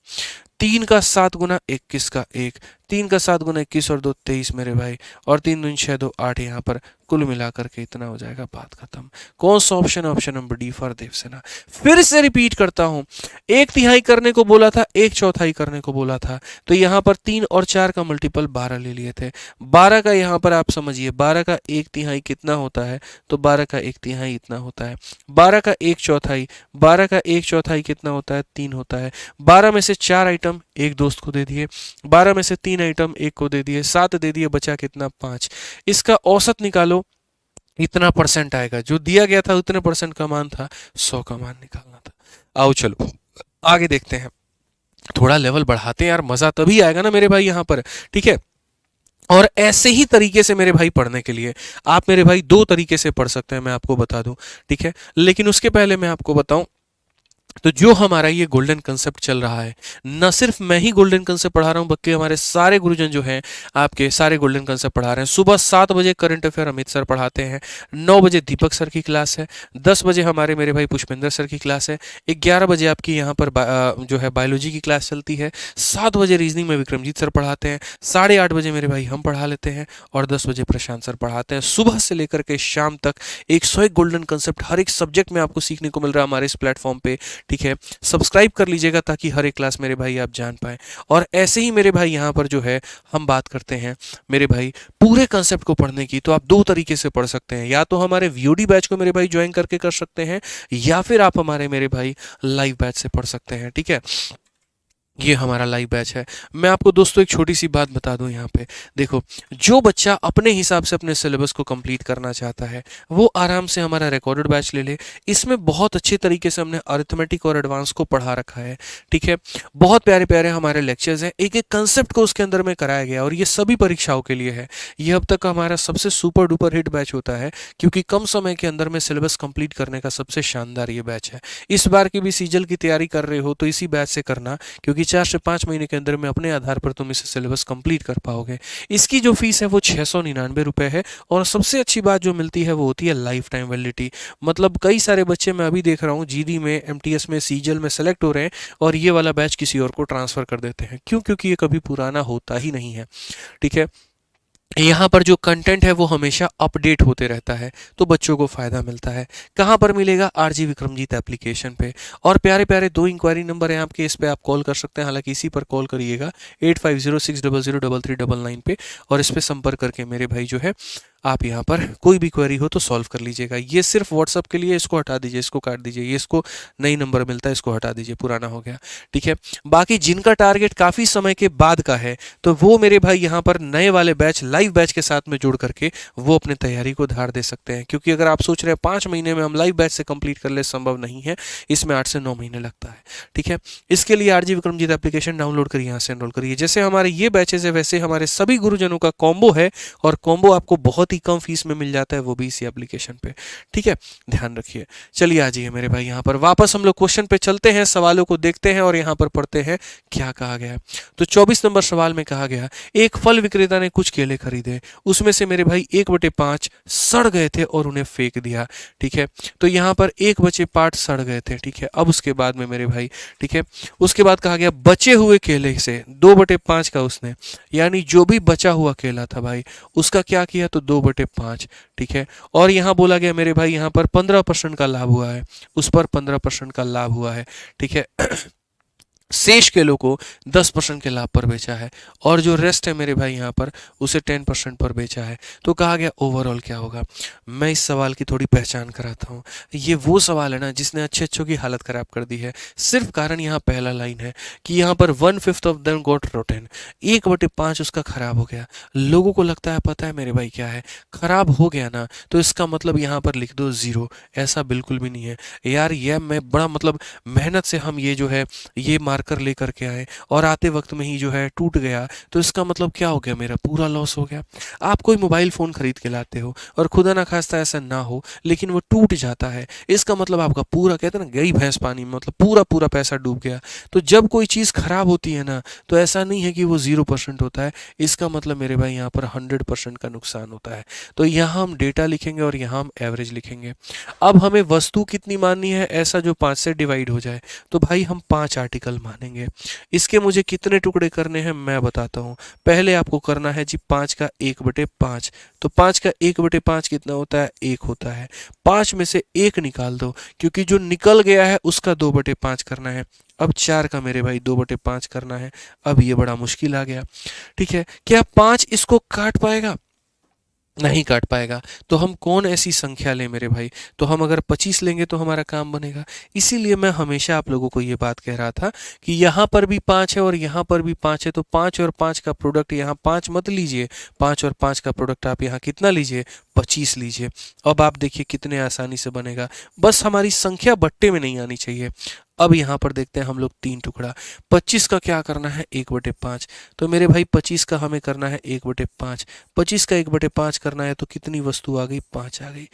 3 का 7 गुना 21 का 1, 3 का 7 गुना 21 और 2 23 मेरे भाई, और 3 दूनी 6 2 8, यहाँ पर कुल मिलाकर के इतना हो जाएगा, बात खत्म। कौन सा ऑप्शन है? Option number D for Devasena. फिर से रिपीट करता हूं, 1/3 करने को बोला था, 1/4 करने को बोला था, तो यहाँ पर 3 और 4 का मल्टीपल 12 ले लिए थे। 12 का यहाँ पर आप समझिए, 12 का 1/3 कितना होता है? तो 12 का 1/3 इतना होता है। 12 का 1/4, 12 का 1/4 कितना होता है? 3 होता है। 12 में से 4 आइटम एक दोस्त को दे दिए, 12 में से 3 आइटम एक को दे दिए, 7 दे दिए, बचा कितना? 5। इसका औसत निकालो, इतना परसेंट आएगा। जो दिया गया था उतने परसेंट का मान था, 100 का मान निकालना था। आओ चलो आगे देखते हैं, थोड़ा लेवल बढ़ाते हैं यार, मजा तभी आएगा ना मेरे भाई यहाँ पर, ठीक है। और ऐसे ही तरीके से मेरे भाई पढ़ने के लिए आप मेरे भाई 2 तरीके से पढ़ सकते हैं, मैं आपको बता दूं, ठीक है। लेकिन उसके पहले मैं आपको बताऊं, तो जो हमारा ये गोल्डन कंसेप्ट चल रहा है, न सिर्फ मैं ही गोल्डन कंसेप्ट पढ़ा रहा हूँ, बल्कि हमारे सारे गुरुजन जो हैं आपके सारे गोल्डन कंसेप्ट पढ़ा रहे हैं। सुबह 7 बजे करंट अफेयर अमित सर पढ़ाते हैं, 9 बजे दीपक सर की क्लास है, 10 बजे हमारे मेरे भाई पुष्पेंद्र सर की क्लास है, 11 बजे आपकी यहाँ पर जो है बायोलॉजी की क्लास चलती है, 7 बजे रीजनिंग में विक्रमजीत सर पढ़ाते हैं, 8:30 बजे मेरे भाई हम पढ़ा लेते हैं, और 10 बजे प्रशांत सर पढ़ाते हैं। सुबह से लेकर के शाम तक 101 गोल्डन कंसेप्ट हर एक सब्जेक्ट में आपको सीखने को मिल रहा है हमारे इस प्लेटफॉर्म पे, ठीक है। सब्सक्राइब कर लीजिएगा ताकि हर एक क्लास मेरे भाई आप जान पाएं। और ऐसे ही मेरे भाई यहाँ पर जो है हम बात करते हैं मेरे भाई पूरे कंसेप्ट को पढ़ने की, तो आप 2 तरीके से पढ़ सकते हैं, या तो हमारे वीओडी बैच को मेरे भाई ज्वाइन करके कर सकते हैं, या फिर आप हमारे मेरे भाई लाइव बैच से पढ़ सकते हैं, ठीक है। ये हमारा लाइव बैच है। मैं आपको दोस्तों एक छोटी सी बात बता दूं यहाँ पे, देखो जो बच्चा अपने हिसाब से अपने सिलेबस को कंप्लीट करना चाहता है वो आराम से हमारा रिकॉर्डेड बैच ले ले। इसमें बहुत अच्छे तरीके से हमने अरिथमेटिक और एडवांस को पढ़ा रखा है, ठीक है। बहुत प्यारे प्यारे हमारे लेक्चर्स हैं, एक एक कंसेप्ट को उसके अंदर में कराया गया, और ये सभी परीक्षाओं के लिए है। ये अब तक का हमारा सबसे सुपर डुपर हिट बैच होता है, क्योंकि कम समय के अंदर में सिलेबस कंप्लीट करने का सबसे शानदार ये बैच है। इस बार की भी सीजल की तैयारी कर रहे हो तो इसी बैच से करना, क्योंकि 4 से 5 महीने के अंदर में अपने आधार पर तुम इसे सिलेबस कंप्लीट कर पाओगे। इसकी जो फीस है वो 699 रुपए है, और सबसे अच्छी बात जो मिलती है वो होती है लाइफ टाइम वैलिडिटी। मतलब कई सारे बच्चे मैं अभी देख रहा हूँ जीडी में, एमटीएस में, सीजल में सेलेक्ट हो रहे हैं, और ये वाला बैच किसी और को ट्रांसफर कर देते हैं। क्यों? क्योंकि ये कभी पुराना होता ही नहीं है, ठीक है। यहाँ पर जो कंटेंट है वो हमेशा अपडेट होते रहता है, तो बच्चों को फायदा मिलता है। कहाँ पर मिलेगा? आरजी विक्रमजीत एप्लीकेशन पे। और प्यारे प्यारे 2 इंक्वायरी नंबर हैं आपके, इस पे आप कॉल कर सकते हैं, हालांकि इसी पर कॉल करिएगा 8506003399 पे, और इस पे संपर्क करके मेरे भाई जो है आप यहाँ पर कोई भी क्वेरी हो तो सॉल्व कर लीजिएगा। ये सिर्फ व्हाट्सअप के लिए, इसको हटा दीजिए, इसको काट दीजिए, ये इसको नई नंबर मिलता है, इसको हटा दीजिए, पुराना हो गया, ठीक है। बाकी जिनका टारगेट काफ़ी समय के बाद का है, तो वो मेरे भाई यहाँ पर नए वाले बैच, लाइव बैच के साथ में जुड़ करके वो अपने तैयारी को धार दे सकते हैं। क्योंकि अगर आप सोच रहे हैं 5 महीने में हम लाइव बैच से कंप्लीट कर ले, संभव नहीं है, इसमें 8 से 9 महीने लगता है, ठीक है। इसके लिए आरजी विक्रमजीत एप्लीकेशन डाउनलोड करिए, यहाँ से एनरोल करिए। जैसे हमारे ये बैचेज है, वैसे हमारे सभी गुरुजनों का कॉम्बो है, और कॉम्बो आपको बहुत ही कम फीस में मिल जाता है, वो भी इसी एप्लीकेशन पे, ठीक है। ध्यान रखिए। चलिए आ जाइए मेरे भाई, यहाँ पर वापस हम लोग क्वेश्चन पे चलते हैं, सवालों को देखते हैं, और यहाँ पर पढ़ते हैं क्या कहा गया है। तो 24 नंबर सवाल में कहा गया, एक फल विक्रेता ने कुछ केले खरीदे, उसमें से मेरे भाई 1/5 सड़ गए थे और उन्हें फेंक दिया, ठीक है। तो यहाँ पर 1/5 सड़ गए थे, ठीक है। अब उसके बाद में मेरे भाई, ठीक है, उसके बाद कहा गया बचे हुए केले से 2/5 का उसने, यानी जो भी बचा हुआ केला था भाई उसका क्या किया, तो 2/5, ठीक है। और यहाँ बोला गया मेरे भाई यहाँ पर 15% का लाभ हुआ है, उस पर 15% का लाभ हुआ है, ठीक है। शेष केलों को 10% के लाभ पर बेचा है, और जो रेस्ट है मेरे भाई यहाँ पर उसे 10% पर बेचा है। तो कहा गया ओवरऑल क्या होगा। मैं इस सवाल की थोड़ी पहचान कराता हूँ। ये वो सवाल है ना जिसने अच्छे अच्छों की हालत खराब कर दी है। सिर्फ कारण यहाँ पहला लाइन है कि यहाँ पर 1/5 ऑफ देम गॉट रोटेन, 1/5 उसका खराब हो गया। लोगों को लगता है पता है मेरे भाई क्या है, खराब हो गया ना तो इसका मतलब यहाँ पर लिख दो 0। ऐसा बिल्कुल भी नहीं है यार, ये मैं बड़ा मतलब मेहनत से हम ये जो है ये मार्कर लेकर के आए और आते वक्त में ही जो है टूट गया, तो इसका मतलब क्या हो गया, मेरा पूरा लॉस हो गया। आप कोई मोबाइल फ़ोन खरीद के लाते हो और खुदा ना खास्ता ऐसा ना हो लेकिन वो टूट जाता है, इसका मतलब आपका पूरा, कहते हैं ना, गई भैंस पानी में, मतलब पूरा पूरा पैसा डूब गया। तो जब कोई चीज़ खराब होती है ना, तो ऐसा नहीं है कि वो 0% होता है, इसका मतलब मेरे भाई यहाँ पर 100% का नुकसान होता है। तो यहाँ हम डेटा लिखेंगे और यहाँ हम एवरेज लिखेंगे। अब हमें वस्तु कितनी माननी है, ऐसा जो 5 से डिवाइड हो जाए, तो भाई हम 5 आर्टिकल मानेंगे। इसके मुझे कितने टुकड़े करने हैं मैं बताता हूँ। पहले आपको करना है जी 5 का 1/5। तो 5 का 1/5 कितना होता है, 1 होता है। 5 में से 1 निकाल दो, क्योंकि जो निकल गया है उसका 2/5 करना है। अब 4 का मेरे भाई 2/5 करना है। अब ये बड़ा मुश्किल आ गया, ठीक है। क्या 5 इसको काट पाएगा, नहीं काट पाएगा। तो हम कौन ऐसी संख्या लें मेरे भाई, तो हम अगर 25 लेंगे तो हमारा काम बनेगा। इसीलिए मैं हमेशा आप लोगों को ये बात कह रहा था कि यहाँ पर भी 5 है और यहाँ पर भी 5 है, तो 5 और 5 का प्रोडक्ट यहाँ 5 मत लीजिए, 5 और 5 का प्रोडक्ट आप यहाँ कितना लीजिए, 25 लीजिए। अब आप देखिए कितने आसानी से बनेगा, बस हमारी संख्या बट्टे में नहीं आनी चाहिए। अब यहाँ पर देखते हैं हम लोग 3 टुकड़ा। 25 का क्या करना है, 1/5। तो मेरे भाई 25 का हमें करना है 1/5। 25 का 1/5 करना है तो कितनी वस्तु आ गई, 5 आ गई।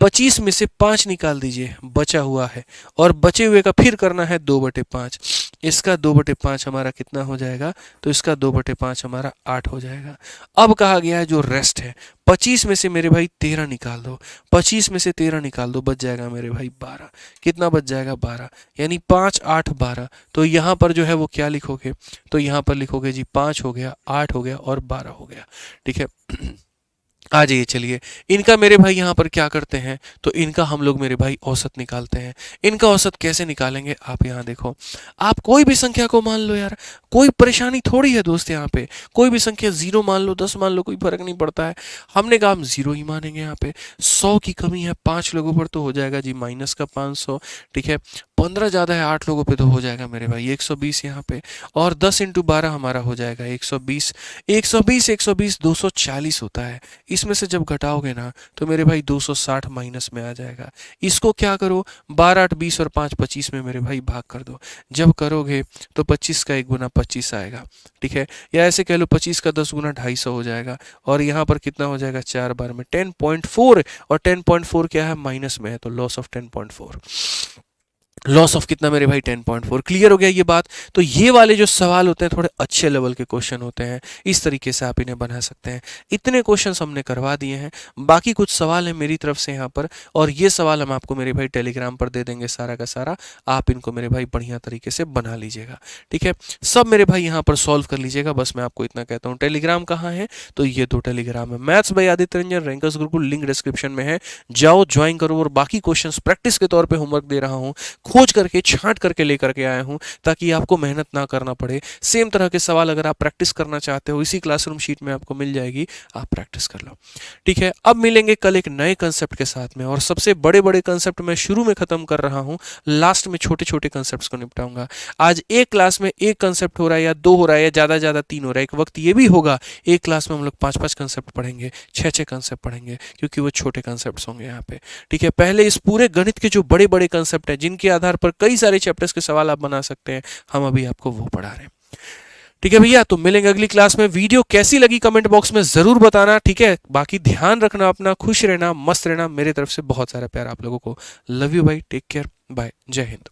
25 में से 5 निकाल दीजिए, बचा हुआ है, और बचे हुए का फिर करना है 2/5। इसका 2/5 हमारा कितना हो जाएगा, तो इसका 2/5 हमारा 8 हो जाएगा। अब कहा गया है जो रेस्ट है, 25 में से मेरे भाई 13 निकाल दो। 25 में से 13 निकाल दो, बच जाएगा मेरे भाई 12। कितना बच जाएगा, 12। यानी 5, 8, 12। तो यहाँ पर जो है वो क्या लिखोगे, तो यहाँ पर लिखोगे जी 5 हो गया, 8 हो गया और 12 हो गया, ठीक है। आ जाइए, चलिए इनका मेरे भाई यहाँ पर क्या करते हैं, तो इनका हम लोग मेरे भाई औसत निकालते हैं। इनका औसत कैसे निकालेंगे, आप यहाँ देखो, आप कोई भी संख्या को मान लो यार, कोई परेशानी थोड़ी है दोस्त। यहाँ पे कोई भी संख्या 0 मान लो, 10 मान लो, कोई फर्क नहीं पड़ता है। हमने कहा हम 0 ही मानेंगे। यहाँ पे 100 की कमी है 5 लोगों पर, तो हो जाएगा जी माइनस का 500, ठीक है। 15 ज़्यादा है 8 लोगों पे, तो हो जाएगा मेरे भाई 120 यहाँ पे, और 10 × 12 हमारा हो जाएगा 120। 120 120 240 होता है। इसमें से जब घटाओगे ना, तो मेरे भाई 260 माइनस में आ जाएगा। इसको क्या करो, 12, 8, 20 और 5, 25 में मेरे भाई भाग कर दो। जब करोगे तो 25 का 1 गुना 25 आएगा, ठीक है। या ऐसे कह लो 25 का 10 गुना 250 हो जाएगा। और यहाँ पर कितना हो जाएगा, 4 बार में 10.4, और 10.4 क्या है, माइनस में है, तो लॉस ऑफ 10.4। लॉस ऑफ कितना मेरे भाई, 10.4। क्लियर हो गया ये बात। तो ये वाले जो सवाल होते हैं थोड़े अच्छे लेवल के क्वेश्चन होते हैं, इस तरीके से आप इन्हें बना सकते हैं। इतने क्वेश्चंस हमने करवा दिए हैं, बाकी कुछ सवाल है मेरी तरफ से यहाँ पर, और ये सवाल हम आपको मेरे भाई टेलीग्राम पर दे देंगे सारा का सारा। आप इनको मेरे भाई बढ़िया तरीके से बना लीजिएगा, ठीक है। सब मेरे भाई यहाँ पर सॉल्व कर लीजिएगा। बस मैं आपको इतना कहता हूँ। टेलीग्राम कहाँ है, तो ये 2 टेलीग्राम है, maths by Aditya Ranjan, rankers Gurukul, link description में है, जाओ ज्वाइन करो। और बाकी क्वेश्चंस प्रैक्टिस के तौर पे होमवर्क दे रहा हूँ, खोज करके छांट करके लेकर के आया हूं, ताकि आपको मेहनत ना करना पड़े। सेम तरह के सवाल अगर आप प्रैक्टिस करना चाहते हो, इसी क्लासरूम शीट में आपको मिल जाएगी, आप प्रैक्टिस कर लो, ठीक है। अब मिलेंगे कल एक नए कंसेप्ट के साथ में, और सबसे बड़े बड़े कंसेप्ट मैं शुरू में खत्म कर रहा हूं, लास्ट में छोटे छोटे कंसेप्ट को निपटाऊंगा। आज एक क्लास में एक कंसेप्ट हो रहा है, या 2 हो रहा है, या ज्यादा ज्यादा 3 हो रहा है। एक वक्त ये भी होगा एक क्लास में हम लोग 5-5 कंसेप्ट पढ़ेंगे, 6-6 कंसेप्ट पढ़ेंगे, क्योंकि वो छोटे कंसेप्ट होंगे यहाँ पे, ठीक है। पहले इस पूरे गणित के जो बड़े बड़े कंसेप्ट हैं, जिनके आधार पर कई सारे चैप्टर्स के सवाल आप बना सकते हैं, हम अभी आपको वो पढ़ा रहे हैं, ठीक है भैया। तो मिलेंगे अगली क्लास में। वीडियो कैसी लगी कमेंट बॉक्स में जरूर बताना, ठीक है। बाकी ध्यान रखना अपना, खुश रहना, मस्त रहना। मेरे तरफ से बहुत सारा प्यार आप लोगों को। लव यू भाई, टेक केयर, बाय, जय हिंद।